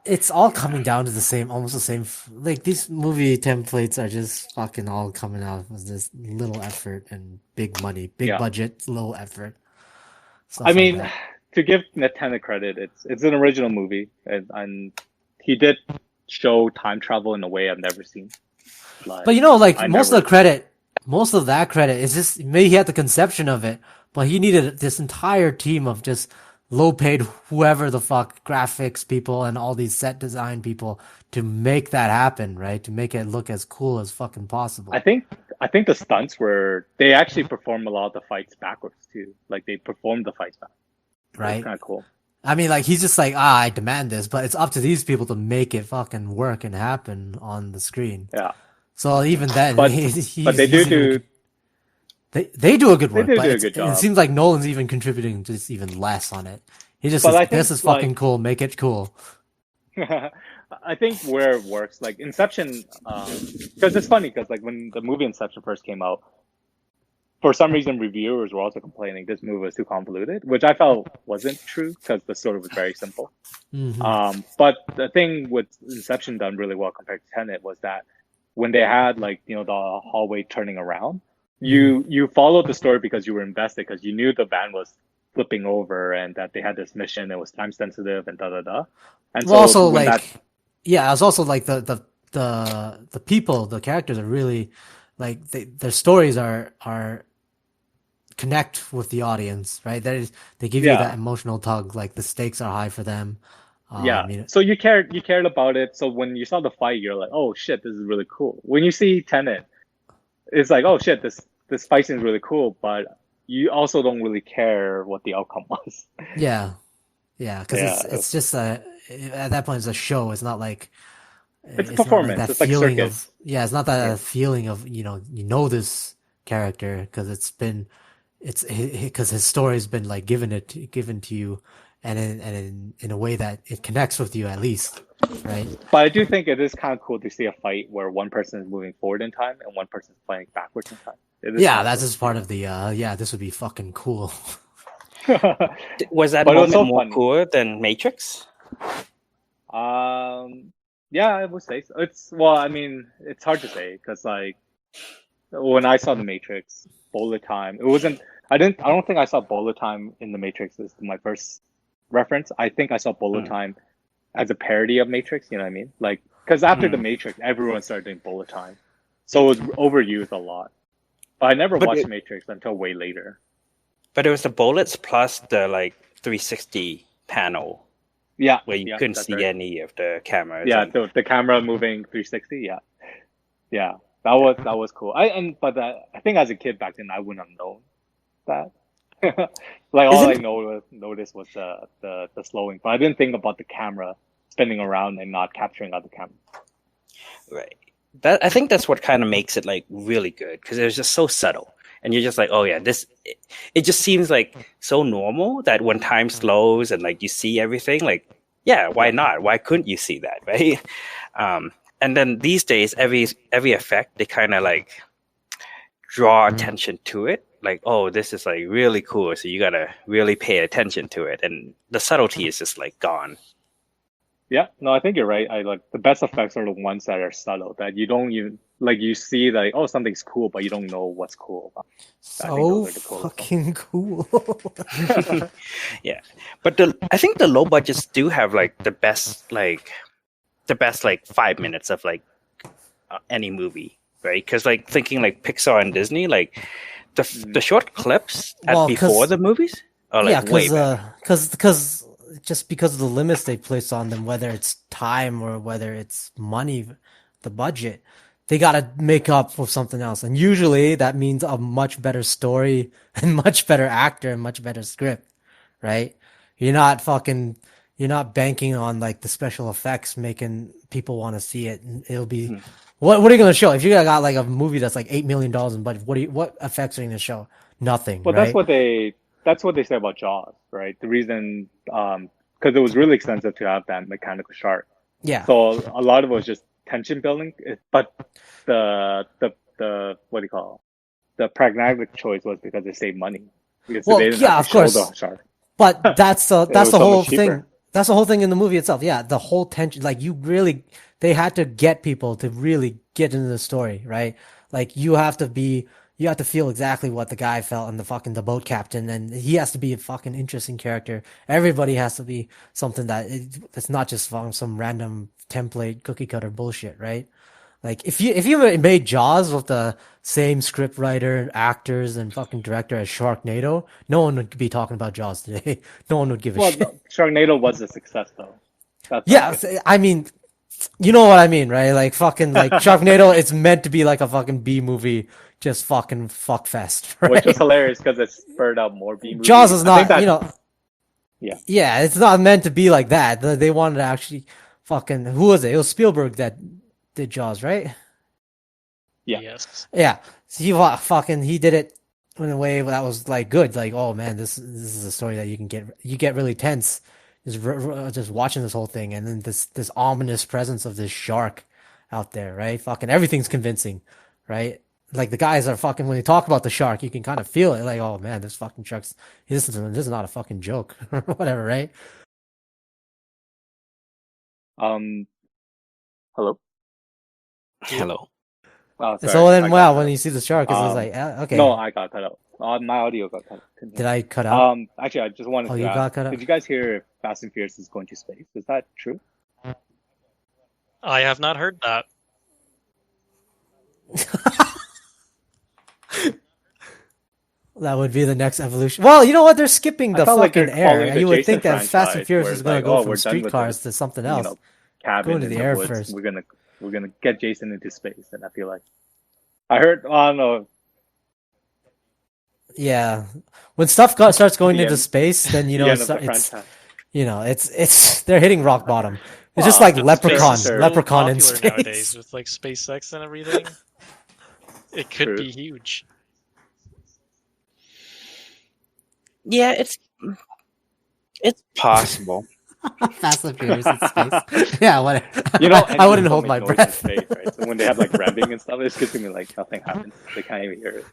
It's all coming down to almost the same. Like these movie templates are just fucking all coming out with this little effort and big money, big budget, low effort. I mean, to give Tenet credit, it's an original movie, and he did show time travel in a way I've never seen. But most of that credit is just maybe he had the conception of it, but he needed this entire team of just low paid whoever the fuck graphics people and all these set design people to make that happen, right? To make it look as cool as fucking possible. I think the stunts were they actually perform a lot of the fights backwards too. Like they performed the fights back. Right? It's kind of cool. I mean, like he's just like, I demand this, but it's up to these people to make it fucking work and happen on the screen. Yeah. So even then, But they do they do a good work, do but a good job. it seems like Nolan's even contributing just even less on it. He just But says, I think, this is fucking like- cool, make it cool. I think where it works, like Inception, because it's funny because like when the movie Inception first came out, for some reason reviewers were also complaining this movie was too convoluted, which I felt wasn't true because the story was very simple. Mhm. But the thing with Inception done really well compared to Tenet was that when they had like the hallway turning around, you followed the story because you were invested because you knew the van was flipping over and that they had this mission, it was time sensitive and da da da. And Well, also when like, yeah, it's also like the people, the characters are really like their stories are connect with the audience, right? They give you Yeah. that emotional tug, like the stakes are high for them. Yeah. You know, So you cared about it. So when you saw the fight, you're like, oh shit, this is really cool. When you see Tenet, it's like, oh shit, this fight scene is really cool, but you also don't really care what the outcome was. yeah, because Yeah. it's just at that point it's a show. It's not like It's not performance. that It's like feeling circus. of it's not that feeling of you know this character because because his story's been like given to you, and in a way that it connects with you at least, right? But I do think it is kind of cool to see a fight where one person is moving forward in time and one person is playing backwards in time. It is Yeah, kinda that's cool. just part of the this would be fucking cool. Was that But it was moment so more funny. cooler than Matrix? Yeah, I would say so. I mean, it's hard to say because like when I saw the Matrix, bullet time, it wasn't. I don't think I saw bullet time in the Matrix as my first reference. I think I saw bullet time as a parody of Matrix. You know what I mean? Like, because after the Matrix, everyone started doing bullet time, so it was overused a lot. But I never But watched it- Matrix until way later. But it was the bullets plus the like 360 panel Yeah, where you yeah, couldn't that's see right. any of the cameras. Yeah, and- the camera moving 360. Yeah, that was cool. I think as a kid back then I wouldn't have known that. Like all Isn't- I noticed was the slowing, but I didn't think about the camera spinning around and not capturing other camera. Right. I think that's what kind of makes it like really good because it was just so subtle, and you're just like, oh yeah, it just seems like so normal that when time slows and like you see everything, like yeah, why not? Why couldn't you see that, right? And then these days, every effect they kind of like draw attention to it, like oh, this is like really cool, so you gotta really pay attention to it, and the subtlety is just like gone. Yeah, no, I think you're right. I like the best effects are the ones that are subtle that you don't even like. You see like oh something's cool, but you don't know what's cool about it. I think So those are the coolest ones. fucking cool. Yeah, but I think the low budgets do have like the best like 5 minutes of like any movie, right? Because like thinking like Pixar and Disney, like the short clips Well, before 'cause- the movies are like Yeah, way better. because just because of the limits they place on them, whether it's time or whether it's money, the budget, they gotta make up with something else, and usually that means a much better story and much better actor and much better script, right? You're not banking on like the special effects making people want to see it. And it'll be what are you gonna show if you got like a movie that's like $8 million in budget? What effects are you gonna show? Nothing, Well, right? that's what they say about Jaws, right? The reason, because it was really expensive to have that mechanical shark. Yeah. So a lot of it was just tension building. But the what do you call it? The pragmatic choice was because they saved money because Well, they didn't yeah, have of to show course. the shark. But that's was the so whole much cheaper. thing. That's the whole thing in the movie itself. Yeah, the whole tension. Like they had to get people to really get into the story, right? Like you have to feel exactly what the guy felt and the boat captain, and he has to be a fucking interesting character. Everybody has to be something it's not just from some random template cookie cutter bullshit, right? Like if you made Jaws with the same script writer, actors, and fucking director as Sharknado, no one would be talking about Jaws today. No one would give a Well, shit. no, Sharknado was a success though. That's Yeah, okay. I mean, you know what I mean, right? Like fucking like Sharknado, it's meant to be like a fucking B movie, just fucking fuck fest, right? Which was hilarious because it spurred out more B movies. Jaws is I think not, that, yeah. yeah, it's not meant to be like that. They wanted to actually fucking who was it? It was Spielberg that did Jaws, right? Yeah. Yes. Yeah, so he did it in a way that was like good. Like, oh man, this is a story that you get really tense just watching this whole thing, and then this ominous presence of this shark out there, right? Fucking everything's convincing, right? Like the guys are fucking when they talk about the shark, you can kind of feel it. Like, oh man, this fucking shark's this is not a fucking joke or whatever, right? Hello. Hello. Oh, sorry. So then, I got wow, cut when out. you see the shark, it's just like, okay. No, I got cut out. My audio got cut. Did I cut out? Actually, I just wanted Oh, to you ask, got cut out? did you guys hear Fast and Furious is going to space? Is that true? I have not heard that. That would be the next evolution. Well, you know what? They're skipping I the felt like fucking they're following air. the You would Jason think that Fast and franchise, Furious where is it's going like, to go oh, from we're done with streetcars this, to something you else. know, cabin Going to in the the air woods. first. We're gonna get Jason into space, and I feel like I heard. Oh no. Yeah, when stuff starts going The into end- space, then you the know end of the it's franchise. it's they're hitting rock bottom. It's just Well, like it's Leprechaun, fair. Leprechaun in Popular space. nowadays with like SpaceX and everything. It could True. be huge. Yeah, it's possible. Fast and Furious in space. Yeah, whatever. You know, I wouldn't engines hold don't my make noise breath. in space, right? So when they have like revving and stuff, it's just gonna be like nothing happens. They can't even hear it.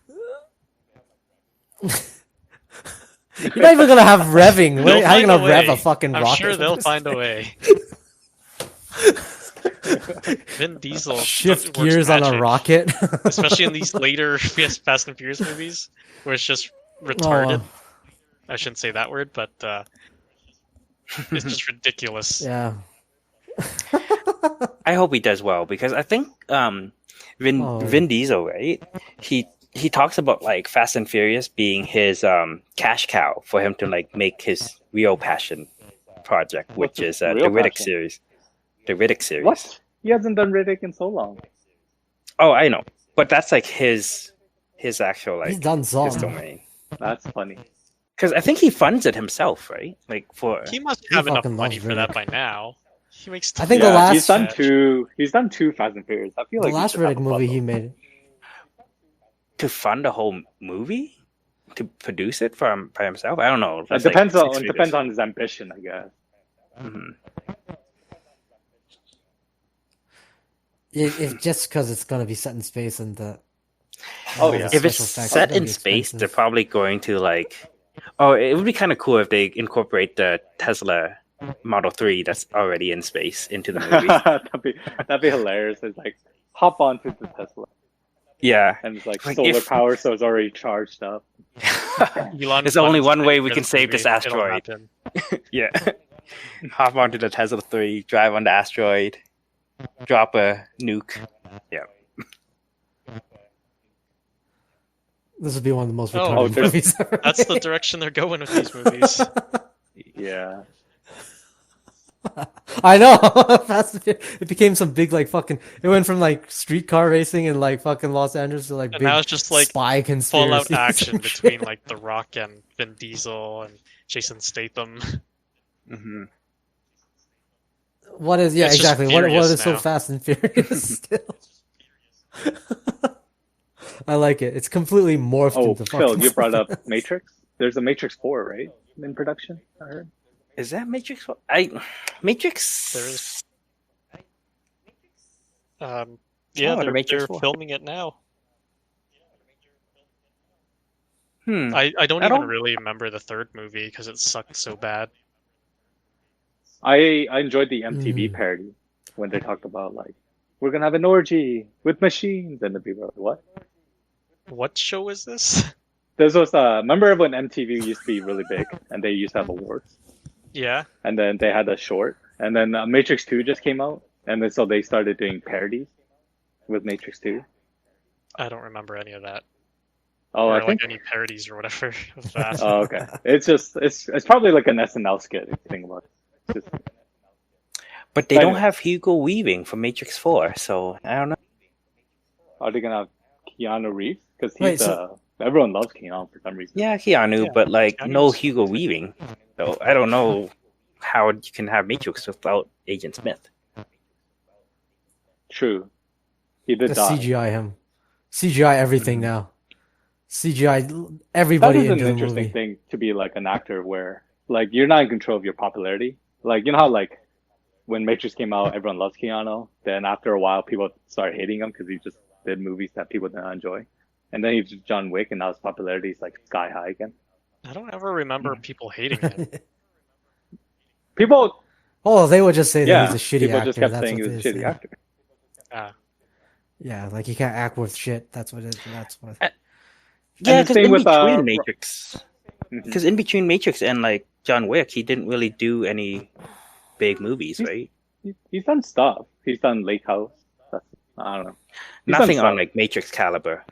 You're not even gonna have revving. They'll How are you find gonna a rev way. a fucking I'm rocket? sure they'll find a way. Vin Diesel Shift works gears on a magic, rocket. especially in these later Fast and Furious movies, where it's just retarded. I shouldn't say that word, but it's just ridiculous. Yeah. I hope he does well because I think Vin Diesel, right? He talks about like Fast and Furious being his cash cow for him to like make his real passion project, which is the real Riddick passion? series. The Riddick series. What? He hasn't done Riddick in so long. Oh, I know, but that's like his actual like He's done his some. domain. That's funny. Because I think he funds it himself, right? Like for He must He have enough fucking money loves for that Riddick. by now. He makes. I think the Yeah, last he's done two. He's done two Fast and Furious. I feel the like he last should have Riddick a movie bundle. he made. to fund a whole movie to produce it by himself. I don't know. It That's like depends six on figures. depends on his ambition, I guess. Mhm. If just because it's gonna be set in space and the Oh, yeah. If it's special effects are set gonna in be space, they're expensive. probably going to like. Oh, it would be kind of cool if they incorporate the Tesla Model 3 that's already in space into the movie. that'd be hilarious. It's like hop onto the Tesla, Yeah. and it's like Like, solar if- power, so it's already charged up. Elon There's only Musk's one way saying we for can this save movie, this it'll asteroid. happen. Yeah. Hop onto the Tesla 3, drive on the asteroid, drop a nuke. Yeah. This would be one of the most Oh, retarded there's- movies ever. That's the made. direction they're going with these movies. Yeah. I know. Fast and Furious. It became some big like fucking. It went from like streetcar racing in like fucking Los Angeles to like And big now it's just like spy conspiracies. Fallout action and shit. between like The Rock and Vin Diesel and Jason Statham. Mm-hmm. What is It's just exactly what furious is so now. Fast and Furious still? I like it. It's completely morphed Oh, into Phil, fucking you brought something up Matrix. There's a Matrix 4, right, in production. I heard. Is that Matrix? Matrix. There's yeah, Oh, the they're Matrix 4. filming it now. I I don't I even don't- really remember the third movie because it sucked so bad. I enjoyed the MTV Mm. parody when they talked about like we're gonna have an orgy with machines, and the people were like, what? What show is this? This was remember when MTV used to be really big and they used to have awards, Yeah. and then they had a short, and then Matrix 2 just came out, and then so they started doing parodies, with Matrix 2? I don't remember any of that. Oh, Or I like think. any parodies or whatever of that. Oh, okay. It's probably like an SNL skit if you think about it. It's just, But they But don't anyway. have Hugo Weaving for Matrix 4, so I don't know. are they gonna have Keanu Reeves? Because Wait, he's so- everyone loves Keanu for some reason. Yeah, Keanu, Yeah, but like no Keanu's- Hugo Weaving. So I don't know how you can have Matrix without Agent Smith. True. He did Just die. CGI him. CGI everything Mhm. now. CGI That everybody is an into the interesting movie. thing to be like an actor where like you're not in control of your popularity. Like you know how like when Matrix came out, everyone loves Keanu. Then after a while, people started hating him because he just did movies that people didn't enjoy. And then he did John Wick, and now his popularity is like sky high again. I don't ever remember people hating him. People, Oh, they would just say that yeah, he's a shitty people actor. just kept That's saying what he they was a shitty say. actor. Yeah, like he can't act worth shit. That's what it. That's what. Yeah, the because same in with, between Matrix, Mhm. because in between Matrix and like John Wick, he didn't really do any big movies, He's- right? He's done stuff. He's done Lake House. That's, I don't know. He's Nothing done on stuff. like Matrix caliber.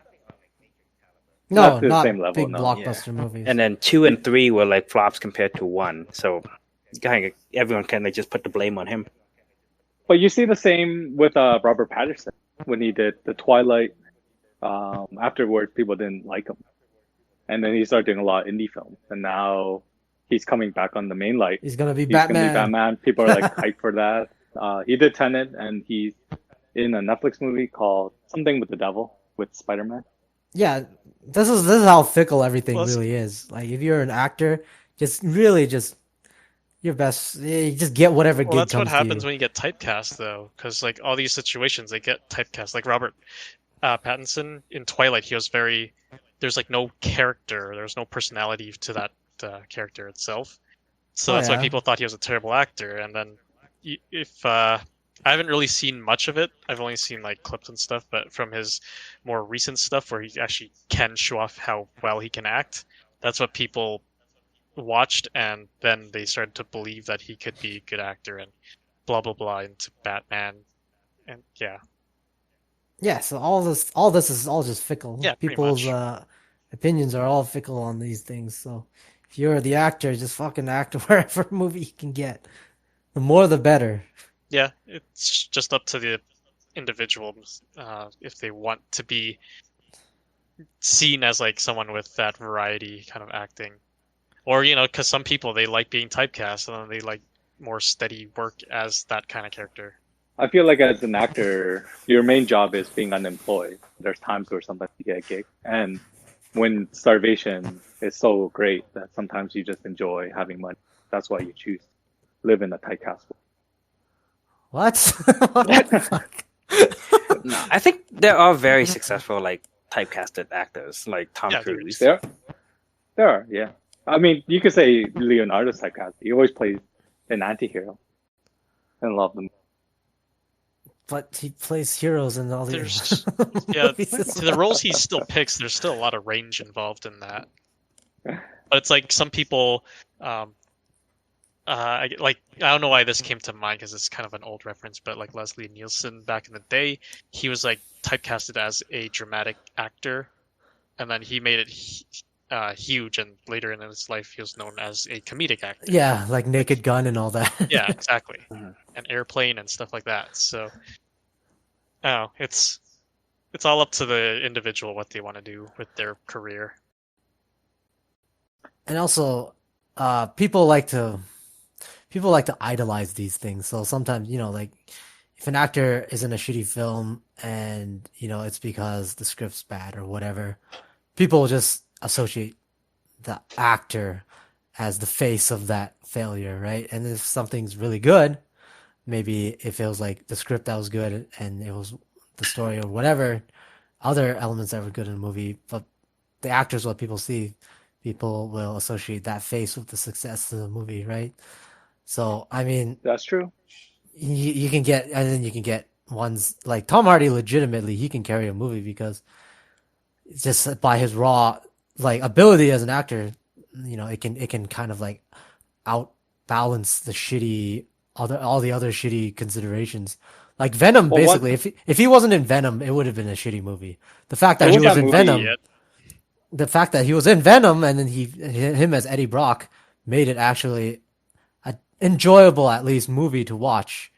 No, Not to the not same level, big no. blockbuster movies. And then 2 and 3 were like flops compared to 1. So kind of everyone kind of just put the blame on him. But you see the same with Robert Pattinson when he did the Twilight. Afterwards, people didn't like him, and then he started doing a lot of indie films, and now he's coming back on the main light. He's gonna be He's gonna be Batman. Batman. People are like hyped for that. He did Tenet, and he's in a Netflix movie called Something with the Devil with Spider-Man. Yeah, this is how fickle everything Well, really is. Like if you're an actor, just really just your best. You just get whatever Well, gig that's what comes to happens you. when you get typecast, though, because like all these situations, they get typecast. Like Robert Pattinson in Twilight, he was very. There's like no character. There's no personality to that character itself. So Oh, that's why yeah. people thought he was a terrible actor. And then, if I haven't really seen much of it, I've only seen like clips and stuff. But from his more recent stuff, where he actually can show off how well he can act, that's what people watched, and then they started to believe that he could be a good actor and blah blah blah into Batman, and yeah, Yeah, so all this is all just fickle. Yeah, pretty People's much. opinions are all fickle on these things. So if you're the actor, just fucking act wherever movie you can get. The more, the better. yeah, it's just up to the individuals if they want to be seen as like someone with that variety kind of acting, or because some people they like being typecast and then they like more steady work as that kind of character. I feel like as an actor, your main job is being unemployed. There's times where sometimes you get a gig, and when starvation is so great that sometimes you just enjoy having money. That's why you choose to live in a tight castle. What? What the fuck? No, I think there are very successful like typecasted actors like Tom Yeah, Cruise. There are, yeah. I mean, you could say Leonardo's typecast. He always plays an anti-hero. And love them. But he plays heroes in all There's the yeah, movies as to the well. roles he still picks, there's still a lot of range involved in that. But it's like some people, I don't know why this came to mind because it's kind of an old reference, but like Leslie Nielsen back in the day, he was like typecasted as a dramatic actor, and then he made it huge, and later in his life he was known as a comedic actor. Yeah, like Naked Gun and all that. Yeah, exactly. Mhm. And Airplane and stuff like that. So, it's all up to the individual what they want to do with their career. And also, people like to idolize these things. So sometimes, like if an actor is in a shitty film and, it's because the script's bad or whatever, people just associate the actor as the face of that failure, right? And if something's really good, maybe if it was like the script that was good and it was the story or whatever, other elements that were good in the movie, but the actor is what people see. People will associate that face with the success of the movie, right? So, I mean, That's true. you can get, and then you can get ones like Tom Hardy. Legitimately, he can carry a movie because just by his raw like ability as an actor, it can kind of like outbalance the shitty all the other shitty considerations. Like Venom, Well, basically, if he wasn't in Venom, it would have been a shitty movie. The fact that I he wish was that in movie- Venom, Yeah. the fact that he was in Venom, and then him as Eddie Brock made it actually an enjoyable, at least, movie to watch,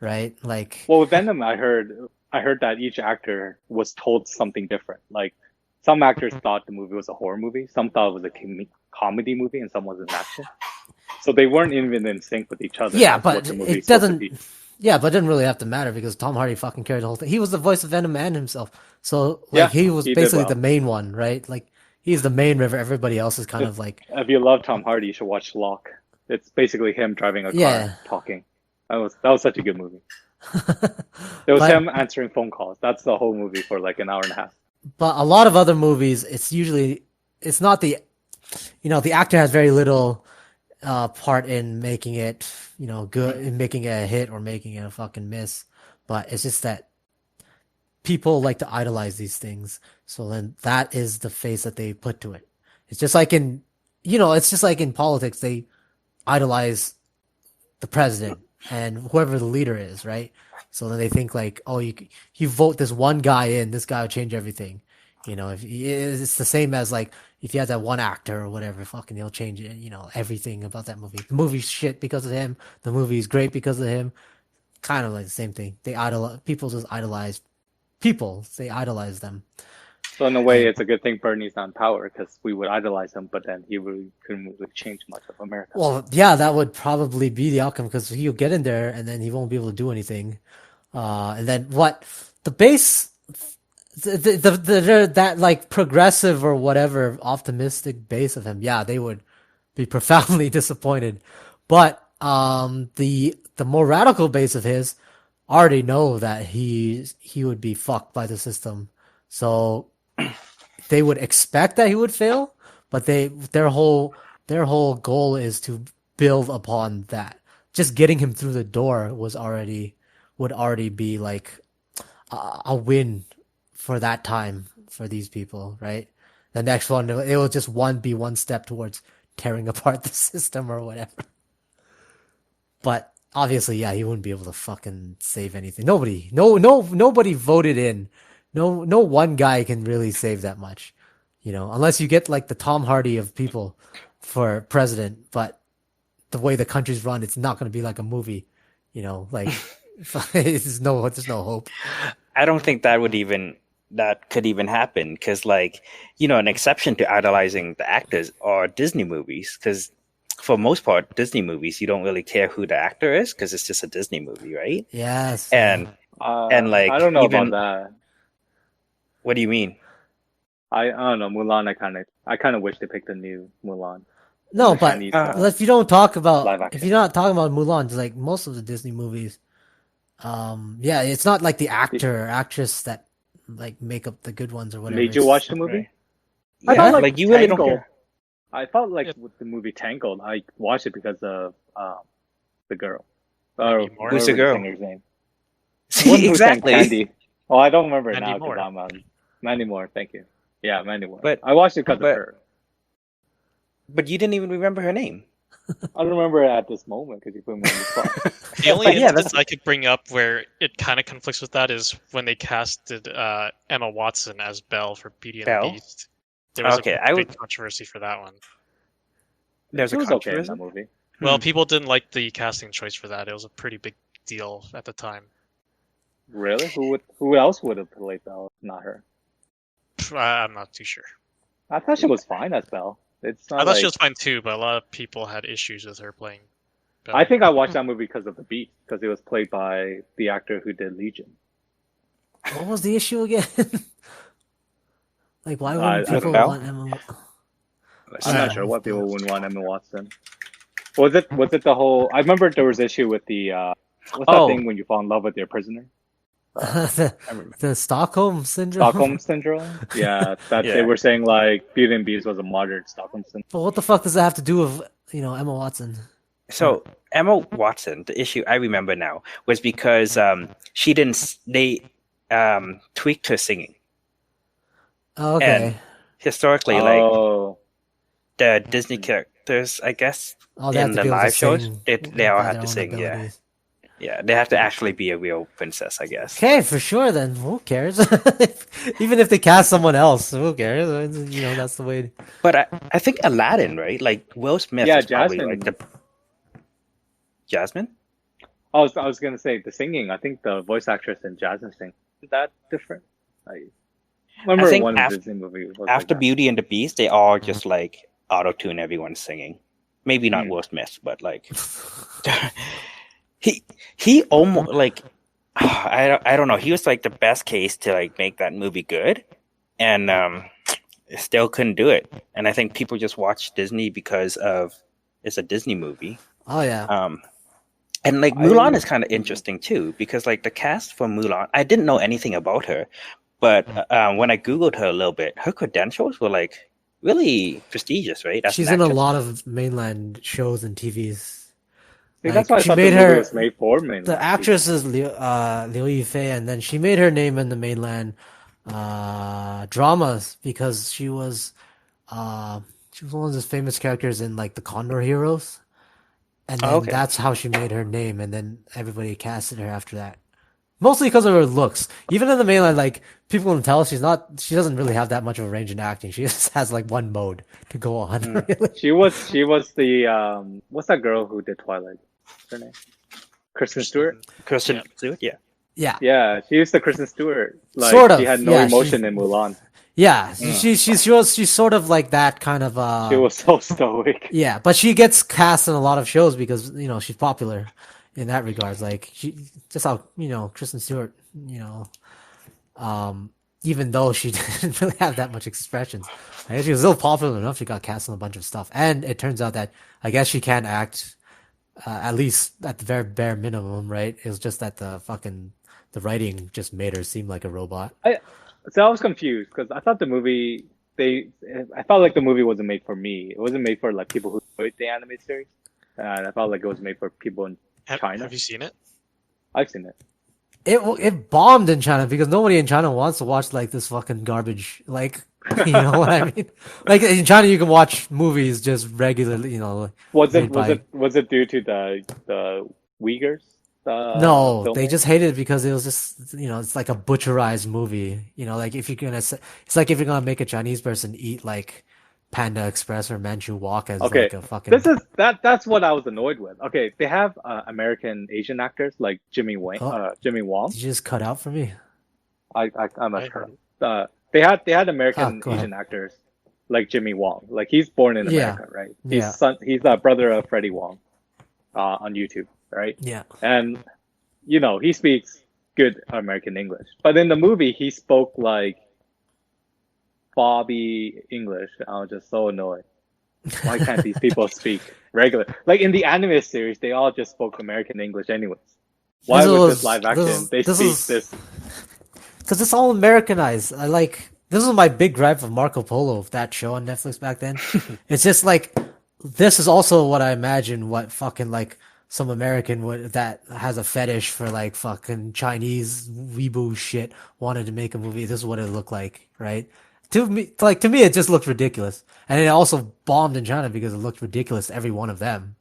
right? Like, Well, with Venom, I heard that each actor was told something different. Like some actors thought the movie was a horror movie, some thought it was a comedy movie, and some was an action. So they weren't even in sync with each other. yeah, as what but the movie it is supposed to doesn't. be. Yeah, but it didn't really have to matter because Tom Hardy fucking carried the whole thing. He was the voice of Venom and himself, so like Yeah, he was he did basically well. the main one, right? Like he's the main river. Everybody else is kind of like, If you love Tom Hardy, you should watch Lock. It's basically him driving a car Yeah. talking. That was such a good movie. It was But- him answering phone calls. That's the whole movie for like an hour and a half. But a lot of other movies, it's not the, the actor has very little part in making it, good, in making it a hit or making it a fucking miss. But it's just that people like to idolize these things. So then that is the face that they put to it. It's just like it's just like in politics, they idolize the president and whoever the leader is, right? So then they think like, oh, you vote this one guy in, this guy will change everything. If it's the same as like if you had that one actor or whatever, fucking he'll change it. Everything about that movie. The movie's shit because of him. The movie's great because of him. Kind of like the same thing. People just idolize people. They idolize them. So in a way, it's a good thing Bernie's not in power because we would idolize him, but then he really couldn't really change much of America. Well, yeah, that would probably be the outcome because he'll get in there and then he won't be able to do anything. And then what the base, that like progressive or whatever optimistic base of him, yeah, they would be profoundly disappointed. But the more radical base of his already know that he would be fucked by the system, so they would expect that he would fail. But their whole goal is to build upon that. Just getting him through the door would already be like a win for that time for these people, right? The next one, it will just be one step towards tearing apart the system or whatever. But obviously, yeah, he wouldn't be able to fucking save anything. Nobody voted in. No one guy can really save that much, unless you get like the Tom Hardy of people for president. But the way the country's run, it's not going to be like a movie, like there's no hope. I don't think that could even happen because, like, an exception to idolizing the actors are Disney movies. Because for most part, Disney movies, you don't really care who the actor is because it's just a Disney movie, right? Yes. And like, I don't know even, about that. What do you mean? I don't know. Mulan, I kind of wish they picked a new Mulan. No, The but Chinese, if you don't talk live about, action. if you're not talking about Mulan, it's like most of the Disney movies, yeah, it's not like the actor or actress that like make up the good ones or whatever. Made you It's- watch the movie? Right. I Yeah, thought, like, you really don't Tangled- care. I thought like Yep. with the movie Tangled, I watched it because of the girl. Mandy Moore? Who's the whatever girl? singer's name. See, One who sang exactly. Candy. Oh, I don't remember it Mandy now because Moore. I'm Mandy Moore. Thank you. Yeah, Mandy Moore. But- I watched it because of but- her. But you didn't even remember her name. I don't remember it at this moment because you put me on the spot. The only But yeah, instance I could bring up where it kind of conflicts with that is when they casted Emma Watson as Belle for Beauty and Belle? the Beast. There was Okay, a I big would- controversy for that one. There's It a was okay in controversy. that movie. Well, people didn't like the casting choice for that. It was a pretty big deal at the time. Really? Who else would have played Belle? Not her. I'm not too sure. I thought she was fine as Belle. It's not I thought like, she was fine too, but a lot of people had issues with her playing Belle. I think I watched that movie because of the beat, because it was played by the actor who did Legion. What was the issue again? Like, why wouldn't I people don't know. want Emma? I'm not sure what people wouldn't want Emma Watson. Was it the whole? I remember there was issue with the what's that Oh. thing when you fall in love with your prisoner? the, I remember. the Stockholm syndrome. Stockholm syndrome. Yeah, that Yeah. they were saying like Beauty and the Beast was a modern Stockholm syndrome. But what the fuck does that have to do with Emma Watson? So Emma Watson, the issue I remember now was because she didn't. They tweaked her singing. Oh, okay. Historically, like Oh, the Disney characters, I guess, Oh, they have in to the be able to live shows, sing they all by had their to own sing. Yeah, abilities. Yeah, they have to actually be a real princess, I guess. Okay, for sure. Then who cares? Even if they cast someone else, who cares? That's the way. But I think Aladdin, right? Like Will Smith Yeah, is probably Jasmine. like the Jasmine. I was gonna say the singing. I think the voice actress in Jasmine sing is that different. I remember think one of the Disney movies was After like Beauty and the Beast, they all just like auto tune everyone singing. Maybe not Mm. Will Smith, but like he almost like I don't know. He was like the best case to like make that movie good, and still couldn't do it. And I think people just watch Disney because of it's a Disney movie. Oh yeah. And like Mulan is kind of interesting too, because like the cast for Mulan, I didn't know anything about her, but when I googled her a little bit, her credentials were like really prestigious, right? As She's an in a actress. lot of mainland shows and TVs. See, that's why I she thought the made movie her was made for mainland. the actress is Liu Yifei, and then she made her name in the mainland dramas because she was one of those famous characters in like the Condor Heroes, and then Okay. that's how she made her name, and then everybody casted her after that. Mostly because of her looks. Even in the mainland, like people can tell she doesn't really have that much of a range in acting. She just has like one mode to go on. Really. She was the what's that girl who did Twilight? What's her name? Kristen Stewart. Kristen Stewart, yeah. Yeah. Yeah, she used the Kristen Stewart. Like Sort of, she had no yeah, emotion in Mulan. Yeah, she's sort of like that kind of. She was so stoic. Yeah, but she gets cast in a lot of shows because she's popular in that regards. Like she just how Kristen Stewart, even though she didn't really have that much expressions, I guess she was still popular enough. She got cast in a bunch of stuff, and it turns out that I guess she can act, at least at the very bare minimum, right? It was just that the writing just made her seem like a robot. So I was confused because I thought the movie I felt like the movie wasn't made for me. It wasn't made for like people who enjoyed the animated series, and I felt like it was made for people in China. Have you seen it? I've seen it. It bombed in China because nobody in China wants to watch like this fucking garbage. Like, you know what I mean? Like in China, you can watch movies just regularly. Was made by- it due to the Uyghurs? No, they filming? just hated it because it was just it's like a butcherized movie. Like if you're gonna it's like if you're gonna make a Chinese person eat like Panda Express or Manchu Walk as Okay, like a fucking. that's what I was annoyed with. Okay, they have American Asian actors like Jimmy Wang, Oh. Jimmy Wong. Did you just cut out for me? I'm not I sure. heard They had American go ahead. Asian actors like Jimmy Wong. Like he's born in Yeah. America, right? Yeah. He's a brother of Freddie Wong, on YouTube, right? Yeah. And he speaks good American English. But in the movie, he spoke like Bobby English. I was just so annoyed. Why can't these people speak regular? Like in the anime series, they all just spoke American English anyways. Why This with was- this live action they this speak is- this? Because it's all Americanized. This was my big gripe of Marco Polo, that show on Netflix back then. It's just like, this is also what I imagine what fucking like some American that has a fetish for like fucking Chinese weeboo shit wanted to make a movie. This is what it looked like, right? To me, it just looked ridiculous. And it also bombed in China because it looked ridiculous to every one of them.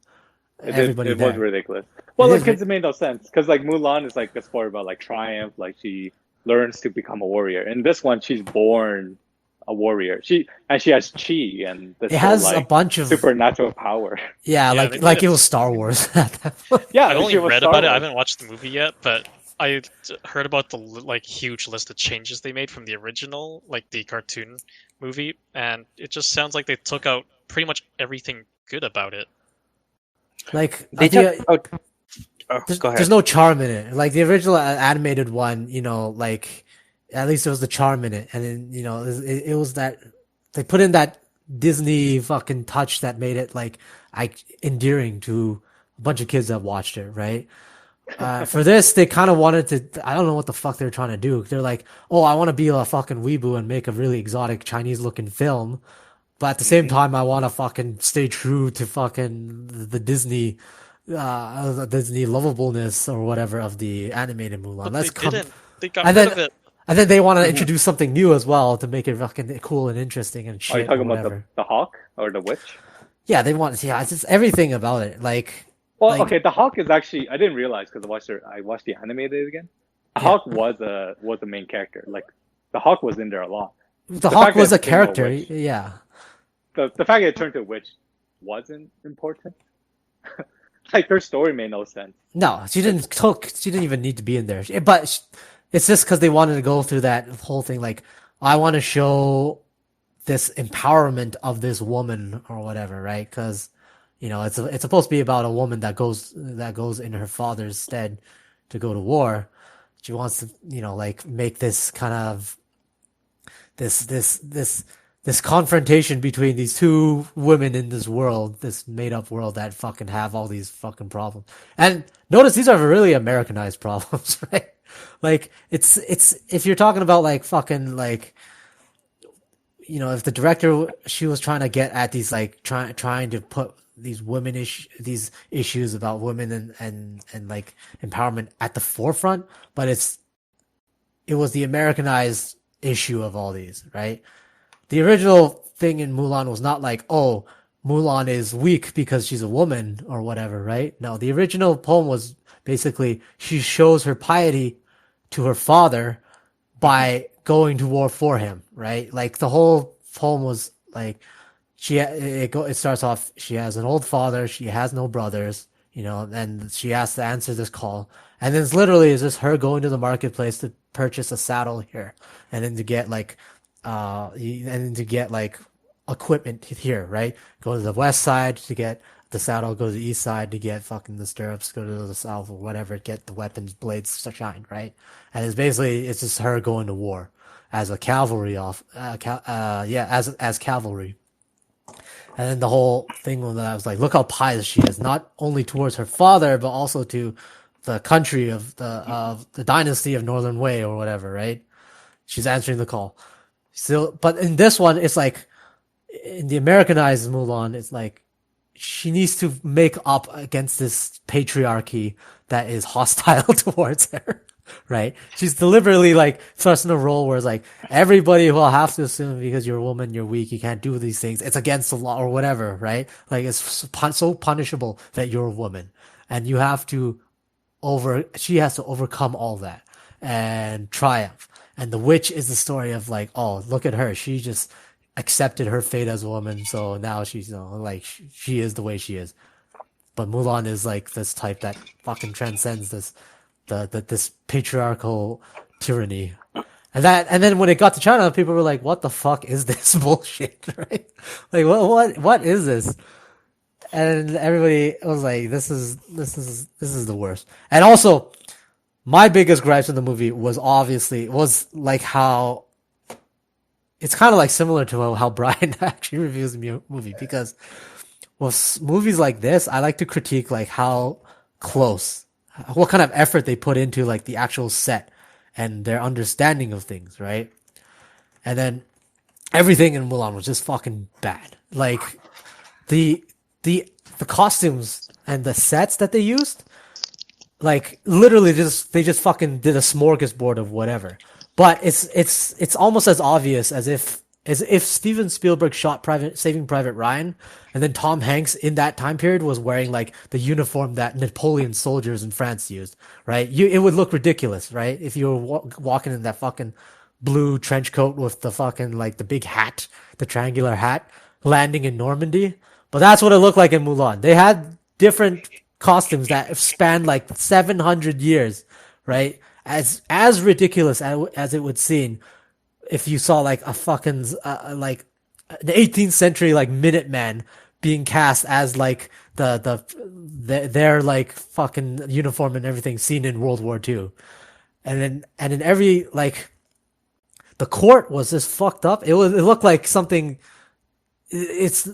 Everybody It was there. ridiculous. Well, It like, is kids, it made no sense because like Mulan is like a sport about like triumph. Like she learns to become a warrior. In this one, she's born a warrior. She has chi and this It has whole, a bunch of supernatural power. yeah, Yeah, like they like did. it was Star Wars at that point. Yeah, I've only she was read Star about it. I Wars. haven't watched the movie yet, but I heard about the like huge list of changes they made from the original, like the cartoon movie, and it just sounds like they took out pretty much everything good about it. Like They I think, took go ahead. there's no charm in it. Like the original animated one, like at least there was the charm in it, and then it was that they put in that Disney fucking touch that made it like endearing to a bunch of kids that watched it, right? For this, they kind of wanted to. I don't know what the fuck they're trying to do. They're like, "Oh, I want to be a fucking weeboo and make a really exotic Chinese-looking film," but at the same time, I want to fucking stay true to fucking the Disney lovableness or whatever of the animated Mulan. But Let's they come. didn't. They got And rid then- of it. And then they want to introduce something new as well to make it fucking cool and interesting and Are you shit or talking about whatever. the hawk or the witch? Yeah, they want. Yeah, it's just everything about it. Like Well, Like, okay, the Hawk is actually I didn't realize because I watched the animated again. The Yeah. Hawk was a main character. Like the Hawk was in there a lot. the The Hawk fact that was a it became a character. witch. Yeah. The fact that it turned to a witch wasn't important. Like her story made no sense. No, she didn't cook. She didn't even need to be in there. But it's just because they wanted to go through that whole thing. Like, I want to show this empowerment of this woman or whatever, right? Because it's supposed to be about a woman that goes in her father's stead to go to war. She wants to like make this kind of this confrontation between these two women in this world, this made up world that fucking have all these fucking problems. And notice these are really Americanized problems, right? Like it's if you're talking about like fucking like if the director she was trying to get at these like trying to put these these issues about women and like empowerment at the forefront, but it was the Americanized issue of all these, right? The original thing in Mulan was not like, oh, Mulan is weak because she's a woman or whatever, right? No, the original poem was basically she shows her piety to her father by going to war for him, right? Like the whole poem was like it starts off she has an old father, she has no brothers, and she has to answer this call. And then it's just her going to the marketplace to purchase a saddle here and then to get like equipment here, right? Go to the west side to get the saddle, go to the east side to get fucking the stirrups, go to the south or whatever, get the weapons, blades to shine, right? And it's just her going to war as a cavalry as cavalry. And then the whole thing was that I was like, look how pious she is, not only towards her father, but also to the country of the dynasty of Northern Wei or whatever, right? She's answering the call. Still, but in this one, it's like in the Americanized Mulan, it's like she needs to make up against this patriarchy that is hostile towards her, right? She's deliberately like thrust in a role where it's like everybody will have to assume because you're a woman, you're weak, you can't do these things. It's against the law or whatever, right? Like it's so punishable that you're a woman, and you have to she has to overcome all that and triumph. And the witch is the story of like, oh, look at her. She just accepted her fate as a woman. So now she's, like she is the way she is. But Mulan is like this type that fucking transcends this patriarchal tyranny. And then when it got to China, people were like, what the fuck is this bullshit? Right? Like, what is this? And everybody was like, this is the worst. And also, my biggest gripes in the movie was like how it's kind of like similar to how Brian actually reviews the movie, because with movies like this, I like to critique like how close, what kind of effort they put into like the actual set and their understanding of things, right? And then everything in Mulan was just fucking bad. Like the costumes and the sets that they used, like literally they just fucking did a smorgasbord of whatever. But it's almost as obvious as if Steven Spielberg shot Saving Private Ryan, and then Tom Hanks in that time period was wearing like the uniform that Napoleon soldiers in France used, right? It would look ridiculous, right? If you were walking in that fucking blue trench coat with the fucking like the big hat, the triangular hat, landing in Normandy. But that's what it looked like in Mulan. They had different costumes that spanned like 700 years, right? As ridiculous as it would seem if you saw like a fucking like the 18th century like Minuteman being cast as like their like fucking uniform and everything seen in World War II. And in every like the court was just fucked up. It looked like something. It's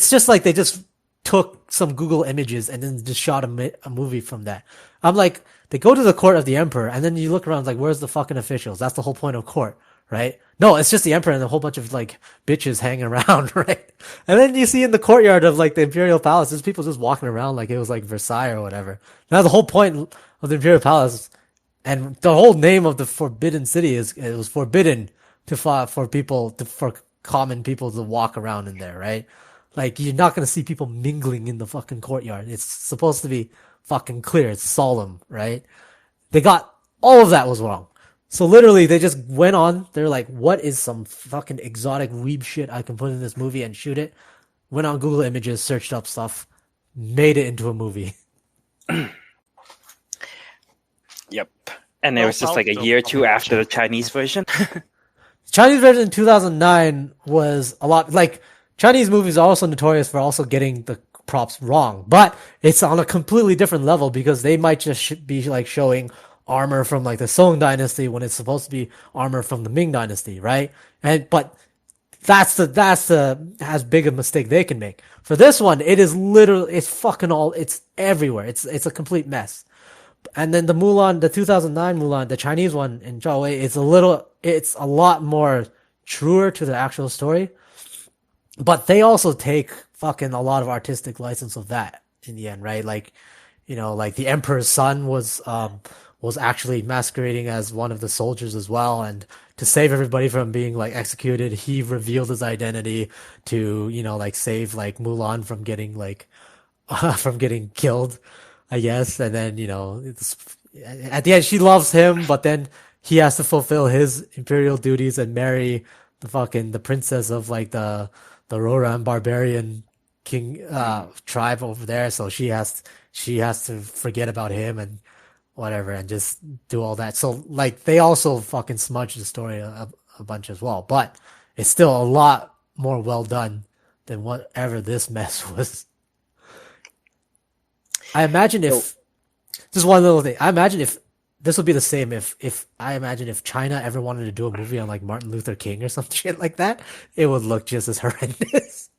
just like they just took some Google images and then just shot a movie from that. I'm like, they go to the court of the emperor, and then you look around like, where's the fucking officials? That's the whole point of court, right? No, it's just the emperor and a whole bunch of like bitches hanging around, right? And then you see in the courtyard of like the imperial palace, there's people just walking around like it was like Versailles or whatever. Now the whole point of the imperial palace and the whole name of the Forbidden City is it was forbidden for common people to walk around in there, right? Like, you're not gonna see people mingling in the fucking courtyard. It's supposed to be fucking clear. It's solemn, right? They got all of that was wrong. So literally, they just went on. They're like, what is some fucking exotic weeb shit I can put in this movie and shoot it? Went on Google Images, searched up stuff, made it into a movie. Yep. And it was just like a year or two after the Chinese version. Chinese version in 2009 was a lot like Chinese movies are also notorious for also getting the props wrong, but it's on a completely different level because they might just be like showing armor from like the Song dynasty when it's supposed to be armor from the Ming dynasty, right? But that's the as big a mistake they can make. For this one, it is literally it's everywhere. It's a complete mess. And then the Mulan, the 2009 Mulan, the Chinese one in Zhaowei, it's a lot more truer to the actual story. But they also take fucking a lot of artistic license of that in the end, right? Like, like the Emperor's son was actually masquerading as one of the soldiers as well. And to save everybody from being like executed, he revealed his identity to, like save like Mulan from getting like, from getting killed, I guess. And then, at the end, she loves him, but then he has to fulfill his imperial duties and marry the princess of like the Roran barbarian king, tribe over there. So she has to forget about him and whatever and just do all that. So like they also fucking smudge the story a bunch as well, but it's still a lot more well done than whatever this mess was. I imagine just one little thing. I imagine if this would be the same if China ever wanted to do a movie on like Martin Luther King or some shit like that, it would look just as horrendous.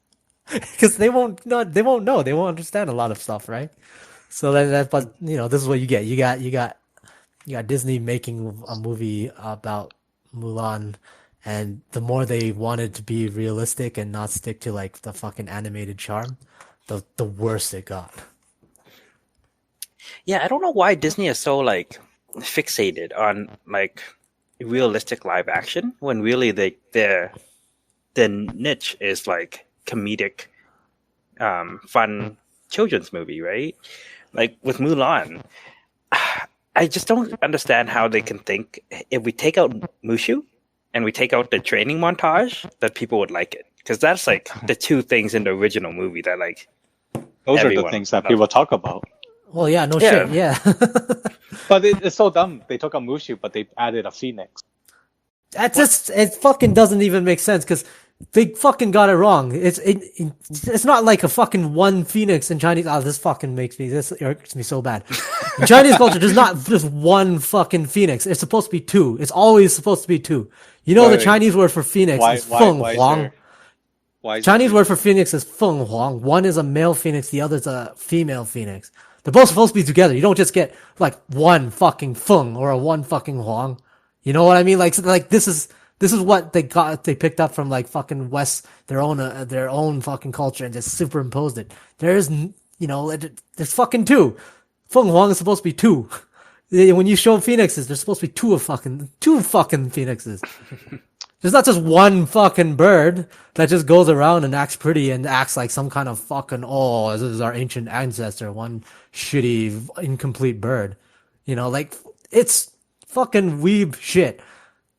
Because they won't know, they won't understand a lot of stuff, right? So but this is what you get. You got Disney making a movie about Mulan, and the more they wanted to be realistic and not stick to like the fucking animated charm, the worse it got. Yeah, I don't know why Disney is so like fixated on like realistic live action when really their niche is like comedic, fun children's movie, right? Like with Mulan, I just don't understand how they can think if we take out Mushu and we take out the training montage that people would like it, because that's like the two things in the original movie that like those are the things that people talk about. Well, yeah, no shit, yeah. But it's so dumb. They took out Mushu, but they added a phoenix. It fucking doesn't even make sense because they fucking got it wrong. It's not like a fucking one phoenix in Chinese. Oh, this irks me so bad. In Chinese culture, there's not just one fucking phoenix. It's supposed to be two. It's always supposed to be two. The Chinese word for phoenix is feng huang. Chinese word for phoenix is feng huang. One is a male phoenix, the other is a female phoenix. They're both supposed to be together. You don't just get like one fucking feng or a one fucking huang. You know what I mean? Like this is what they picked up from like fucking West, their own fucking culture, and just superimposed it. There's fucking two. Feng huang is supposed to be two. When you show phoenixes, there's supposed to be two fucking phoenixes. There's not just one fucking bird that just goes around and acts pretty and acts like some kind of fucking, this is our ancient ancestor, one shitty, incomplete bird. Like, it's fucking weeb shit.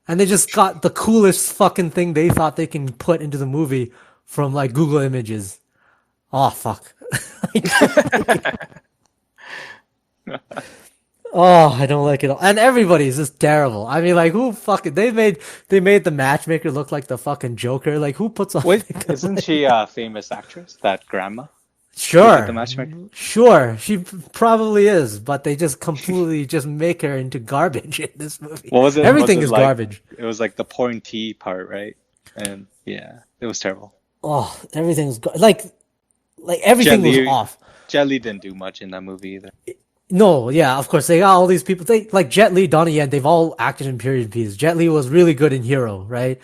And they just got the coolest fucking thing they thought they can put into the movie from, like, Google Images. Oh, fuck. Oh, I don't like it all. And everybody's just terrible. I mean, like, who fucking... They made the matchmaker look like the fucking Joker. Like, who puts on... Wait, isn't she a famous actress, that grandma? Sure. The matchmaker? Sure, she probably is, but they just completely just make her into garbage in this movie. What was it? Everything is garbage. It was like the pouring tea part, right? And yeah, it was terrible. Oh, everything's... like everything was off. Jet Li didn't do much in that movie either. No, yeah, of course. They got all these people. Like Jet Li, Donnie Yen, they've all acted in period pieces. Jet Li was really good in Hero, right?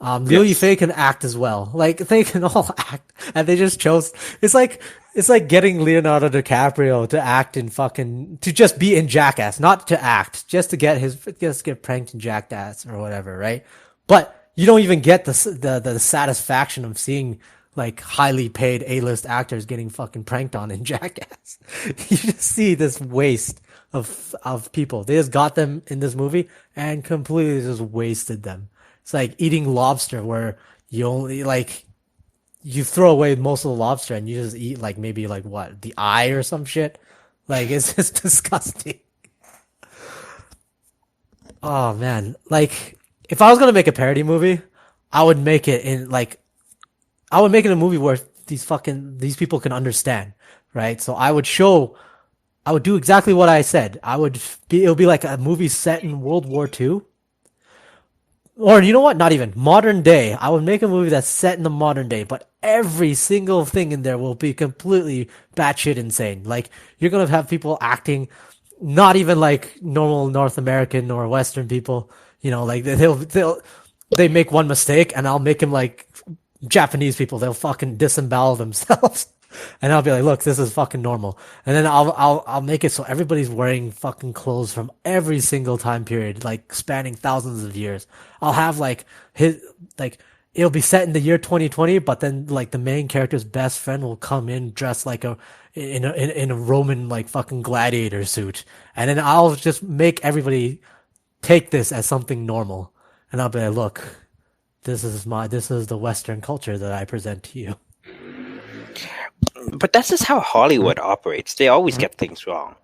Liu Yifei can act as well. Like, they can all act. And they just chose... It's like getting Leonardo DiCaprio to act in to just be in Jackass. Not to act. Just to get pranked in Jackass or whatever, right? But you don't even get the satisfaction of seeing like highly paid A-list actors getting fucking pranked on in Jackass. You just see this waste of people. They just got them in this movie and completely just wasted them. It's like eating lobster where you only like you throw away most of the lobster and you just eat like maybe like what, the eye or some shit. Like it's just disgusting. Oh man, like if I was gonna make a parody movie, I would make it in like I would make it a movie where these people can understand, right? So I would do exactly what I said. It would be like a movie set in World War II. Or you know what? Not even modern day. I would make a movie that's set in the modern day, but every single thing in there will be completely batshit insane. Like you're gonna have people acting not even like normal North American or Western people. You know, like they make one mistake and I'll make him like Japanese people. They'll fucking disembowel themselves. And I'll be like, look, this is fucking normal. And then I'll make it so everybody's wearing fucking clothes from every single time period, like spanning thousands of years. I'll have like it'll be set in the year 2020, but then like the main character's best friend will come in dressed like in a Roman like fucking gladiator suit. And then I'll just make everybody take this as something normal. And I'll be like, look, this is the Western culture that I present to you. But that's just how Hollywood operates. They always get things wrong.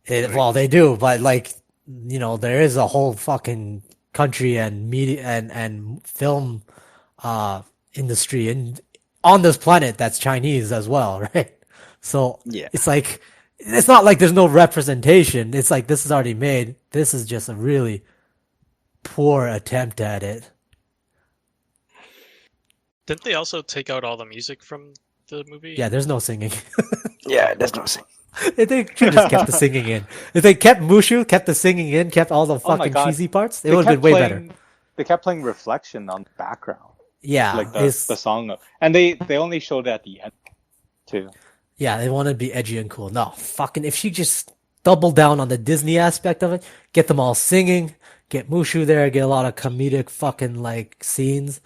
Well, they do, but like, you know, there is a whole fucking country and media and film industry on this planet that's Chinese as well, right? So Yeah. it's like it's not like there's no representation. It's like this is already made. This is just a really poor attempt at it. Didn't they also take out all the music from the movie? Yeah, there's no singing. Yeah, there's no thing. If they just kept the singing in. If they kept Mushu, kept the singing in, kept all the Oh my fucking God. cheesy parts, it They would have been kept way playing- better. They kept playing Reflection on the background, Yeah, like the song, and they only showed it at the end too. yeah, they want to be edgy and cool. No, fucking, if she just doubled down on the Disney aspect of it, get them all singing, get Mushu there, get a lot of comedic fucking like scenes,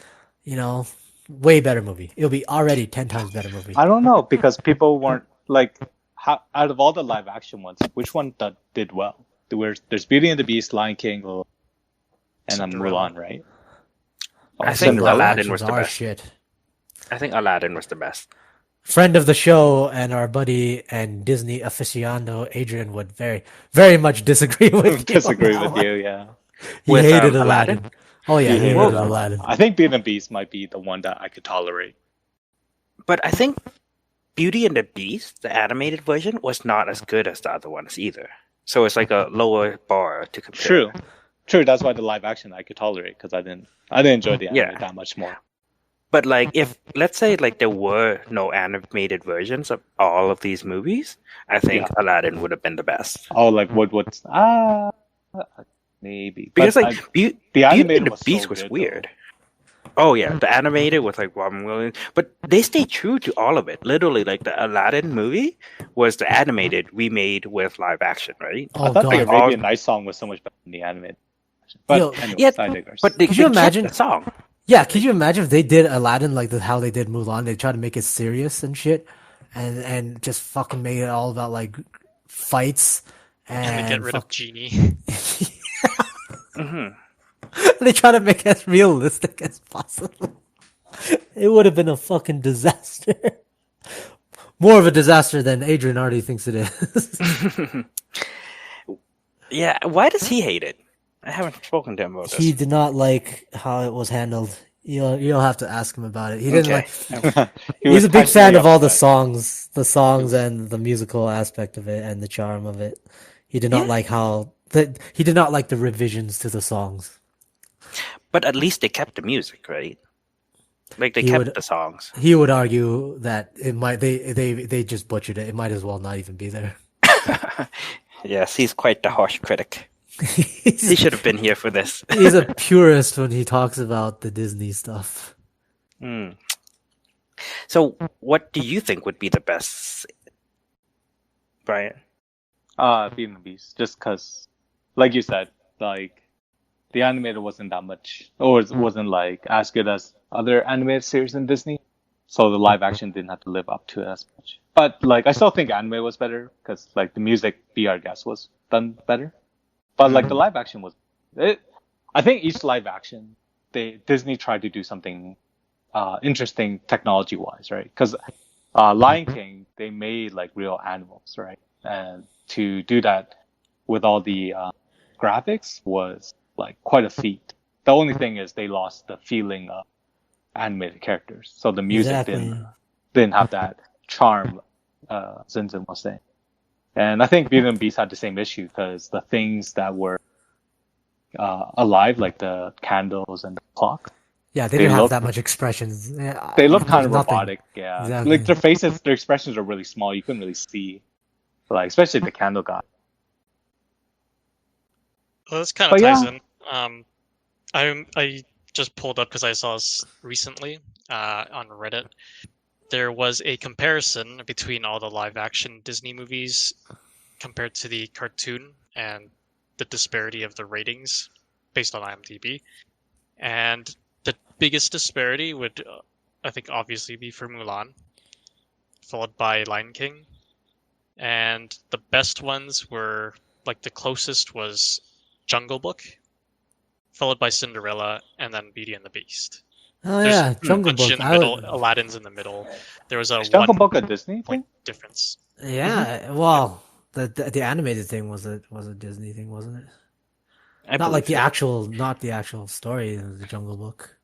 you know, way better movie. It'll be already 10 times better movie. I don't know because people weren't like out of all the live action ones, which one did well? There's Beauty and the Beast, Lion King, and Cinderella. Mulan, right? I think Cinderella Aladdin was actions the are best. shit. I think Aladdin was the best. Friend of the show and our buddy and Disney aficionado Adrian would very, very much disagree with you. Disagree on that with one. you, yeah. He With, hated Aladdin? Aladdin. Oh yeah, he hated Well, Aladdin. I think Beauty and the Beast might be the one that I could tolerate. But I think Beauty and the Beast, the animated version, was not as good as the other ones either. So it's like a lower bar to compare. True. That's why the live action I could tolerate because I didn't enjoy the anime Yeah. that much more. But like, if let's say like there were no animated versions of all of these movies, I think Aladdin would have been the best. Oh, like what's maybe Because But like Beauty animated and the was so Beast was good, weird. Oh yeah, the animated was like Robin Williams, but they stayed true to all of it. Literally, like the Aladdin movie was the animated remade with live action, right? Oh I thought the god. Arabian Night song was so much better than the animated. But Yo, anyways, yeah, I digress. But they, Could you they kept imagine- the song? Yeah, could you imagine if they did Aladdin like how they did Mulan? They tried to make it serious and shit, and just fucking made it all about like fights And and they get rid of fuck- Genie. Hmm they try to make it as realistic as possible. It would have been a fucking disaster. More of a disaster than Adrian already thinks it is. Yeah, why does he hate it? I haven't spoken to him about He this. did not like how it was handled. You'll have to ask him about it. He didn't Okay. like. He He's was a big fan passionately of all the upset. songs and the musical aspect of it and the charm of it. He did not like he did not like the revisions to the songs. But at least they kept the music, right? Like they He kept would- the songs. He would argue that it might they just butchered it. It might as well not even be there. Yes, he's quite the harsh critic. He he's, should have been here for this. he's a purist when he talks about the Disney stuff. Hmm. So, what do you think would be the best, Brian? Beauty and the Beast, just because, like you said, like the animated wasn't that much, or it wasn't like as good as other animated series in Disney. so the live action didn't have to live up to it as much. But like, I still think anime was better because like the music, Be Our Guest, was done better. But like the live action was, I think each live action, Disney tried to do something interesting technology wise, right? Because Lion King, they made like real animals, right? And to do that with all the graphics was like quite a feat. The only thing is they lost the feeling of animated characters, so the music didn't have that charm. Zinzin was saying, and I think Beauty and the Beast had the same issue because the things that were alive, like the candles and the clocks, they didn't have that much expressions. Yeah, they look kind of nothing. robotic. Yeah, Exactly. like their faces, their expressions are really small. You couldn't really see, like especially the candle guy. Well, this kind of But ties yeah. in. I just pulled up because I saw this recently on Reddit. There was a comparison between all the live-action Disney movies compared to the cartoon and the disparity of the ratings based on IMDb. And the biggest disparity would, I think, obviously be for Mulan, followed by Lion King. And the best ones were, like, the closest was Jungle Book, followed by Cinderella, and then Beauty and the Beast. Oh There's yeah, a Jungle bunch Book. in the middle, Aladdin's in the middle. There was a Is Jungle 1 Book a Disney thing? point difference. Yeah, well, the animated thing was a Disney thing, wasn't it? Not like the actual story of the Jungle Book.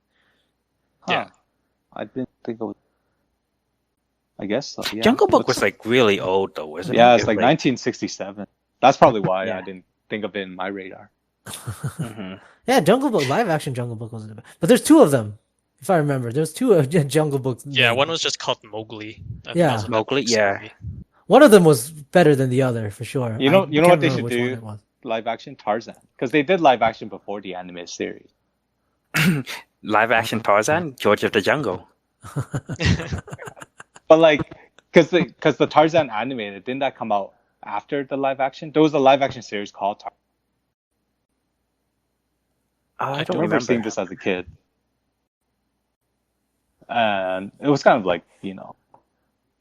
Huh. Yeah. I didn't think it was. I guess so. Yeah. Jungle Book was like really old though, wasn't it? Yeah, it's like 1967. That's probably why Yeah. I didn't think of it in my radar. Yeah, Jungle Book, live action Jungle Book wasn't bad. But there's two of them, if I remember. There's two Jungle Books. Yeah, one was just called Mowgli. I think Yeah. that was a Mowgli, Netflix yeah. movie. One of them was better than the other for sure. You know I what can't they remember should which do? one it was. Live action Tarzan, because they did live action before the anime series. Live action Tarzan, George of the Jungle. But like, because the Tarzan animated, didn't that come out after the live action? There was a live action series called Tarzan. Oh, I I don't remember seeing remember. this as a kid, and it was kind of like,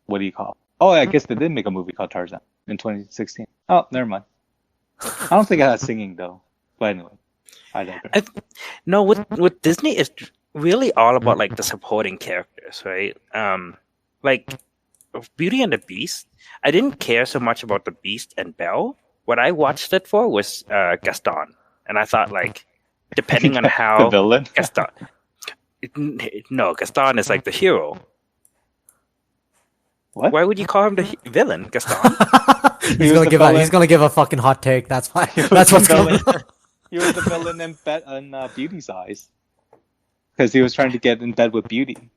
what do you call it? Oh, I guess they did make a movie called Tarzan in 2016. Oh, never mind. I don't think it had singing though. But anyway, I digress. No, with Disney, it's really all about like the supporting characters, right? Like Beauty and the Beast, I didn't care so much about the Beast and Belle. What I watched it for was Gaston, and I thought like, depending on The how villain. Gaston. No, Gaston is like the hero. What? Why would you call him the villain, Gaston? He's was the he's villain. gonna give a fucking hot take. That's why. He was That's the what's going villain. on. He was the villain in Beauty's eyes, because he was trying to get in bed with Beauty.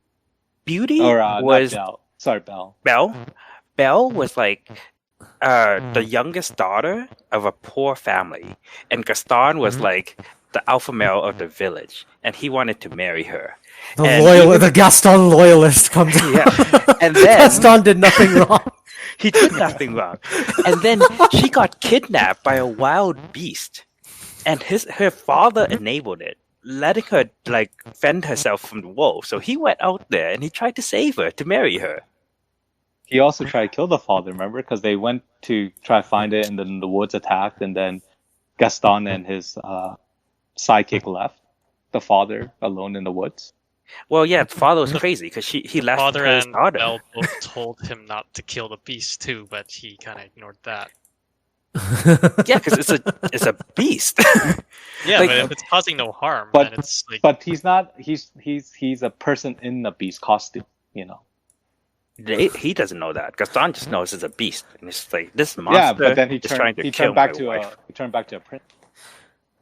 Beauty Or not was Belle. Sorry, Belle. Belle. Belle was like the youngest daughter of a poor family, and Gaston was like the alpha male of the village, and he wanted to marry her. The Gaston loyalist comes out. Yeah, and then Gaston did nothing wrong. he did nothing wrong, and then she got kidnapped by a wild beast, and her father enabled it, letting her like fend herself from the wolves. So he went out there and he tried to save her to marry her. He also tried to kill the father, remember? Because they went to try to find it, and then the woods attacked, and then Gaston and his sidekick left the father alone in the woods. Well, yeah, the father was crazy because he left Father his and daughter. Belle both told him not to kill the beast too, but he kind of ignored that. Yeah, because it's a beast. Yeah, Like- but if it's causing no harm, But- then it's like But he's not. He's a person in the beast costume. He doesn't know that. Gaston just knows it's a beast, and it's like this monster. Yeah, but then he is trying turned. to He kill turned back my to wife. a prince.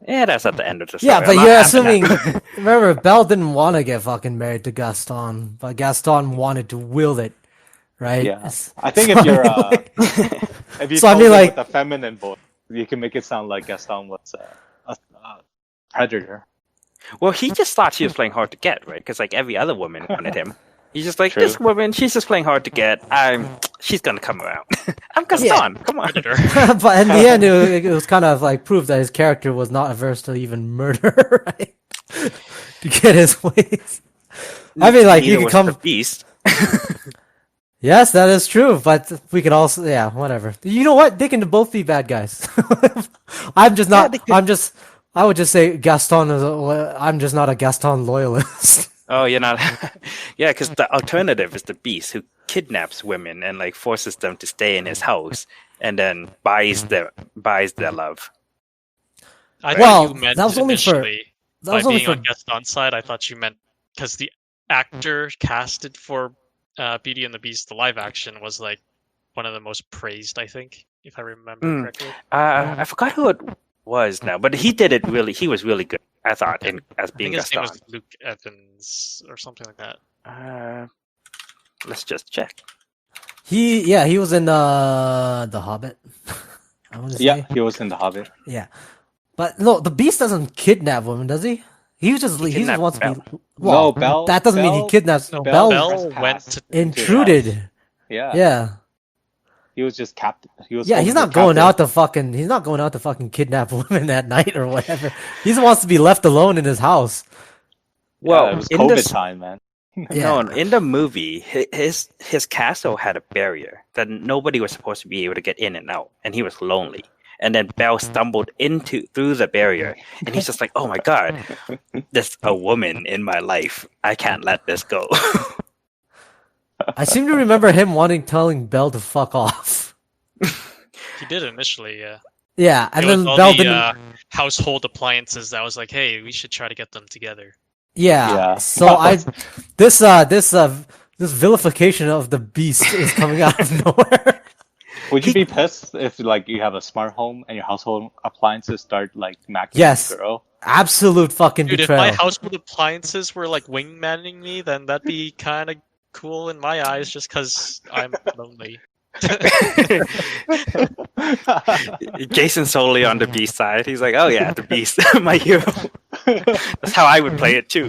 Yeah, that's at the end of the story. Yeah, but I'm not you're happy now. assuming. Remember, Belle didn't want to get fucking married to Gaston, but Gaston wanted to will it, right? Yeah, I think if you're if you So I told mean, it like- with a feminine voice, you can make it sound like Gaston was a predator. Well, he just thought she was playing hard to get, right? Because like every other woman wanted him. He's just like, True. this woman, she's just playing hard to get. She's gonna come around. I'm Gaston. Come on. predator. But in the end, it was kind of like proof that his character was not averse to even murder, right? To get his ways. I mean, like Neither you could was come. the beast. Yes, that is true, but we could also, yeah, whatever. You know what? They can both be bad guys. I'm just Yeah, not. they could. I would just say Gaston is. I'm just not a Gaston loyalist. Oh, you're not. Yeah, because the alternative is the Beast who kidnaps women and like forces them to stay in his house and then buys their love. I Well, thought you meant that was only for- initially That by was only being for. on Gaston's side. I thought you meant because the actor casted for Beauty and the Beast, the live action, was like one of the most praised. I think, if I remember Mm. correctly. I forgot who it was now, but he did it really. He was really good. I thought as I being think his name Gaston. was Luke Evans or something like that. Let's just check. He was in the Hobbit. I want to say. Yeah, he was in The Hobbit. Yeah, but no, the Beast doesn't kidnap women, does he? He just kidnapped wants to be. Belle. Well, No, Belle- that doesn't mean he Belle- kidnaps. No, Belle Belle trespassed went to into his intruded. house. Yeah. Yeah. He was just captive. He was. Yeah, holding he's the not going captive. out to fucking. He's not going out to fucking kidnap women at night or whatever. He just wants to be left alone in his house. Well, yeah, it was in COVID the time, man. Yeah. No, in the movie, his castle had a barrier that nobody was supposed to be able to get in and out, and he was lonely. And then Belle stumbled through the barrier, and he's just like, "Oh my god, there's a woman in my life. I can't let this go." I seem to remember him telling Belle to fuck off. He did initially, yeah. Yeah, and It then was all Belle the didn't. household appliances that was like, hey, we should try to get them together. Yeah. Yeah. So this vilification of the Beast is coming out of nowhere. Would you be pissed if like you have a smart home and your household appliances start like macking Yes. a girl? Absolute fucking Dude, betrayal. if my household appliances were like wingmanning me, then that'd be kind of cool in my eyes just because I'm lonely. Jason's solely on the Beast side. He's like, "Oh yeah, the Beast, my hero." That's how I would play it too.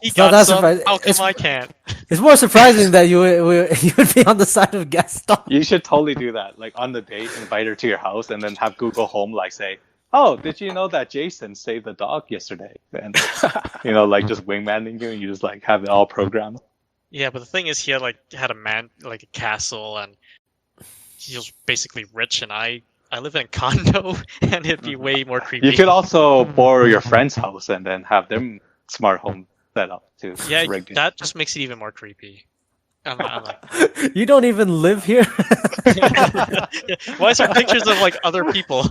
He not got that some, surprising. how come It's- I can't? It's more surprising that you would be on the side of Gaston. You should totally do that. Like on the date, invite her to your house, and then have Google Home like say, "Oh, did you know that Jason saved the dog yesterday?" And like just wingmanning you, and you just like have it all programmed. Yeah, but the thing is, he had a castle, and he was basically rich, and I live in a condo, and it'd be way more creepy. You could also borrow your friend's house and then have them smart home set up too. Yeah, rigged in. that just makes it even more creepy. I'm like, You don't even live here. why is there pictures of like other people?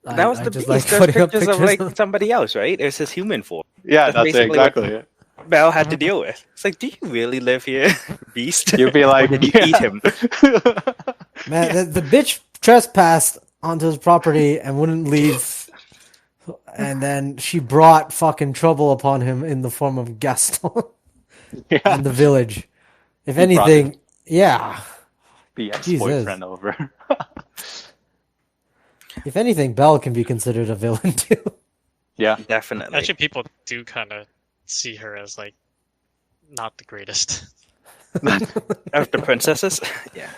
That was I the just Beast. like There's putting up pictures of pictures like of- somebody else, right? It was his human form. Yeah, That's that's it, basically what- exactly it. Belle had to deal with. It's like, do you really live here, Beast? You'd be like, Or did you yeah. eat him? Man, the bitch trespassed onto his property and wouldn't leave. And then she brought fucking trouble upon him in the form of Gaston Yeah, in the village. If He brought anything, yeah. the ex-boyfriend over. If anything, Belle can be considered a villain too. Yeah, Definitely. Actually, people do kind of see her as like not the greatest. Of the princesses? Yeah.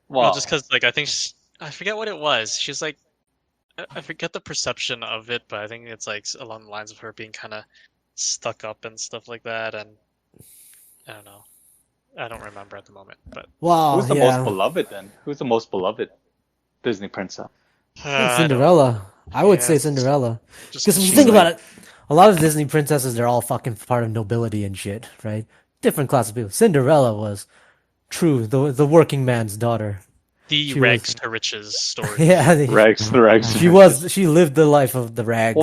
Well, just because like I think I forget what it was. She's like I forget the perception of it, but I think it's like along the lines of her being kind of stuck up and stuff like that. And I don't know. I don't remember at the moment, but Wow, who's the yeah. most beloved then? Who's the most beloved Disney princess? I think I don't- Cinderella. I would say Yeah. Cinderella. just Because if you she's think like- about it, a lot of Disney princesses, they're all fucking part of nobility and shit, right? Different class of people. Cinderella was true, the working man's daughter. the she rags was- to riches story. Yeah, Rex. she lived the life of the rags.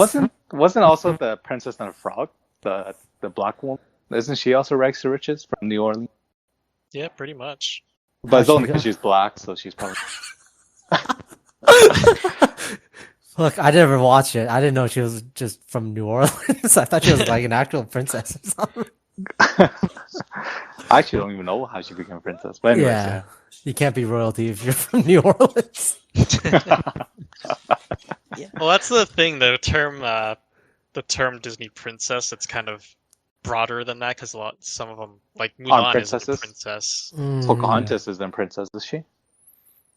Wasn't also the Princess and the Frog the black woman? Isn't she also rags to riches from New Orleans? Yeah, pretty much. But it's she only got- because she's black, so she's probably. Look, I never watched it. I didn't know she was just from New Orleans. I thought she was like an actual princess or something. I actually don't even know how she became a princess. But anyways, Yeah. You can't be royalty if you're from New Orleans. Well, that's the thing. The term Disney princess. It's kind of broader than that because some of them, like Mulan, is a princesses? princess. Mm. Pocahontas isn't princess, is she?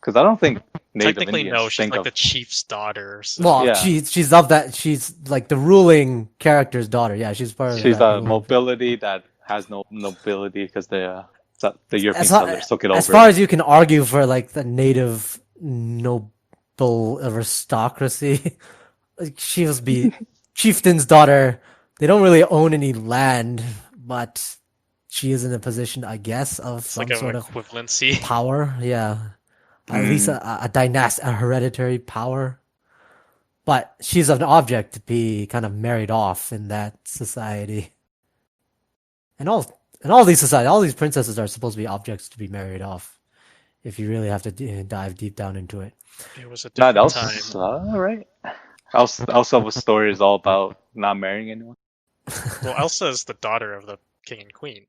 Because I don't think Native Technically, Indians no. She's think like of. the chief's daughter. So. Well, Yeah. she's of that. She's like the ruling character's daughter. Yeah, she's part of She's that a ruling- mobility that has no nobility because the European As, far- settlers took it as over. far as you can argue for like the native noble aristocracy, like she was be chieftain's daughter. They don't really own any land, but she is in a position, I guess, of It's some like sort an of equivalency. power. Yeah, at least a dynastic, a hereditary power. But she's an object to be kind of married off in that society. And all these society, all these princesses are supposed to be objects to be married off. If you really have to dive deep down into it. It was a Not different else, time. right? Elsa's story is all about not marrying anyone. Well, Elsa is the daughter of the king and queen.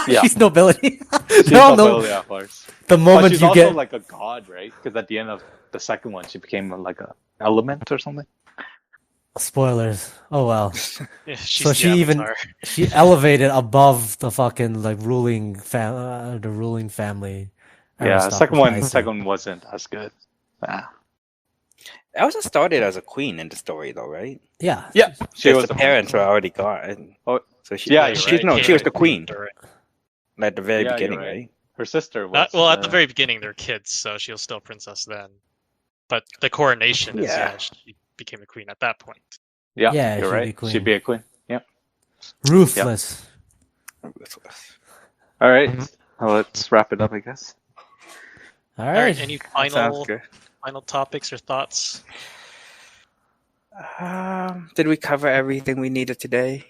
Yeah. She's nobility. She's They all know nobility, of course. the But moment she's you also get like a god, right? Because at the end of the second one, she became like a element or something. spoilers. Oh well. Yeah, she's So the she even avatar. she elevated above the fucking like ruling the ruling family. Yeah, aristocracy. second one wasn't as good. Ah. Elsa started as a queen in the story, though, right? Yeah. Yeah, she Because was the parents were already gone. Oh, So she, yeah, You're you're she right. right, she was yeah, the queen you're right. at the very Yeah, you're beginning, right. right? Her sister was. Well, at the very beginning, they're kids, so she was still a princess then. But the coronation is, Yeah. she became a queen at that point. Yeah, Yeah, you're she'd be right. queen. She'd be a queen. Yeah. Ruthless. All right, well, let's wrap it up, I guess. All All right. right, any Sounds final good. topics or thoughts? Did we cover everything we needed today?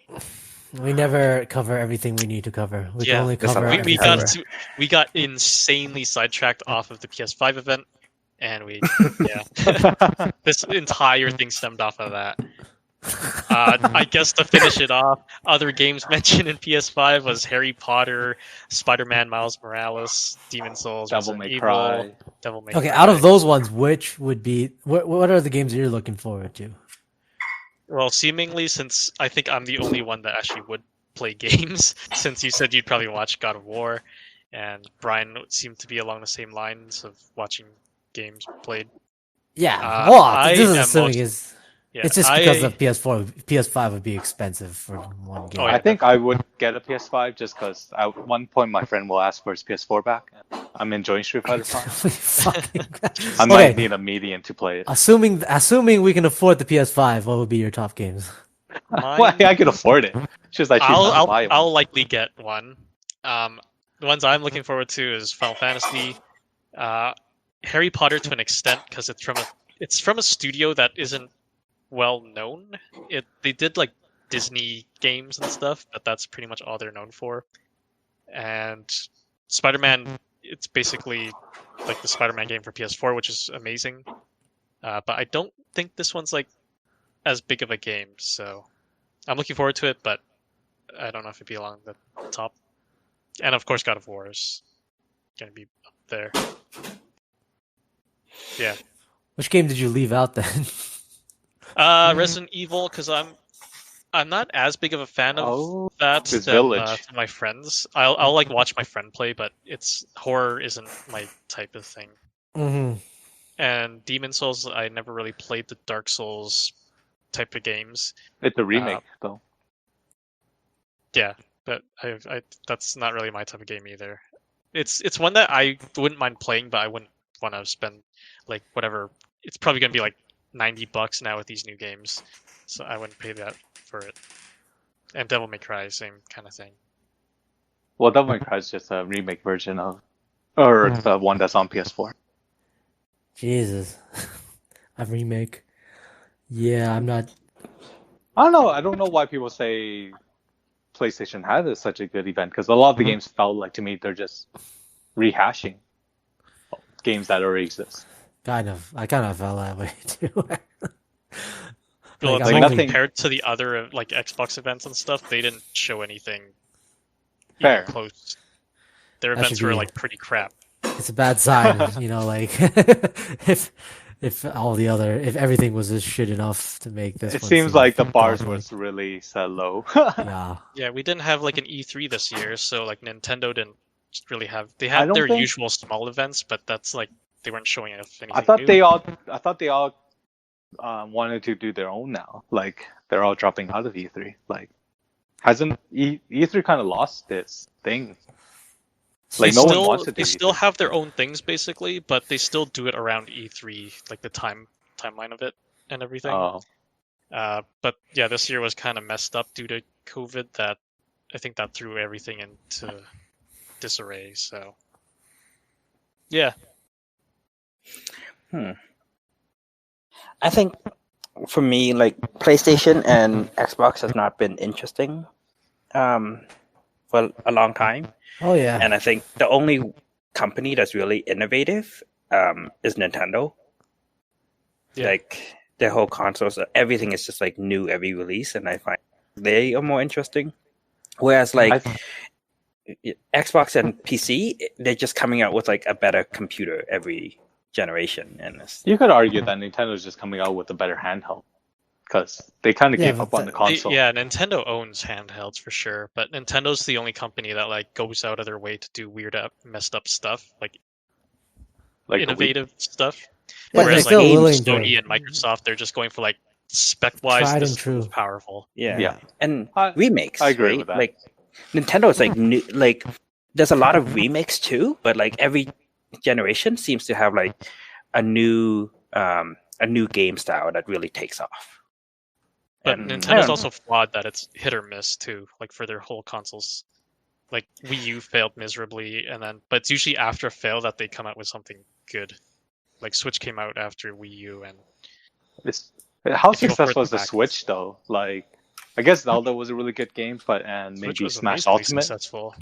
We never cover everything we need to cover. We can Yeah. only That's cover a lot. We everything. got insanely sidetracked off of the PS5 event, and this entire thing stemmed off of that. I guess to finish it off, other games mentioned in PS5 was Harry Potter, Spider-Man, Miles Morales, Demon Souls, Devil Resident May Evil, Cry. Devil May Okay, Cry. out of those ones, which would be what are the games you're looking forward to? Well, seemingly, since I think I'm the only one that actually would play games, since you said you'd probably watch God of War, and Brian seemed to be along the same lines of watching games played. Yeah. I well, this is am assuming most- is Yeah, it's just because of PS5 would be expensive for one game. Oh, yeah. I think I would get a PS5 just because at one point my friend will ask for his PS4 back. I'm enjoying Street Fighter 5. Fucking- I Okay. might need a median to play it. Assuming we can afford the PS5, what would be your top games? mine- Well, I can afford it. It's just I choose not to buy it. I'll likely get one. The ones I'm looking forward to is Final Fantasy, Harry Potter to an extent because it's from a studio that isn't well known. They did like Disney games and stuff, but that's pretty much all they're known for. And Spider-Man, it's basically like the Spider-Man game for PS4, which is amazing. But I don't think this one's like as big of a game, so I'm looking forward to it, but I don't know if it'd be along the top. And of course, God of War is gonna be up there. Yeah. Which game did you leave out then? Resident Evil, because I'm not as big of a fan of that it's than Village. my friends. I'll like watch my friend play, but horror isn't my type of thing. Mm-hmm. And Demon Souls, I never really played the Dark Souls type of games. It's a remake, though. Yeah, but I that's not really my type of game either. It's one that I wouldn't mind playing, but I wouldn't want to spend like whatever. It's probably gonna be like $90 now with these new games, so I wouldn't pay that for it. And Devil May Cry, same kind of thing. Well, Devil May Cry is just a remake version of, or the one that's on PS4. Jesus, a remake. Yeah, I'm not. I don't know. I don't know why people say PlayStation had such a good event because a lot of the games felt like to me they're just rehashing games that already exist. I kind of felt that way too. Well, Like, it's I'm like only- compared to the other like Xbox events and stuff, they didn't show anything even Fair. close. Their That events should were be- like pretty crap. It's a bad sign, like if if everything was just shit enough to make this. It one seems seem like the bars godly. was really set low. Yeah, Yeah, we didn't have like an E3 this year, so like Nintendo didn't really have. They I had don't their think- usual small events, but that's like they weren't showing off anything I thought new. they all wanted to do their own now. Like they're all dropping out of E3. Like hasn't E3 kind of lost its thing? Like no one wants to do They still E3. have their own things basically, but they still do it around E3, like the timeline of it and everything. Oh, But yeah, this year was kind of messed up due to COVID. That I think that threw everything into disarray. So yeah, I think for me, like PlayStation and Xbox has not been interesting for a long time. Oh yeah. And I think the only company that's really innovative is Nintendo. Yeah. Like their whole consoles, everything is just like new every release, and I find they are more interesting. Whereas like Xbox and PC, they're just coming out with like a better computer every generation, and it's, you could argue that Nintendo's just coming out with a better handheld because they kind of Yeah, gave up but on the console. yeah, Nintendo owns handhelds for sure, but Nintendo's the only company that like goes out of their way to do weird, messed up stuff, like Like innovative stuff. Yeah, Whereas they're like still willing to Sony and Microsoft, they're just going for like spec-wise, Tried this and true. is powerful. Yeah. and I remakes. agree right? with that. Like Nintendo is like new, like there's a lot of remakes too, but like every generation seems to have like a new game style that really takes off. But And I Nintendo's don't also flawed that it's hit or miss too, like for their whole consoles. Like Wii U failed miserably, but it's usually after a fail that they come out with something good. Like Switch came out after Wii U, and How If you go successful further is the back, Switch though? Like, I guess Zelda was a really good game, and Switch maybe was Smash amazingly Ultimate. successful.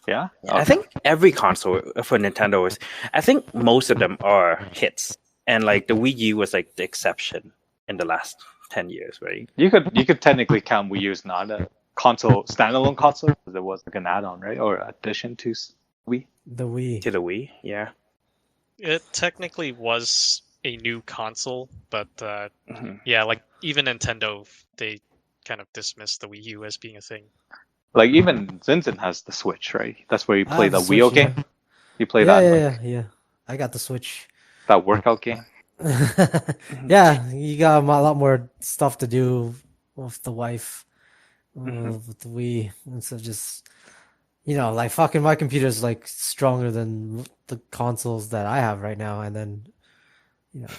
Yeah, I think every console for Nintendo is. I think most of them are hits, and like the Wii U was like the exception in the last 10 years, right? you could technically count Wii U's not a console standalone console because it was like an add-on, right, or addition to Wii. The Wii. To the Wii, yeah. It technically was a new console, but Mhm. yeah, like even Nintendo, they kind of dismissed the Wii U as being a thing. Like even Zinzin has the Switch, right? That's where you I play have the the Switch, Wii yeah. game. You play Yeah, that yeah. I got the Switch. that workout game. Yeah, you got a lot more stuff to do with the wife, with the Wii, instead of just, like fucking my computer's like stronger than the consoles that I have right now, and then,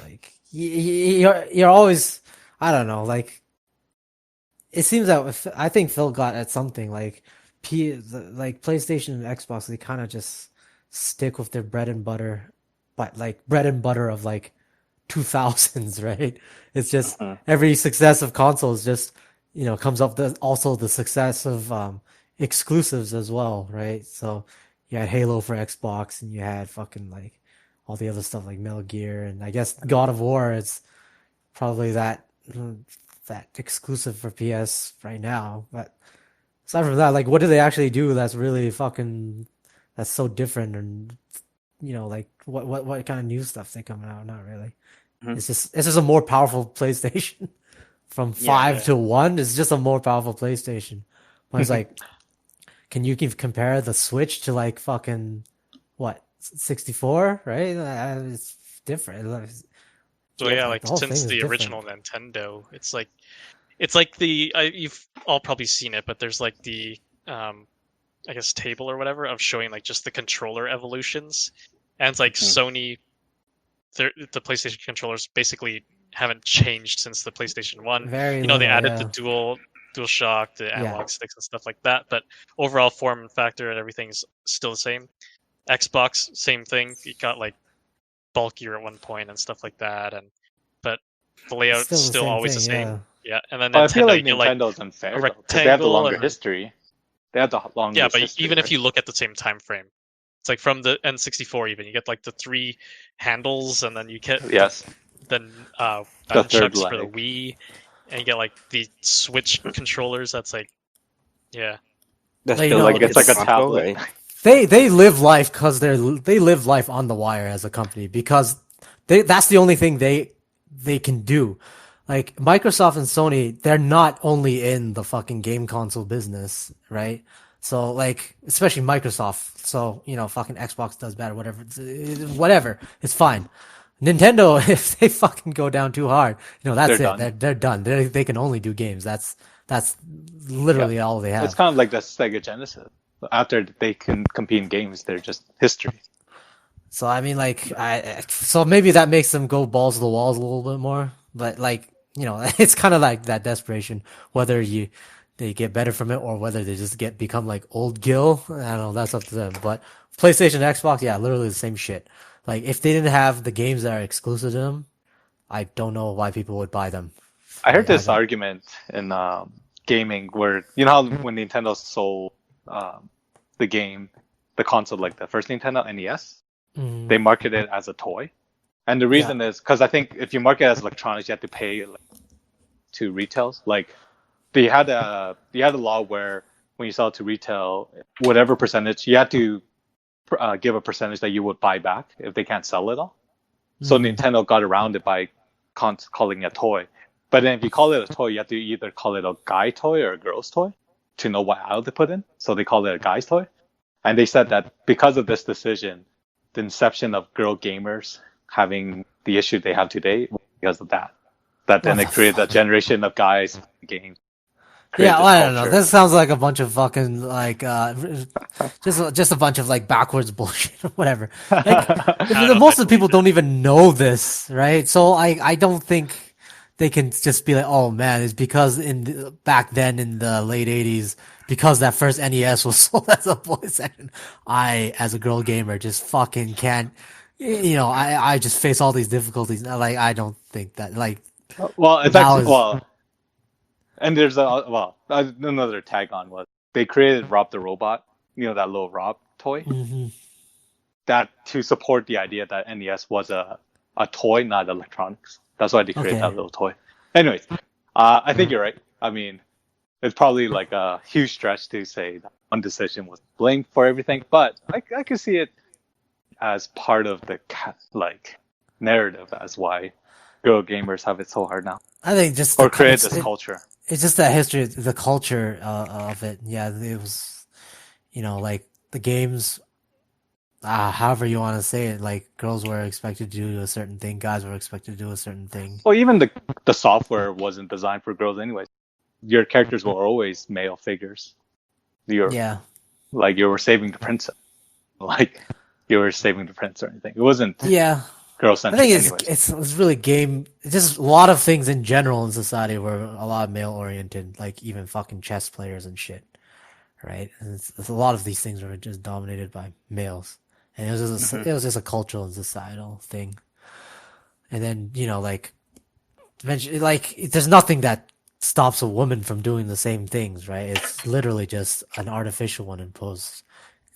like you're always, I don't know, like it seems that I think Phil got at something like like PlayStation and Xbox, they kind of just stick with their bread and butter, but like bread and butter of like 2000s, right? It's just every successive console is just, comes up also the success of exclusives as well, right? So you had Halo for Xbox, and you had fucking like all the other stuff like Metal Gear, and I guess God of War is probably that exclusive for PS right now. But aside from that, like what do they actually do that's really that's so different, and like what kind of new stuff they coming out? Not really. It's just a more powerful PlayStation. From 5 to 1 is just a more powerful PlayStation. But it's like, can you compare the Switch to like fucking what 64? Right? It's different. So yeah, like the whole since thing the is original Nintendo, it's like you've all probably seen it, but there's like the I guess table or whatever of showing like just the controller evolutions, and it's like Sony, the PlayStation controllers basically haven't changed since the PlayStation 1. Very They little, added yeah. the dual shock, the analog sticks and stuff like that, but overall form factor and everything's still the same. Xbox, same thing. You got like bulkier at one point and stuff like that, but the layout's Still the still same always the thing, same. Yeah, and then But I Nintendo, feel like you get like Nintendo's unfair a though, because they have the rectangle longer and- history. They have the longest yeah, but history, even if right? you look at the same time frame, it's like from the N64 even you get like the 3 handles, and then you get Yes, then the third nunchucks for the leg. Wii, and you get like the Switch controllers. That's like, yeah, That's Like, still like it's like a console, tablet. right? They live life because they live life on the wire as a company, because that's the only thing they can do. Like Microsoft and Sony, they're not only in the fucking game console business, right? So like, especially Microsoft. So fucking Xbox does bad or whatever. Whatever, it's fine. Nintendo, if they fucking go down too hard, that's They're it. done. They're done. They can only do games. That's literally all they have. It's kind of like the Sega Genesis. After they can compete in games, they're just history. So I mean, like, so maybe that makes them go balls to the walls a little bit more. But like, it's kind of like that desperation. Whether they get better from it or whether they just become like old Gil, I don't know. That's up to them. But PlayStation, Xbox, yeah, literally the same shit. Like, if they didn't have the games that are exclusive to them, I don't know why people would buy them. I heard this argument in gaming where how when Nintendo sold the console, like the first Nintendo NES, they market it as a toy, and the reason is because I think if you market it as electronics, you have to pay to retails. Like they had a law where when you sell it to retail, whatever percentage you had to give a percentage that you would buy back if they can't sell it all. So Nintendo got around it by calling it a toy. But then if you call it a toy, you have to either call it a guy toy or a girl's toy to know what aisle to put in. So they call it a guy's toy. And they said that because of this decision, the inception of girl gamers having the issue they have today because of that. That then it created a generation of guys games. Yeah, well, I don't know. This sounds like a bunch of fucking like just a bunch of like backwards bullshit or whatever. Like, most of the people don't even know this, right? So I don't think they can just be like, oh man, it's because back then in the late 80s, because that first NES was sold as a boy section, I, as a girl gamer, just fucking can't, I just face all these difficulties. Like, I don't think that, like, well, it's actually, and there's another tag on was they created Rob the Robot, that little Rob toy, that to support the idea that NES was a toy, not electronics. That's why they created that little toy. Anyways, I think you're right. I mean, it's probably like a huge stretch to say that one decision was blamed for everything, but I could see it as part of the narrative as why girl gamers have it so hard now. I think just create this culture. It's just that history, the culture of it. Yeah, it was, like the games. However you want to say it, like girls were expected to do a certain thing, guys were expected to do a certain thing. Well, even the software wasn't designed for girls anyway. Your characters were always male figures. Like you were saving the princess, like you were saving the prince or anything. It wasn't. Girl centric. I think it's really game. It's just a lot of things in general in society were a lot male oriented, like even fucking chess players and shit, right? And it's a lot of these things were just dominated by males. And it was just a cultural and societal thing. And then, like, eventually, like, there's nothing that stops a woman from doing the same things, right? It's literally just an artificial one imposed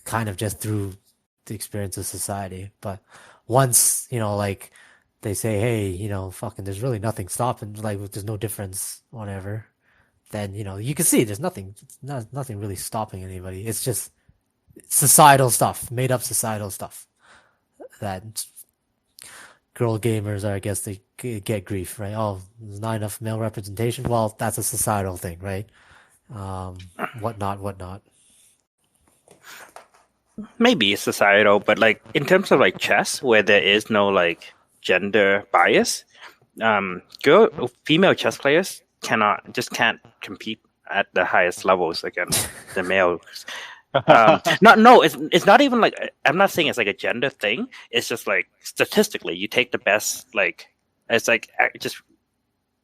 kind of just through the experience of society. But once, like, they say, hey, fucking, there's really nothing stopping, like, there's no difference, whatever, then, you can see there's nothing really stopping anybody. It's just societal stuff, made up societal stuff that girl gamers are, I guess they get grief, right? Oh, there's not enough male representation. Well, that's a societal thing, right? Whatnot. Maybe it's societal, but like in terms of like chess, where there is no like gender bias, female chess players can't compete at the highest levels against the males. It's not even like, I'm not saying it's like a gender thing. It's just like statistically, you take the best, like it's like just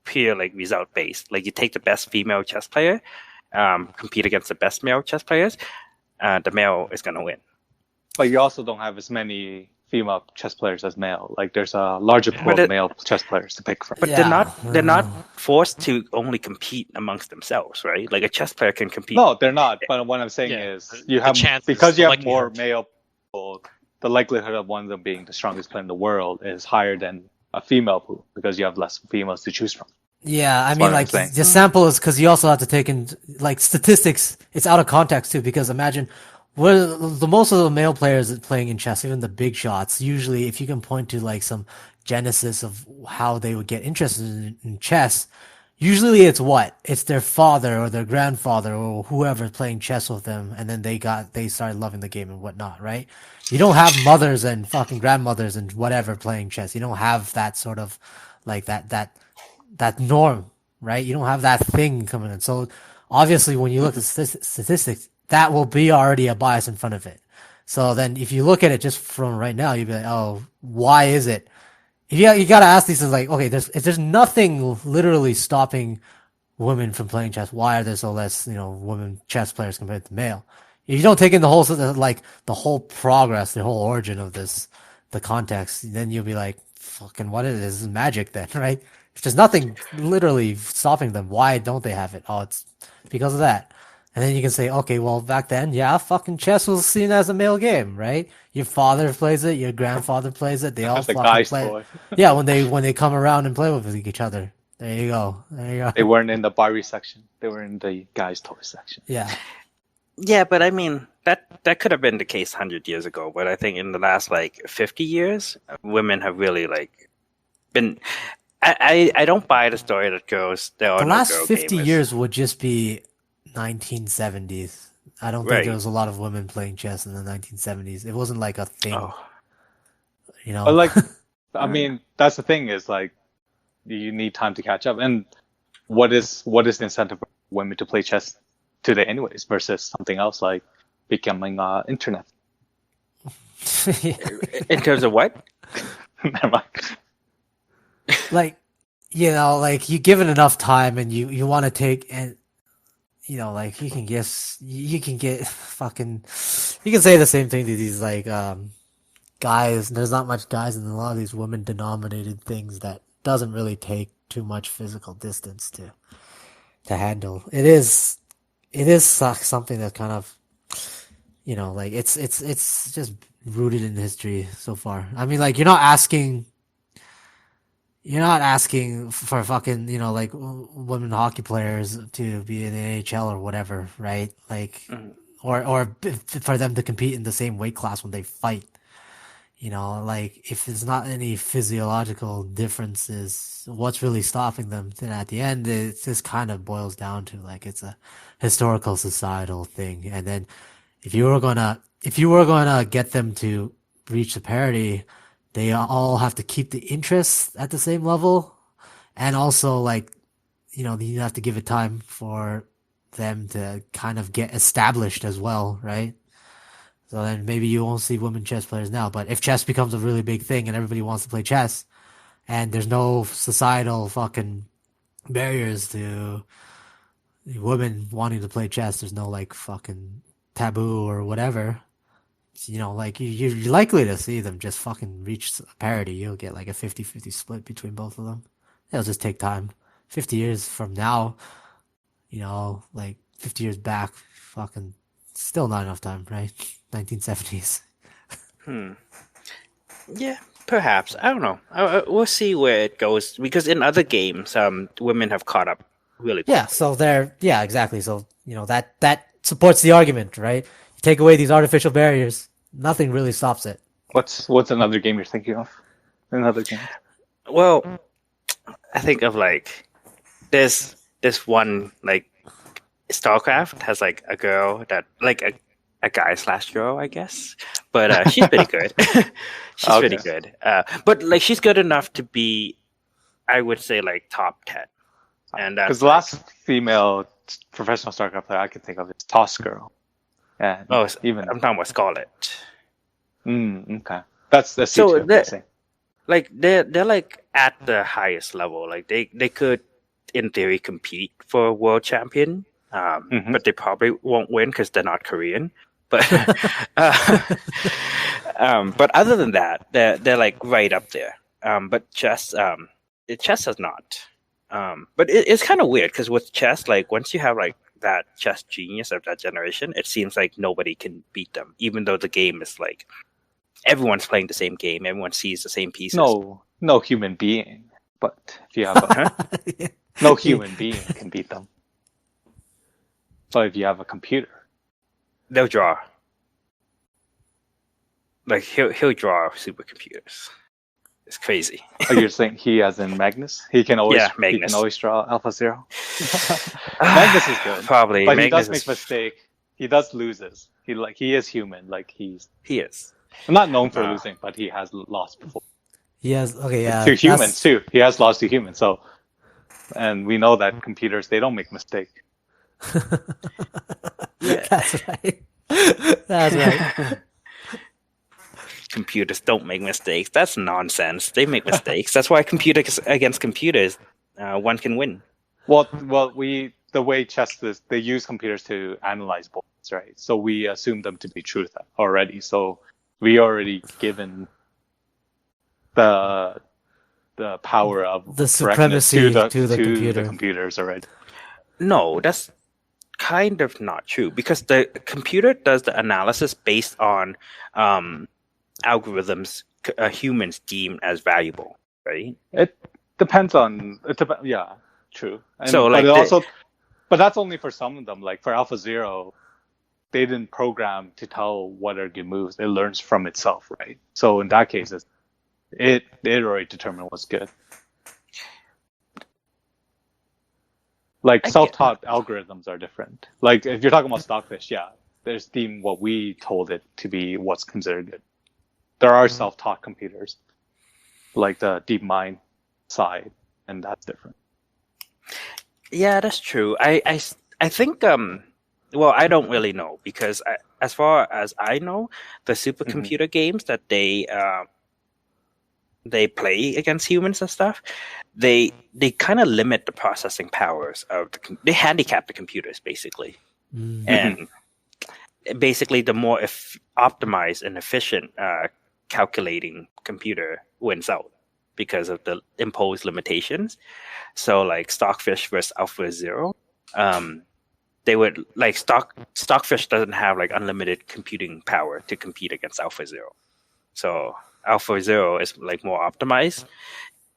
pure like result based. Like you take the best female chess player, compete against the best male chess players, the male is gonna win. But you also don't have as many female chess players as male. Like there's a larger pool of male chess players to pick from. But they're not forced to only compete amongst themselves, right? Like a chess player can compete. No, they're not. But what I'm saying is you have because you have more male people, the likelihood of one of them being the strongest player in the world is higher than a female pool because you have less females to choose from. Yeah, I mean, like the sample is because you also have to take in like statistics. It's out of context too because imagine. Well, the most of the male players playing in chess, even the big shots, usually if you can point to like some genesis of how they would get interested in chess, usually it's what? It's their father or their grandfather or whoever playing chess with them, and then they started loving the game and whatnot, right? You don't have mothers and fucking grandmothers and whatever playing chess. You don't have that sort of like that norm, right? You don't have that thing coming in. So obviously, when you look at statistics, that will be already a bias in front of it. So then, if you look at it just from right now, you'd be like, oh, why is it? You gotta ask these things like, okay, if there's nothing literally stopping women from playing chess, why are there so less, women chess players compared to male? If you don't take in the whole, like, the whole progress, the whole origin of this, the context, then you'll be like, fucking, what is this? This is magic then, right? If there's nothing literally stopping them, why don't they have it? Oh, it's because of that. And then you can say, okay, well, back then, yeah, fucking chess was seen as a male game, right? Your father plays it, your grandfather plays it, they all That's the fucking guy's play toy. it. Yeah, when they come around and play with each other. There you go. They weren't in the Barbie section. They were in the guys' toy section. Yeah. Yeah, but I mean that could have been the case 100 years ago. But I think in the last 50 years, women have really been. I don't buy the story that goes there are The no last girl 50 gamers. years would just be 1970s. I don't think Right. there was a lot of women playing chess in the 1970s. It wasn't like a thing, Oh, But I mean, that's the thing is you need time to catch up. And what is the incentive for women to play chess today, anyways, versus something else like becoming internet? in terms of what? Never mind. like you give it enough time and you want to take and you can get fucking you can say the same thing to these guys. There's not much guys in a lot of these women denominated things that doesn't really take too much physical distance to handle. It is something that kind of it's just rooted in history so far. I mean, you're not asking for fucking, women hockey players to be in the NHL or whatever, right? Or for them to compete in the same weight class when they fight. If there's not any physiological differences, what's really stopping them? Then at the end, it just kind of boils down to it's a historical societal thing. And then if you were gonna get them to reach the parity, they all have to keep the interest at the same level, and also you have to give it time for them to kind of get established as well, right? So then maybe you won't see women chess players now, but if chess becomes a really big thing and everybody wants to play chess, and there's no societal fucking barriers to women wanting to play chess, there's no fucking taboo or whatever. You're likely to see them just fucking reach parity. You'll get a 50-50 split between both of them. It'll just take time. 50 years from now, 50 years back, fucking still not enough time, right? 1970s. Yeah, perhaps. I don't know. We'll see where it goes because in other games, women have caught up really quickly. Yeah, so exactly. So, that supports the argument, right? You take away these artificial barriers, nothing really stops it. What's another game you're thinking of? Another game. Well, I think of there's this one StarCraft has a girl that a guy / girl, I guess, but she's pretty good. She's Okay. pretty good. But she's good enough to be, I would say, top 10. And Because the last female professional StarCraft player I can think of is Toss Girl. Yeah. I'm even talking about Scarlet. okay. That's So so they're they're at the highest level. They could, in theory, compete for a world champion. But they probably won't win because they're not Korean. But but other than that, they're right up there. But chess has not. But it's kind of weird because with chess, once you have that chess genius of that generation, it seems like nobody can beat them, even though the game is everyone's playing the same game, everyone sees the same pieces. no human being. But if you have no human being can beat them. So if you have a computer, They'll draw. He'll draw supercomputers. It's crazy. Oh, you're saying he as in Magnus? He can always He Magnus. can always draw Alpha Zero. Magnus is good, Probably, but Magnus he does make is- mistake. He does loses. He is human. Like he's He is. not known for losing, but he has lost before He has okay, yeah. to humans too. He has lost to humans. So, and we know that computers they don't make mistake. That's right. That's right. Computers don't make mistakes. That's nonsense. They make mistakes. That's why computers against computers, one can win. Well, the way chess is, they use computers to analyze boards, right? So we assume them to be truth already. So we already given the power of The correctness supremacy to the computer. the computers already. No, that's kind of not true because the computer does the analysis based on algorithms humans deem as valuable, right? It depends on yeah, true. And, So, like, but that's only for some of them. Like for Alpha Zero, they didn't program to tell what are good moves. It learns from itself, right? So in that case, it already determined what's good. Like self-taught algorithms are different. Like if you're talking about Stockfish, yeah, there's deemed what we told it to be what's considered good. There are self-taught computers, like the DeepMind side, and that's different. Yeah, that's true. I think well, I don't really know because as far as I know, the supercomputer games that they play against humans and stuff, they kind of limit the processing powers of they handicap the computers basically, and basically the more optimized and efficient calculating computer wins out because of the imposed limitations. So like Stockfish versus Alpha Zero, they would like Stockfish doesn't have like unlimited computing power to compete against Alpha Zero. So Alpha Zero is like more optimized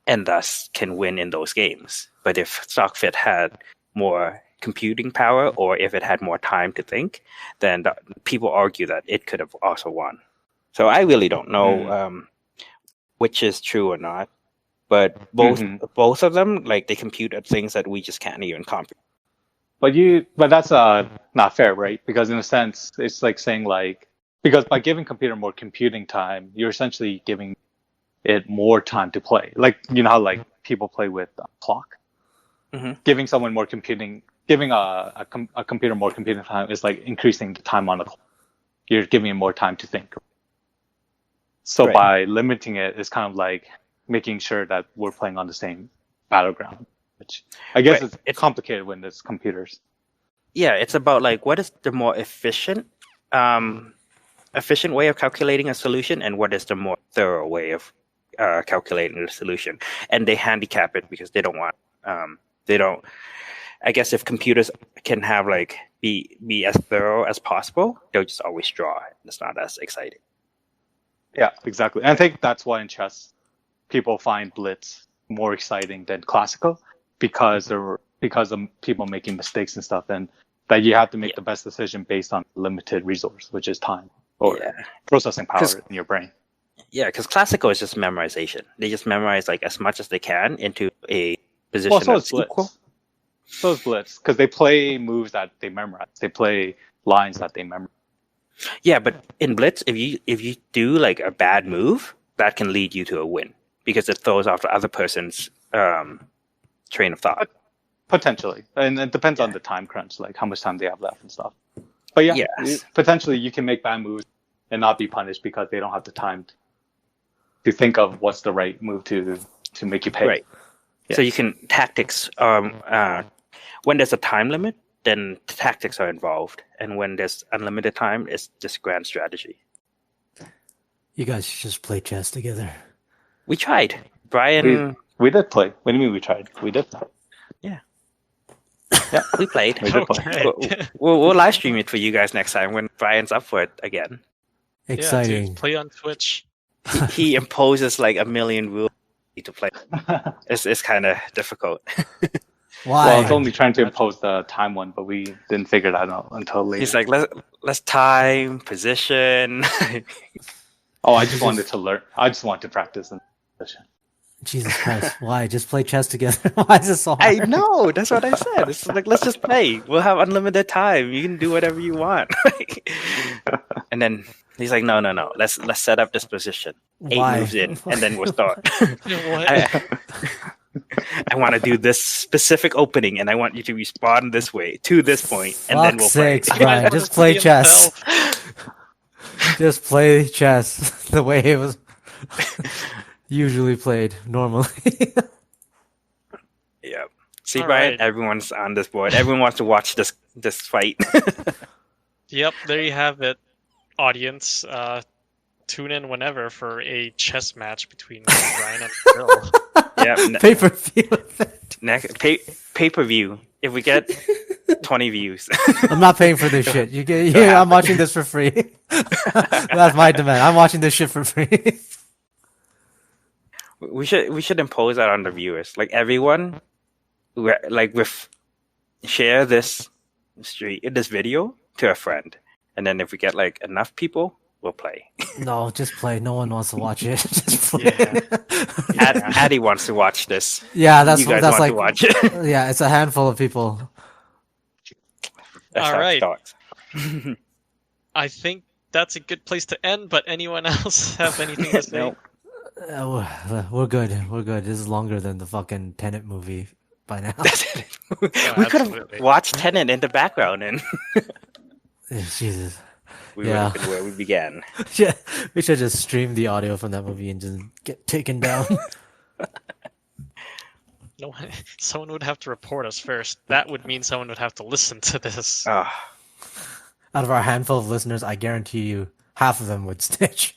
and thus can win in those games. But if Stockfish had more computing power or if it had more time to think, then people argue that it could have also won. So I really don't know which is true or not. But both of them, like they compute at things that we just can't even comprehend. But that's not fair, right? Because in a sense, it's like saying like, because by giving computer more computing time, you're essentially giving it more time to play. Like, you know how like people play with a clock? Giving someone more computing, giving a computer more computing time is like increasing the time on the clock. You're giving it more time to think. So by limiting it, it's kind of like making sure that we're playing on the same battleground, which I guess it's complicated when there's computers. Yeah, it's about like what is the more efficient way of calculating a solution and what is the more thorough way of calculating the solution. And they handicap it because they don't want I guess if computers can have like be as thorough as possible, they'll just always draw. It's not as exciting. Yeah, exactly. And I think that's why in chess people find blitz more exciting than classical because of people making mistakes and stuff, and that you have to make the best decision based on limited resource, which is time or processing power in your brain. Yeah, because classical is just memorization. They just memorize like as much as they can into a position that's equal. So is blitz because they play moves that they memorize. They play lines that they memorize. Yeah, but in blitz, if you do like a bad move, that can lead you to a win because it throws off the other person's train of thought. Potentially, and it depends on the time crunch, like how much time they have left and stuff. But potentially you can make bad moves and not be punished because they don't have the time to think of what's the right move to make you pay. Right. Yeah. So you can tactics. When there's a time limit, then tactics are involved, and when there's unlimited time, it's just grand strategy. You guys should just play chess together. We tried, Brian. We did play. What do you mean we tried? We did. Yeah, we played. We did play. We'll live stream it for you guys next time when Brian's up for it again. Exciting. Yeah, dude, play on Twitch. He imposes like a million rules to play. It's kind of difficult. Why? Well, I was only trying to impose the time one, but we didn't figure that out until later. He's like, let's time, position. I just wanted to learn. I just wanted to practice. And disposition. Jesus Christ! Why? Just play chess together. Why is this so hard? I know. That's what I said. It's like, let's just play. We'll have unlimited time. You can do whatever you want. And then he's like, no. Let's set up this position. 8 Why? moves in, and then we'll start. What? I want to do this specific opening, and I want you to respond this way to this point, and then we'll play. Sakes, Brian, just play chess. Just play chess the way it was usually played normally. Yeah. See, All Brian, right. everyone's on this board. Everyone wants to watch this fight. Yep, there you have it, audience. Tune in whenever for a chess match between Ryan and Phil. Yeah. Pay-per-view. Next pay-per-view. If we get 20 views. I'm not paying for this shit. You get, yeah, I'm watching this for free. That's my demand. I'm watching this shit for free. We should impose that on the viewers. Like everyone, share this video to a friend, and then if we get like enough people, we'll play. No, just play. No one wants to watch it. Just play. Yeah. Addy wants to watch this. Yeah, that's You guys that's want like to watch it. yeah, it's a handful of people. That's All how it right. starts. I think that's a good place to end, but anyone else have anything to say? Nope. We're good. We're good. This is longer than the fucking Tenet movie by now. We could have absolutely. watched Tenet in the background, and Jesus. we would have been where we began. Yeah, we should just stream the audio from that movie and just get taken down. No, someone would have to report us first. That would mean someone would have to listen to this. Ah. Out of our handful of listeners, I guarantee you half of them would snitch.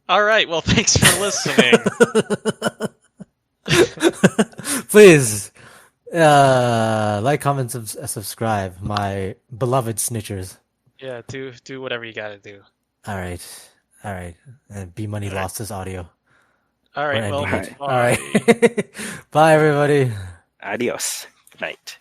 All right, well, thanks for listening. Please, like, comment, subscribe, my beloved snitchers. Yeah, do whatever you gotta do. All right. And B Money lost his audio. All right, We're well, ending it. bye. All right. Bye, everybody. Adios. Good night.